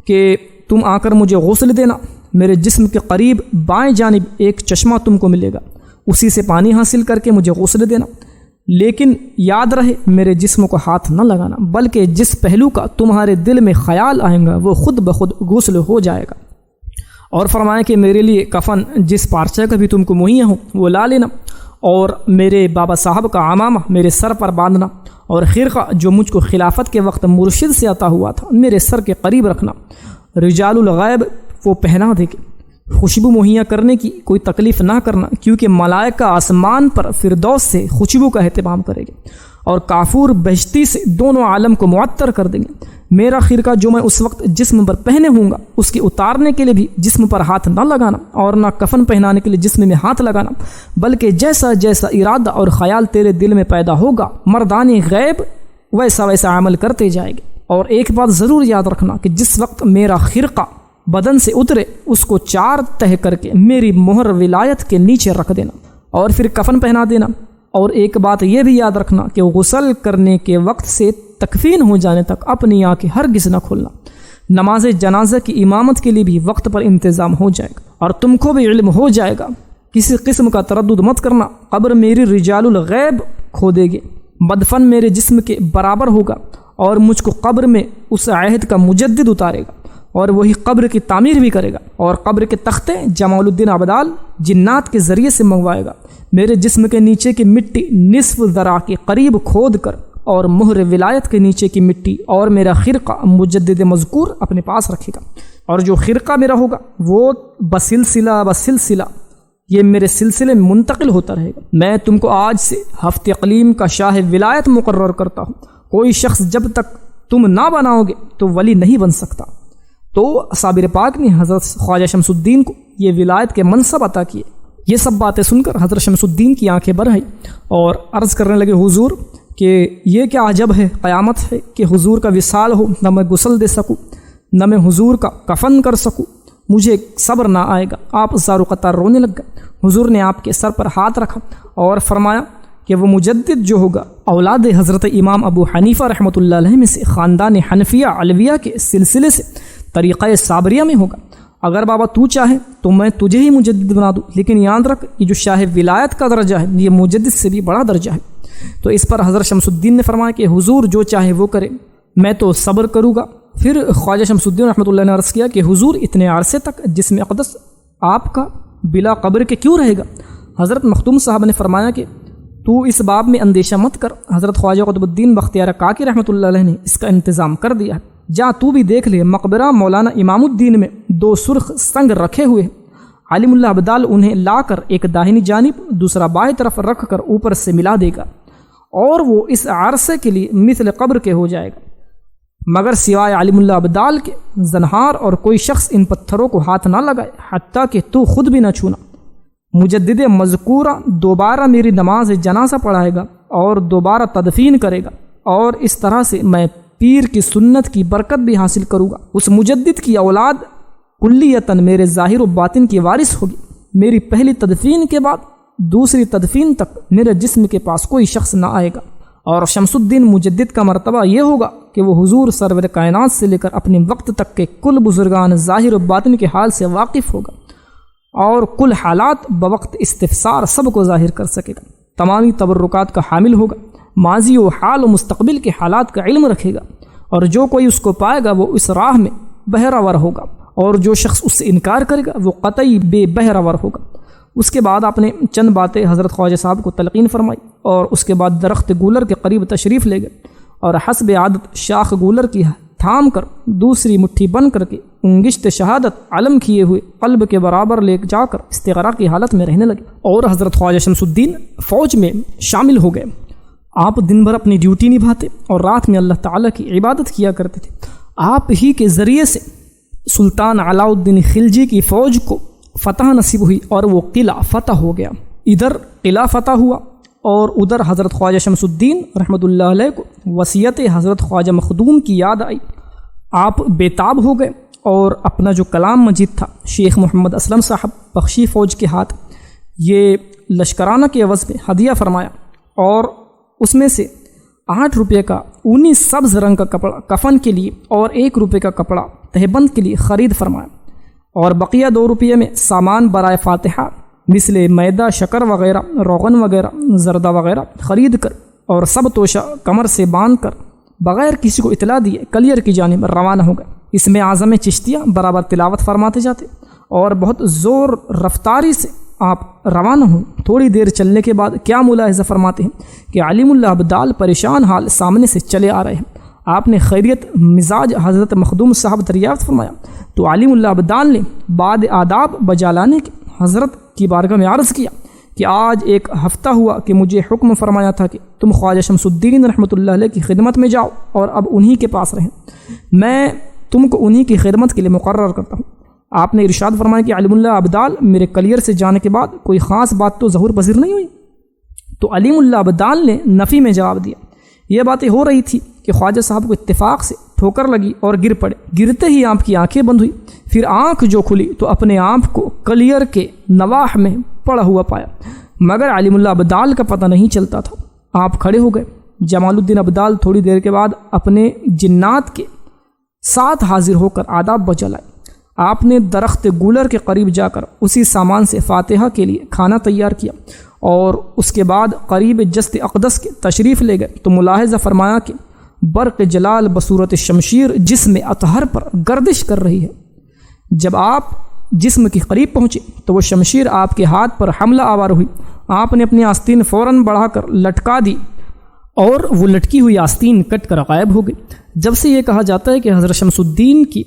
کہ تم آ کر مجھے غسل دینا، میرے جسم کے قریب بائیں جانب ایک چشمہ تم کو ملے گا، اسی سے پانی حاصل کر کے مجھے غسل دینا، لیکن یاد رہے میرے جسم کو ہاتھ نہ لگانا، بلکہ جس پہلو کا تمہارے دل میں خیال آئے گا وہ خود بخود غسل ہو جائے گا۔ اور فرمایا کہ میرے لیے کفن جس پارچہ کا بھی تم کو مہیا ہو وہ لا لینا، اور میرے بابا صاحب کا عمامہ میرے سر پر باندھنا، اور خرقہ جو مجھ کو خلافت کے وقت مرشد سے عطا ہوا تھا میرے سر کے قریب رکھنا، رجال الغیب وہ پہنا دے گے، خوشبو مہیا کرنے کی کوئی تکلیف نہ کرنا کیونکہ ملائکہ آسمان پر فردوس سے خوشبو کا اہتمام کرے گے، اور کافور بہشتی سے دونوں عالم کو معطر کر دیں گے۔ میرا خرقہ جو میں اس وقت جسم پر پہنے ہوں گا اس کے اتارنے کے لیے بھی جسم پر ہاتھ نہ لگانا اور نہ کفن پہنانے کے لیے جسم میں ہاتھ لگانا، بلکہ جیسا جیسا ارادہ اور خیال تیرے دل میں پیدا ہوگا مردانی غیب ویسا ویسا عمل کرتے جائے گے۔ اور ایک بات ضرور یاد رکھنا کہ جس وقت میرا خرقہ بدن سے اترے اس کو 4 تہہ کر کے میری مہر ولایت کے نیچے رکھ دینا اور پھر کفن پہنا دینا۔ اور ایک بات یہ بھی یاد رکھنا کہ غسل کرنے کے وقت سے تکفین ہو جانے تک اپنی آنکھیں ہرگز نہ کھولنا۔ نماز جنازہ کی امامت کے لیے بھی وقت پر انتظام ہو جائے گا اور تم کو بھی علم ہو جائے گا، کسی قسم کا تردد مت کرنا۔ قبر میری رجال الغیب کھودے گے، بدفن میرے جسم کے برابر ہوگا اور مجھ کو قبر میں اس عہد کا مجدد اتارے گا اور وہی قبر کی تعمیر بھی کرے گا، اور قبر کے تختے جمال الدین ابدال جنات کے ذریعے سے منگوائے گا۔ میرے جسم کے نیچے کی مٹی نصف ذرا کے قریب کھود کر اور مہر ولایت کے نیچے کی مٹی اور میرا خرقہ مجدد مذکور اپنے پاس رکھے گا، اور جو خرقہ میرا ہوگا وہ بسلسلہ یہ میرے سلسلے میں منتقل ہوتا رہے گا۔ میں تم کو آج سے ہفت اقلیم کا شاہ ولایت مقرر کرتا ہوں، کوئی شخص جب تک تم نہ بناؤ گے تو ولی نہیں بن سکتا۔ تو صابر پاک نے حضرت خواجہ شمس الدین کو یہ ولایت کے منصب عطا کیے۔ یہ سب باتیں سن کر حضرت شمس الدین کی آنکھیں بھر آئیں اور عرض کرنے لگے حضور کہ یہ کیا عجب ہے، قیامت ہے کہ حضور کا وصال ہو، نہ میں غسل دے سکوں نہ میں حضور کا کفن کر سکوں، مجھے صبر نہ آئے گا۔ آپ زار و قطار رونے لگ گئے۔ حضور نے آپ کے سر پر ہاتھ رکھا اور فرمایا کہ وہ مجدد جو ہوگا اولاد حضرت امام ابو حنیفہ رحمۃ اللہ علیہ میں سے خاندان حنفیہ علویہ کے سلسلے سے طریقہ صابریہ میں ہوگا۔ اگر بابا تو چاہے تو میں تجھے ہی مجدد بنا دوں، لیکن یاد رکھ یہ جو شاہ ولایت کا درجہ ہے یہ مجدد سے بھی بڑا درجہ ہے۔ تو اس پر حضرت شمس الدین نے فرمایا کہ حضور جو چاہے وہ کرے، میں تو صبر کروں گا۔ پھر خواجہ شمس الدین رحمۃ اللہ نے عرض کیا کہ حضور اتنے عرصے تک جسم اقدس آپ کا بلا قبر کے کیوں رہے گا؟ حضرت مختوم صاحب نے فرمایا کہ تو اس باب میں اندیشہ مت کر، حضرت خواجہ قطب الدین بختیار کاکی رحمۃ اللہ علیہ نے اس کا انتظام کر دیا ہے، جا تو بھی دیکھ لے، مقبرہ مولانا امام الدین میں 2 سرخ سنگ رکھے ہوئے ہیں، علیم اللہ ابدال انہیں لا کر ایک داہنی جانب دوسرا بائیں طرف رکھ کر اوپر سے ملا دے گا، اور وہ اس عرصے کے لیے مثل قبر کے ہو جائے گا، مگر سوائے علیم اللہ ابدال کے زنہار اور کوئی شخص ان پتھروں کو ہاتھ نہ لگائے، حتیٰ کہ تو خود بھی نہ چھونا۔ مجدد مذکورہ دوبارہ میری نماز جنازہ پڑھائے گا اور دوبارہ تدفین کرے گا، اور اس طرح سے میں پیر کی سنت کی برکت بھی حاصل کروں گا۔ اس مجدد کی اولاد کلیتاً میرے ظاہر و باطن کی وارث ہوگی۔ میری پہلی تدفین کے بعد دوسری تدفین تک میرے جسم کے پاس کوئی شخص نہ آئے گا، اور شمس الدین مجدد کا مرتبہ یہ ہوگا کہ وہ حضور سرور کائنات سے لے کر اپنے وقت تک کے کل بزرگان ظاہر و باطن کے حال سے واقف ہوگا، اور کل حالات بوقت استفسار سب کو ظاہر کر سکے گا، تمامی تبرکات کا حامل ہوگا، ماضی و حال و مستقبل کے حالات کا علم رکھے گا، اور جو کوئی اس کو پائے گا وہ اس راہ میں بہرہ ور ہوگا، اور جو شخص اس سے انکار کرے گا وہ قطعی بے بہرہ ور ہوگا۔ اس کے بعد آپ نے چند باتیں حضرت خواجہ صاحب کو تلقین فرمائی، اور اس کے بعد درخت گولر کے قریب تشریف لے گئے، اور حسب عادت شاخ گولر کی تھام کر دوسری مٹھی بن کر کے انگشت شہادت علم کیے ہوئے قلب کے برابر لے جا کر استغراق کی حالت میں رہنے لگے، اور حضرت خواجہ شمس الدین فوج میں شامل ہو گئے۔ آپ دن بھر اپنی ڈیوٹی نبھاتے اور رات میں اللہ تعالیٰ کی عبادت کیا کرتے تھے۔ آپ ہی کے ذریعے سے سلطان علاء الدین خلجی کی فوج کو فتح نصیب ہوئی، اور وہ قلعہ فتح ہو گیا۔ ادھر قلعہ فتح ہوا، اور ادھر حضرت خواجہ شمس الدین رحمۃ اللہ علیہ کو وصیت حضرت خواجہ مخدوم کی یاد آئی۔ آپ بےتاب ہو گئے، اور اپنا جو کلام مجید تھا شیخ محمد اسلم صاحب بخشی فوج کے ہاتھ یہ لشکرانہ کے عوض میں ہدیہ فرمایا، اور اس میں سے 8 روپے کا اونی سبز رنگ کا کپڑا کفن کے لیے اور 1 روپے کا کپڑا تہبند کے لیے خرید فرمایا، اور بقیہ 2 روپے میں سامان برائے فاتحہ مثل میدہ، شکر وغیرہ، روغن وغیرہ، زردہ وغیرہ خرید کر اور سب توشہ کمر سے باندھ کر بغیر کسی کو اطلاع دیے کلیئر کی جانب روانہ ہو گئے۔ اس میں اعظم چشتیہ برابر تلاوت فرماتے جاتے، اور بہت زور رفتاری سے آپ روانہ ہوں۔ تھوڑی دیر چلنے کے بعد کیا ملاحظہ فرماتے ہیں کہ علیم اللہ ابدال پریشان حال سامنے سے چلے آ رہے ہیں۔ آپ نے خیریت مزاج حضرت مخدوم صاحب دریافت فرمایا، تو علیم اللہ ابدال نے بعد آداب بجا لانے کے حضرت کی بارگاہ میں عرض کیا کہ آج 1 ہفتہ ہوا کہ مجھے حکم فرمایا تھا کہ تم خواجہ شمس الدین رحمۃ اللہ علیہ کی خدمت میں جاؤ اور اب انہی کے پاس رہیں، میں تم کو انہی کی خدمت کے لیے مقرر کرتا ہوں۔ آپ نے ارشاد فرمایا کہ علیم اللہ ابدال میرے کلیئر سے جانے کے بعد کوئی خاص بات تو ظہور پذیر نہیں ہوئی؟ تو علیم اللہ ابدال نے نفی میں جواب دیا۔ یہ باتیں ہو رہی تھی کہ خواجہ صاحب کو اتفاق سے ٹھوکر لگی اور گر پڑے۔ گرتے ہی آپ کی آنکھیں بند ہوئی، پھر آنکھ جو کھلی تو اپنے آپ کو کلیئر کے نواح میں پڑا ہوا پایا، مگر علیم اللہ ابدال کا پتہ نہیں چلتا تھا۔ آپ کھڑے ہو گئے۔ جمال الدین ابدال تھوڑی دیر کے بعد اپنے جنات کے ساتھ حاضر ہو کر آداب بجا لائے۔ آپ نے درخت گولر کے قریب جا کر اسی سامان سے فاتحہ کے لیے کھانا تیار کیا، اور اس کے بعد قریب جست اقدس کے تشریف لے گئے تو ملاحظہ فرمایا کہ برق جلال بصورت شمشیر جسم اطہر پر گردش کر رہی ہے۔ جب آپ جسم کے قریب پہنچے تو وہ شمشیر آپ کے ہاتھ پر حملہ آور ہوئی۔ آپ نے اپنی آستین فوراً بڑھا کر لٹکا دی، اور وہ لٹکی ہوئی آستین کٹ کر غائب ہو گئی۔ جب سے یہ کہا جاتا ہے کہ حضرت شمس الدین کی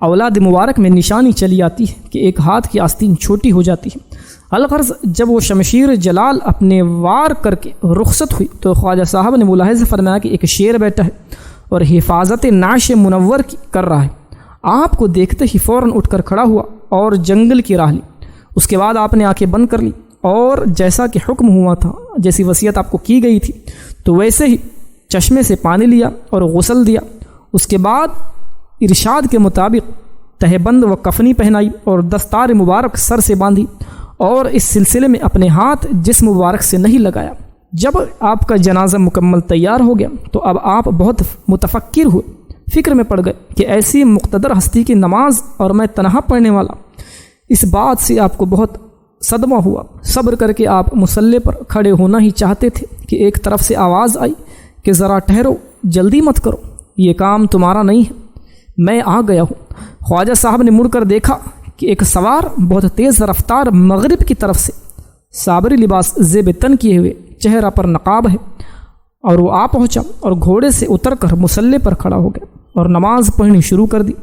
اولاد مبارک میں نشانی چلی آتی ہے کہ ایک ہاتھ کی آستین چھوٹی ہو جاتی ہے۔ الغرض جب وہ شمشیر جلال اپنے وار کر کے رخصت ہوئی تو خواجہ صاحب نے ملاحظہ فرمایا کہ ایک شیر بیٹھا ہے اور حفاظت نعش منور کی کر رہا ہے۔ آپ کو دیکھتے ہی فوراً اٹھ کر کھڑا ہوا اور جنگل کی راہ لی۔ اس کے بعد آپ نے آنکھیں بند کر لی، اور جیسا کہ حکم ہوا تھا، جیسی وصیت آپ کو کی گئی تھی، تو ویسے ہی چشمے سے پانی لیا اور غسل دیا۔ اس کے بعد ارشاد کے مطابق تہبند و کفنی پہنائی اور دستار مبارک سر سے باندھی، اور اس سلسلے میں اپنے ہاتھ جسم مبارک سے نہیں لگایا۔ جب آپ کا جنازہ مکمل تیار ہو گیا تو اب آپ بہت متفکر ہوئے، فکر میں پڑ گئے کہ ایسی مقتدر ہستی کی نماز اور میں تنہا پڑھنے والا۔ اس بات سے آپ کو بہت صدمہ ہوا۔ صبر کر کے آپ مصلی پر کھڑے ہونا ہی چاہتے تھے کہ ایک طرف سے آواز آئی کہ ذرا ٹھہرو، جلدی مت کرو، یہ کام تمہارا نہیں ہے، میں آ گیا ہوں۔ خواجہ صاحب نے مڑ کر دیکھا کہ ایک سوار بہت تیز رفتار مغرب کی طرف سے صابری لباس زیب تن کیے ہوئے چہرہ پر نقاب ہے، اور وہ آ پہنچا اور گھوڑے سے اتر کر مصلی پر کھڑا ہو گیا اور نماز پڑھنی شروع کر دی۔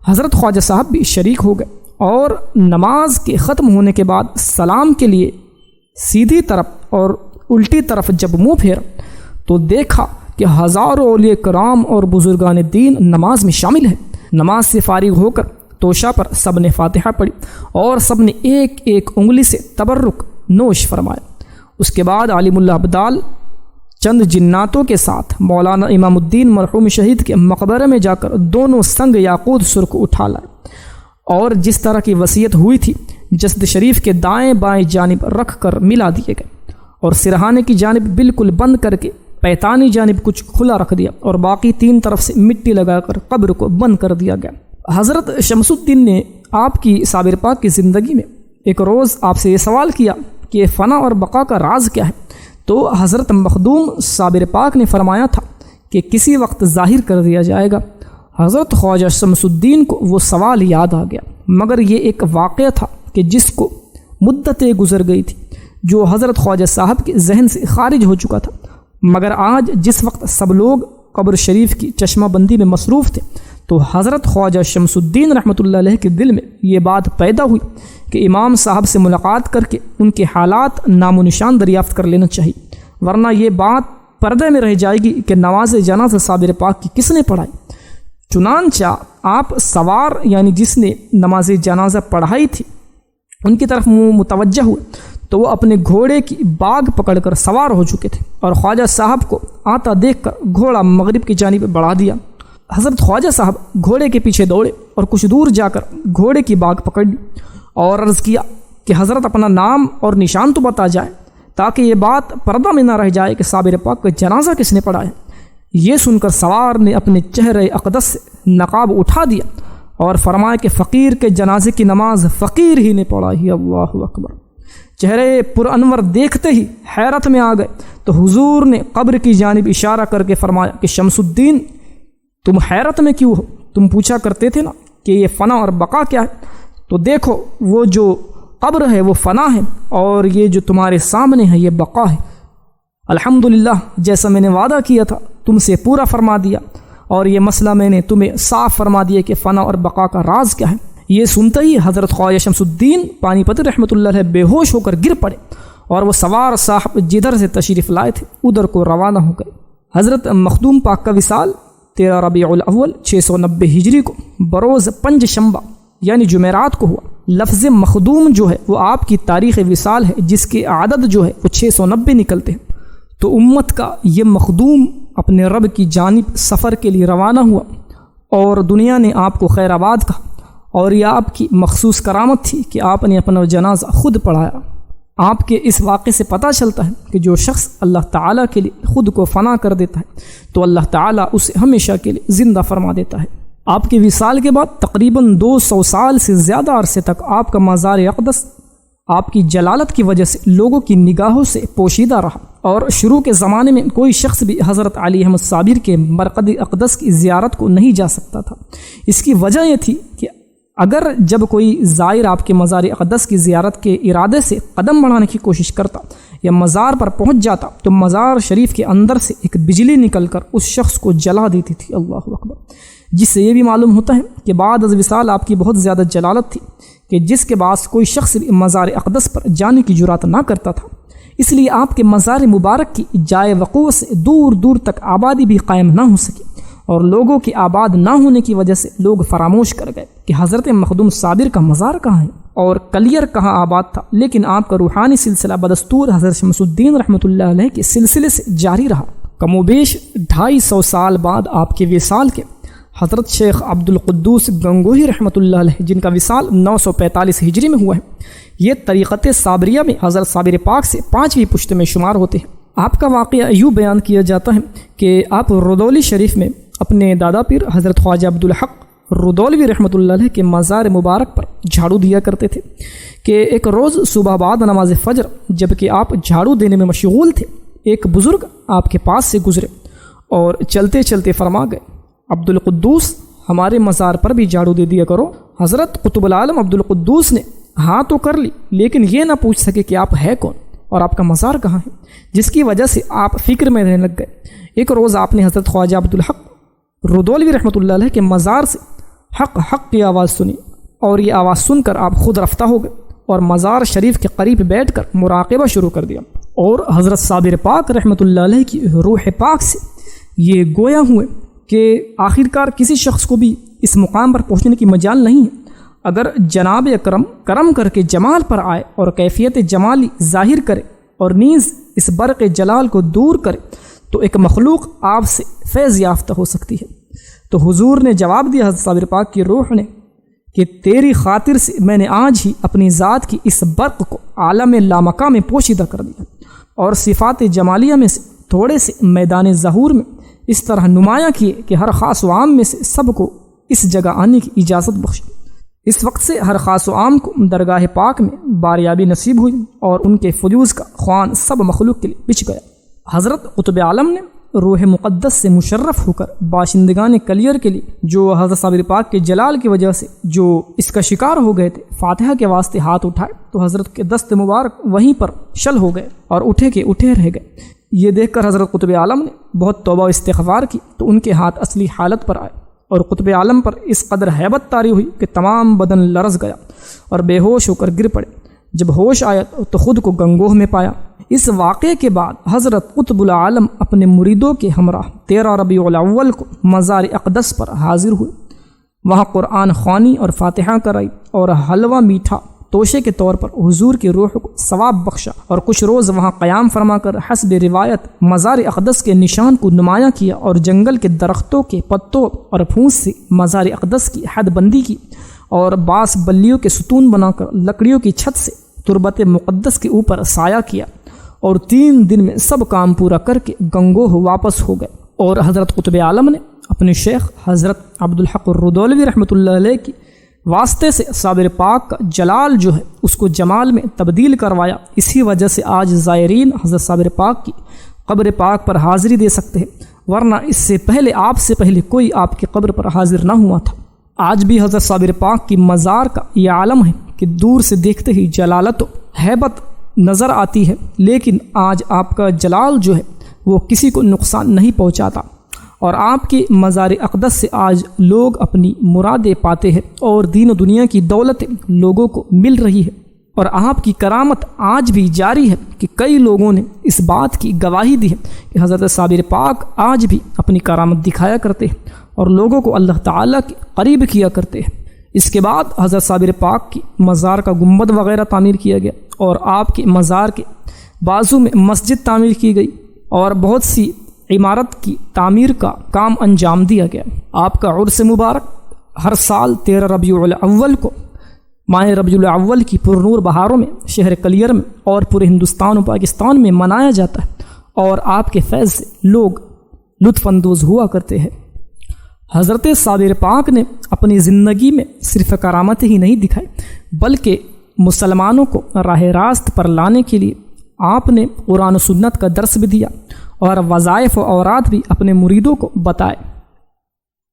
حضرت خواجہ صاحب بھی شریک ہو گئے اور نماز کے ختم ہونے کے بعد سلام کے لیے سیدھی طرف اور الٹی طرف جب منہ پھیرا تو دیکھا کہ ہزاروں اولیاء کرام اور بزرگان دین نماز میں شامل ہیں۔ نماز سے فارغ ہو کر توشہ پر سب نے فاتحہ پڑھی اور سب نے ایک ایک انگلی سے تبرک نوش فرمایا۔ اس کے بعد عالم اللہ ابدال چند جناتوں کے ساتھ مولانا امام الدین مرحوم شہید کے مقبرے میں جا کر دونوں سنگ یاقوت سرخ اٹھا لائے، اور جس طرح کی وصیت ہوئی تھی جسد شریف کے دائیں بائیں جانب رکھ کر ملا دیے گئے، اور سرہانے کی جانب بالکل بند کر کے پیتانی جانب کچھ کھلا رکھ دیا، اور باقی تین طرف سے مٹی لگا کر قبر کو بند کر دیا گیا۔ حضرت شمس الدین نے آپ کی صابر پاک کی زندگی میں ایک روز آپ سے یہ سوال کیا کہ فنا اور بقا کا راز کیا ہے؟ تو حضرت مخدوم صابر پاک نے فرمایا تھا کہ کسی وقت ظاہر کر دیا جائے گا۔ حضرت خواجہ شمس الدین کو وہ سوال یاد آ گیا، مگر یہ ایک واقعہ تھا کہ جس کو مدتیں گزر گئی تھی، جو حضرت خواجہ صاحب کے ذہن سے خارج ہو چکا تھا، مگر آج جس وقت سب لوگ قبر شریف کی چشمہ بندی میں مصروف تھے تو حضرت خواجہ شمس الدین رحمۃ اللہ علیہ کے دل میں یہ بات پیدا ہوئی کہ امام صاحب سے ملاقات کر کے ان کے حالات نام و نشان دریافت کر لینا چاہیے، ورنہ یہ بات پردے میں رہ جائے گی کہ نماز جنازہ صابر پاک کی کس نے پڑھائی۔ چنانچہ آپ سوار یعنی جس نے نماز جنازہ پڑھائی تھی ان کی طرف متوجہ ہوئے تو وہ اپنے گھوڑے کی باگ پکڑ کر سوار ہو چکے تھے، اور خواجہ صاحب کو آتا دیکھ کر گھوڑا مغرب کی جانب بڑھا دیا۔ حضرت خواجہ صاحب گھوڑے کے پیچھے دوڑے اور کچھ دور جا کر گھوڑے کی باگ پکڑ لی اور عرض کیا کہ حضرت اپنا نام اور نشان تو بتا جائے تاکہ یہ بات پردہ میں نہ رہ جائے کہ صابر پاک کا جنازہ کس نے پڑھا ہے۔ یہ سن کر سوار نے اپنے چہرے اقدس سے نقاب اٹھا دیا اور فرمایا کہ فقیر کے جنازے کی نماز فقیر ہی نے پڑھائی۔ اللہ اکبر۔ چہرے پر انور دیکھتے ہی حیرت میں آ گئے تو حضور نے قبر کی جانب اشارہ کر کے فرمایا کہ شمس الدین تم حیرت میں کیوں ہو؟ تم پوچھا کرتے تھے نا کہ یہ فنا اور بقا کیا ہے، تو دیکھو وہ جو قبر ہے وہ فنا ہے اور یہ جو تمہارے سامنے ہے یہ بقا ہے۔ الحمدللہ جیسا میں نے وعدہ کیا تھا تم سے پورا فرما دیا، اور یہ مسئلہ میں نے تمہیں صاف فرما دیا کہ فنا اور بقا کا راز کیا ہے۔ یہ سنتے ہی حضرت خواجہ شمس الدین پانی پتی رحمۃ اللہ علیہ بے ہوش ہو کر گر پڑے، اور وہ سوار صاحب جدھر سے تشریف لائے تھے ادھر کو روانہ ہو گئے۔ حضرت مخدوم پاک کا وصال 13 ربیع الاول 690 ہجری کو بروز پنج شنبہ یعنی جمعرات کو ہوا۔ لفظ مخدوم جو ہے وہ آپ کی تاریخ وصال ہے جس کے عدد جو ہے وہ 690 نکلتے ہیں، تو امت کا یہ مخدوم اپنے رب کی جانب سفر کے لیے روانہ ہوا اور دنیا نے آپ کو خیر آباد کہا، اور یہ آپ کی مخصوص کرامت تھی کہ آپ نے اپنا جنازہ خود پڑھایا۔ آپ کے اس واقعے سے پتہ چلتا ہے کہ جو شخص اللہ تعالیٰ کے لیے خود کو فنا کر دیتا ہے تو اللہ تعالیٰ اسے ہمیشہ کے لیے زندہ فرما دیتا ہے۔ آپ کے وصال کے بعد تقریباً 200 سال سے زیادہ عرصے تک آپ کا مزار اقدس آپ کی جلالت کی وجہ سے لوگوں کی نگاہوں سے پوشیدہ رہا، اور شروع کے زمانے میں کوئی شخص بھی حضرت علی احمد صابر کے مرقد اقدس کی زیارت کو نہیں جا سکتا تھا۔ اس کی وجہ یہ تھی کہ اگر جب کوئی زائر آپ کے مزار اقدس کی زیارت کے ارادے سے قدم بڑھانے کی کوشش کرتا یا مزار پر پہنچ جاتا تو مزار شریف کے اندر سے ایک بجلی نکل کر اس شخص کو جلا دیتی تھی۔ اللہ اکبر۔ جس سے یہ بھی معلوم ہوتا ہے کہ بعد از وصال آپ کی بہت زیادہ جلالت تھی کہ جس کے باعث کوئی شخص بھی مزار اقدس پر جانے کی جرات نہ کرتا تھا، اس لیے آپ کے مزار مبارک کی جائے وقوع سے دور دور تک آبادی بھی قائم نہ ہو سکی، اور لوگوں کے آباد نہ ہونے کی وجہ سے لوگ فراموش کر گئے کہ حضرت مخدوم صابر کا مزار کہاں ہے اور کلیر کہاں آباد تھا۔ لیکن آپ کا روحانی سلسلہ بدستور حضرت شمس الدین رحمۃ اللہ علیہ کے سلسلے سے جاری رہا۔ کم و بیش 250 سال بعد آپ کے وصال کے حضرت شیخ عبد القدوس گنگوہی رحمۃ اللہ علیہ جن کا وصال 945 ہجری میں ہوا ہے، یہ طریقت صابریہ میں حضرت صابر پاک سے 5ویں پشت میں شمار ہوتے ہیں۔ آپ کا واقعہ یوں بیان کیا جاتا ہے کہ آپ رودولی شریف میں اپنے دادا پیر حضرت خواجہ عبدالحق رودولوی رحمۃ اللہ علیہ کے مزار مبارک پر جھاڑو دیا کرتے تھے کہ ایک روز صبح بعد نماز فجر جب کہ آپ جھاڑو دینے میں مشغول تھے، ایک بزرگ آپ کے پاس سے گزرے اور چلتے چلتے فرما گئے، عبد القدوس ہمارے مزار پر بھی جھاڑو دے دیا کرو۔ حضرت قطب العالم عبد القدوس نے ہاں تو کر لی لیکن یہ نہ پوچھ سکے کہ آپ ہے کون، اور آپ کا مزار کہاں ہے، جس کی وجہ سے آپ فکر میں رہنے لگ گئے۔ ایک روز آپ نے حضرت خواجہ عبدالحق رودولوی رحمۃ اللہ علیہ کے مزار سے حق حق کی آواز سنی، اور یہ آواز سن کر آپ خود رفتہ ہو گئے اور مزار شریف کے قریب بیٹھ کر مراقبہ شروع کر دیا، اور حضرت صابر پاک رحمۃ اللہ علیہ کی روح پاک سے یہ گویا ہوئے کہ آخرکار کسی شخص کو بھی اس مقام پر پہنچنے کی مجال نہیں ہے اگر جناب اکرم کرم کر کے جمال پر آئے اور کیفیت جمالی ظاہر کرے اور نیز اس برق جلال کو دور کرے تو ایک مخلوق آپ سے فیض یافتہ ہو سکتی ہے۔ تو حضور نے جواب دیا حضرت صابر پاک کی روح نے کہ تیری خاطر سے میں نے آج ہی اپنی ذات کی اس برق کو عالم لامکہ میں پوشیدہ کر دیا، اور صفات جمالیہ میں سے تھوڑے سے میدان ظہور میں اس طرح نمایاں کیے کہ ہر خاص و عام میں سے سب کو اس جگہ آنے کی اجازت بخشی۔ اس وقت سے ہر خاص و عام کو درگاہ پاک میں باریابی نصیب ہوئی، اور ان کے فیوز کا خوان سب مخلوق کے لیے بچھ گیا۔ حضرت قطب عالم نے روح مقدس سے مشرف ہو کر باشندگان کلیر کے لیے جو حضرت صابر پاک کے جلال کی وجہ سے جو اس کا شکار ہو گئے تھے، فاتحہ کے واسطے ہاتھ اٹھائے تو حضرت کے دست مبارک وہیں پر شل ہو گئے اور اٹھے کے اٹھے رہ گئے۔ یہ دیکھ کر حضرت قطب عالم نے بہت توبہ و استغفار کی تو ان کے ہاتھ اصلی حالت پر آئے، اور قطب عالم پر اس قدر ہیبت طاری ہوئی کہ تمام بدن لرز گیا اور بے ہوش ہو کر گر پڑے۔ جب ہوش آیا تو خود کو گنگوہ میں پایا۔ اس واقعے کے بعد حضرت قطب العالم اپنے مریدوں کے ہمراہ 13 ربیع الاول کو مزار اقدس پر حاضر ہوئے۔ وہاں قرآن خوانی اور فاتحہ کرائی اور حلوہ میٹھا توشے کے طور پر حضور کی روح کو ثواب بخشا، اور کچھ روز وہاں قیام فرما کر حسب روایت مزار اقدس کے نشان کو نمایاں کیا، اور جنگل کے درختوں کے پتوں اور پھونس سے مزار اقدس کی حد بندی کی، اور باس بلیوں کے ستون بنا کر لکڑیوں کی چھت سے تربت مقدس کے اوپر سایہ کیا، اور 3 دن میں سب کام پورا کر کے گنگوہ واپس ہو گئے۔ اور حضرت قطب عالم نے اپنے شیخ حضرت عبدالحق الرودولوی رحمۃ اللہ علیہ کی واسطے سے صابر پاک کا جلال جو ہے اس کو جمال میں تبدیل کروایا۔ اسی وجہ سے آج زائرین حضرت صابر پاک کی قبر پاک پر حاضری دے سکتے ہیں، ورنہ اس سے پہلے آپ سے پہلے کوئی آپ کی قبر پر حاضر نہ ہوا تھا۔ آج بھی حضرت صابر پاک کی مزار کا یہ عالم ہے کہ دور سے دیکھتے ہی جلالت و ہیبت نظر آتی ہے، لیکن آج آپ کا جلال جو ہے وہ کسی کو نقصان نہیں پہنچاتا، اور آپ کی مزار اقدس سے آج لوگ اپنی مرادیں پاتے ہیں، اور دین و دنیا کی دولت لوگوں کو مل رہی ہے۔ اور آپ کی کرامت آج بھی جاری ہے کہ کئی لوگوں نے اس بات کی گواہی دی ہے کہ حضرت صابر پاک آج بھی اپنی کرامت دکھایا کرتے ہیں اور لوگوں کو اللہ تعالیٰ کے قریب کیا کرتے ہیں۔ اس کے بعد حضرت صابر پاک کی مزار کا گنبد وغیرہ تعمیر کیا گیا، اور آپ کے مزار کے بازو میں مسجد تعمیر کی گئی، اور بہت سی عمارت کی تعمیر کا کام انجام دیا گیا۔ آپ کا عرس مبارک ہر سال 13 ربیع الاول کو ماہ ربیع الاول کی پرنور بہاروں میں شہر کلیر میں اور پورے ہندوستان و پاکستان میں منایا جاتا ہے، اور آپ کے فیض سے لوگ لطف اندوز ہوا کرتے ہیں۔ حضرت صابر پاک نے اپنی زندگی میں صرف کرامت ہی نہیں دکھائی، بلکہ مسلمانوں کو راہ راست پر لانے کے لیے آپ نے قرآن و سنت کا درس بھی دیا، اور وظائف و اوراد بھی اپنے مریدوں کو بتائے،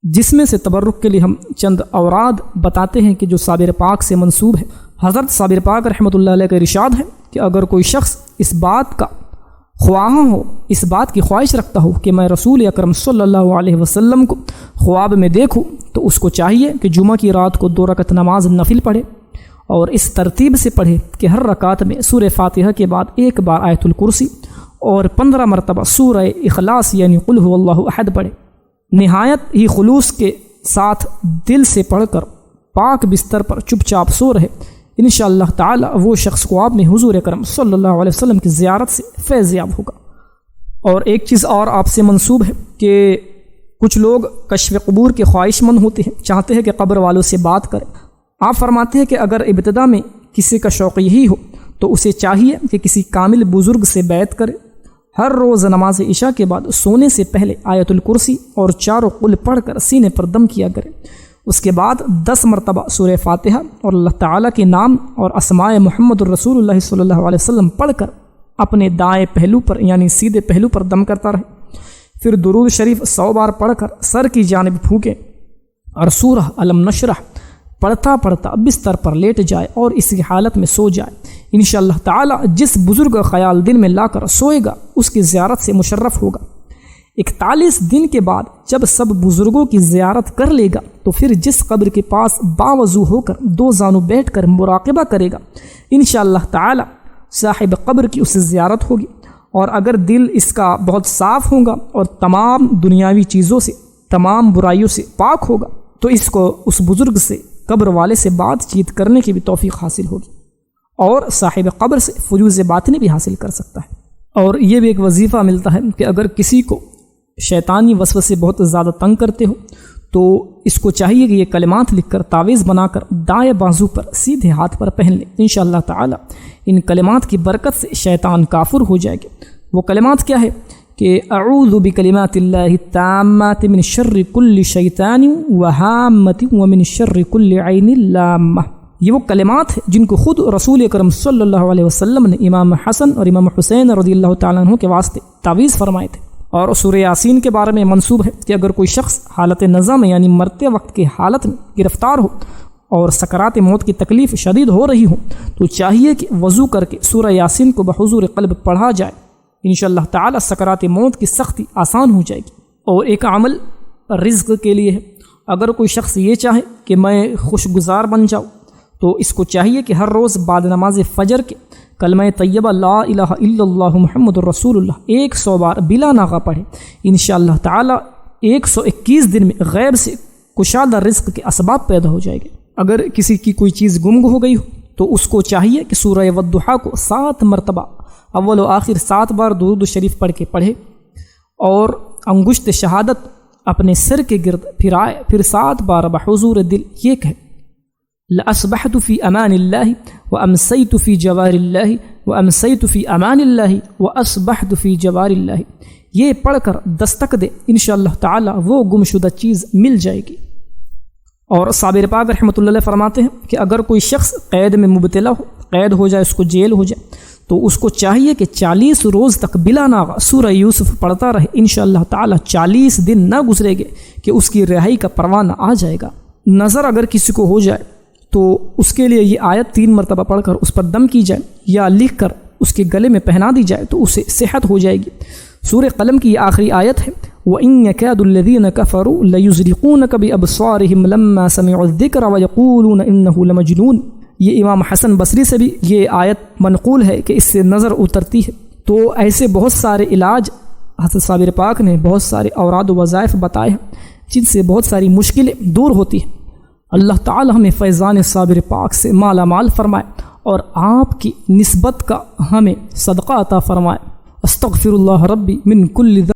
جس میں سے تبرک کے لیے ہم چند اوراد بتاتے ہیں کہ جو صابر پاک سے منسوب ہے۔ حضرت صابر پاک رحمۃ اللہ علیہ کا ارشاد ہے کہ اگر کوئی شخص اس بات کا خواہاں ہو، اس بات کی خواہش رکھتا ہو کہ میں رسول اکرم صلی اللہ علیہ وسلم کو خواب میں دیکھوں، تو اس کو چاہیے کہ جمعہ کی رات کو 2 رکعت نماز نفل پڑھے، اور اس ترتیب سے پڑھے کہ ہر رکعت میں سورہ فاتحہ کے بعد 1 بار آیت الکرسی اور 15 مرتبہ سورہ اخلاص یعنی قل هو اللہ احد پڑھے۔ نہایت ہی خلوص کے ساتھ دل سے پڑھ کر پاک بستر پر چپ چاپ سو رہے، انشاءاللہ تعالی وہ شخص خواب میں حضور اکرم صلی اللہ علیہ وسلم کی زیارت سے فیض یاب ہوگا۔ اور ایک چیز اور آپ سے منسوب ہے کہ کچھ لوگ کشف قبور کے خواہش مند ہوتے ہیں، چاہتے ہیں کہ قبر والوں سے بات کریں۔ آپ فرماتے ہیں کہ اگر ابتدا میں کسی کا شوق یہی ہو تو اسے چاہیے کہ کسی کامل بزرگ سے بیعت کرے، ہر روز نماز عشاء کے بعد سونے سے پہلے آیت الکرسی اور 4 قل پڑھ کر سینے پر دم کیا کرے، اس کے بعد 10 مرتبہ سورہ فاتحہ اور اللہ تعالیٰ کے نام اور اسماء محمد الرسول اللہ صلی اللہ علیہ وسلم پڑھ کر اپنے دائیں پہلو پر یعنی سیدھے پہلو پر دم کرتا رہے، پھر درود شریف 100 بار پڑھ کر سر کی جانب پھونکے اور سورہ الم نشرح پڑھتا پڑھتا بستر پر لیٹ جائے اور اسی حالت میں سو جائے۔ انشاءاللہ تعالی جس بزرگ کا خیال دل میں لا کر سوئے گا اس کی زیارت سے مشرف ہوگا۔ 41 دن کے بعد جب سب بزرگوں کی زیارت کر لے گا تو پھر جس قبر کے پاس باوضو ہو کر 2 زانو بیٹھ کر مراقبہ کرے گا انشاءاللہ تعالی صاحب قبر کی اسے زیارت ہوگی، اور اگر دل اس کا بہت صاف ہوگا اور تمام دنیاوی چیزوں سے تمام برائیوں سے پاک ہوگا تو اس کو اس بزرگ سے قبر والے سے بات چیت کرنے کی بھی توفیق حاصل ہوگی، اور صاحب قبر سے فیوض باطنی بھی حاصل کر سکتا ہے۔ اور یہ بھی ایک وظیفہ ملتا ہے کہ اگر کسی کو شیطانی وسوسے بہت زیادہ تنگ کرتے ہو تو اس کو چاہیے کہ یہ کلمات لکھ کر تعویذ بنا کر دائیں بازو پر سیدھے ہاتھ پر پہن لیں۔ انشاءاللہ تعالی ان کلمات کی برکت سے شیطان کافر ہو جائے گا۔ وہ کلمات کیا ہے کہ اعوذ بکلمات اللہ التامات من شر کل شیطان وہامۃ ومن شر کل عین لامہ۔ یہ وہ کلمات ہیں جن کو خود رسول اکرم صلی اللہ علیہ وسلم نے امام حسن اور امام حسین رضی اللہ تعالیٰ عنہ کے واسطے تعویذ فرمائے تھے۔ اور سورہ یاسین کے بارے میں منسوب ہے کہ اگر کوئی شخص حالت نظم یعنی مرتے وقت کی حالت میں گرفتار ہو اور سکرات موت کی تکلیف شدید ہو رہی ہو تو چاہیے کہ وضو کر کے سورہ یاسین کو بحضور قلب پڑھا جائے، انشاءاللہ تعالی سکرات موت کی سختی آسان ہو جائے گی۔ اور ایک عمل رزق کے لیے ہے، اگر کوئی شخص یہ چاہے کہ میں خوشگزار بن جاؤں تو اس کو چاہیے کہ ہر روز بعد نماز فجر کے کلمہ طیبہ لا الہ الا اللہ محمد الرسول اللہ 100 بار بلا ناغہ پڑھے، انشاءاللہ تعالی 121 دن میں غیب سے کشادہ رزق کے اسباب پیدا ہو جائے گے۔ اگر کسی کی کوئی چیز گم ہو گئی ہو تو اس کو چاہیے کہ سورہ والضحیٰ کو 7 مرتبہ اول و آخر 7 بار درود شریف پڑھ کے پڑھے، اور انگشت شہادت اپنے سر کے گرد پھرائے، پھر 7 بار بحضور دل یہ کہے لأصبحت فی امان اللہ وامسیت فی جوار اللہ وامسیت فی امان اللہ واصبحت فی جوار اللہ۔ یہ پڑھ کر دستک دے انشاءاللہ تعالی وہ گمشدہ چیز مل جائے گی۔ اور صابر پاک رحمۃ اللہ علیہ فرماتے ہیں کہ اگر کوئی شخص قید میں مبتلا ہو، قید ہو جائے، اس کو جیل ہو جائے، تو اس کو چاہیے کہ 40 روز تک بلا ناغہ سورہ یوسف پڑھتا رہے، انشاءاللہ تعالی 40 دن نہ گزرے گے کہ اس کی رہائی کا پروانہ آ جائے گا۔ نظر اگر کسی کو ہو جائے تو اس کے لیے یہ آیت 3 مرتبہ پڑھ کر اس پر دم کی جائے یا لکھ کر اس کے گلے میں پہنا دی جائے تو اسے صحت ہو جائے گی۔ سورہ قلم کی یہ آخری آیت ہے وَإِن يَكَادُ الَّذِينَ كَفَرُوا لَيُزْلِقُونَكَ بِأَبْصَارِهِمْ لَمَّا سَمِعُوا الذِّكْرَ وَيَقُولُونَ إِنَّهُ لَمَجْنُونٌ۔ یہ امام حسن بصری سے بھی یہ آیت منقول ہے کہ اس سے نظر اترتی ہے۔ تو ایسے بہت سارے علاج حضرت صابر پاک نے بہت سارے اوراد و وظائف بتائے ہیں جن سے بہت ساری مشکلیں دور ہوتی ہیں۔ اللہ تعالی ہمیں فیضان صابر پاک سے مالا مال فرمائے اور آپ کی نسبت کا ہمیں صدقہ عطا فرمائے۔ استغفر اللہ ربی من کل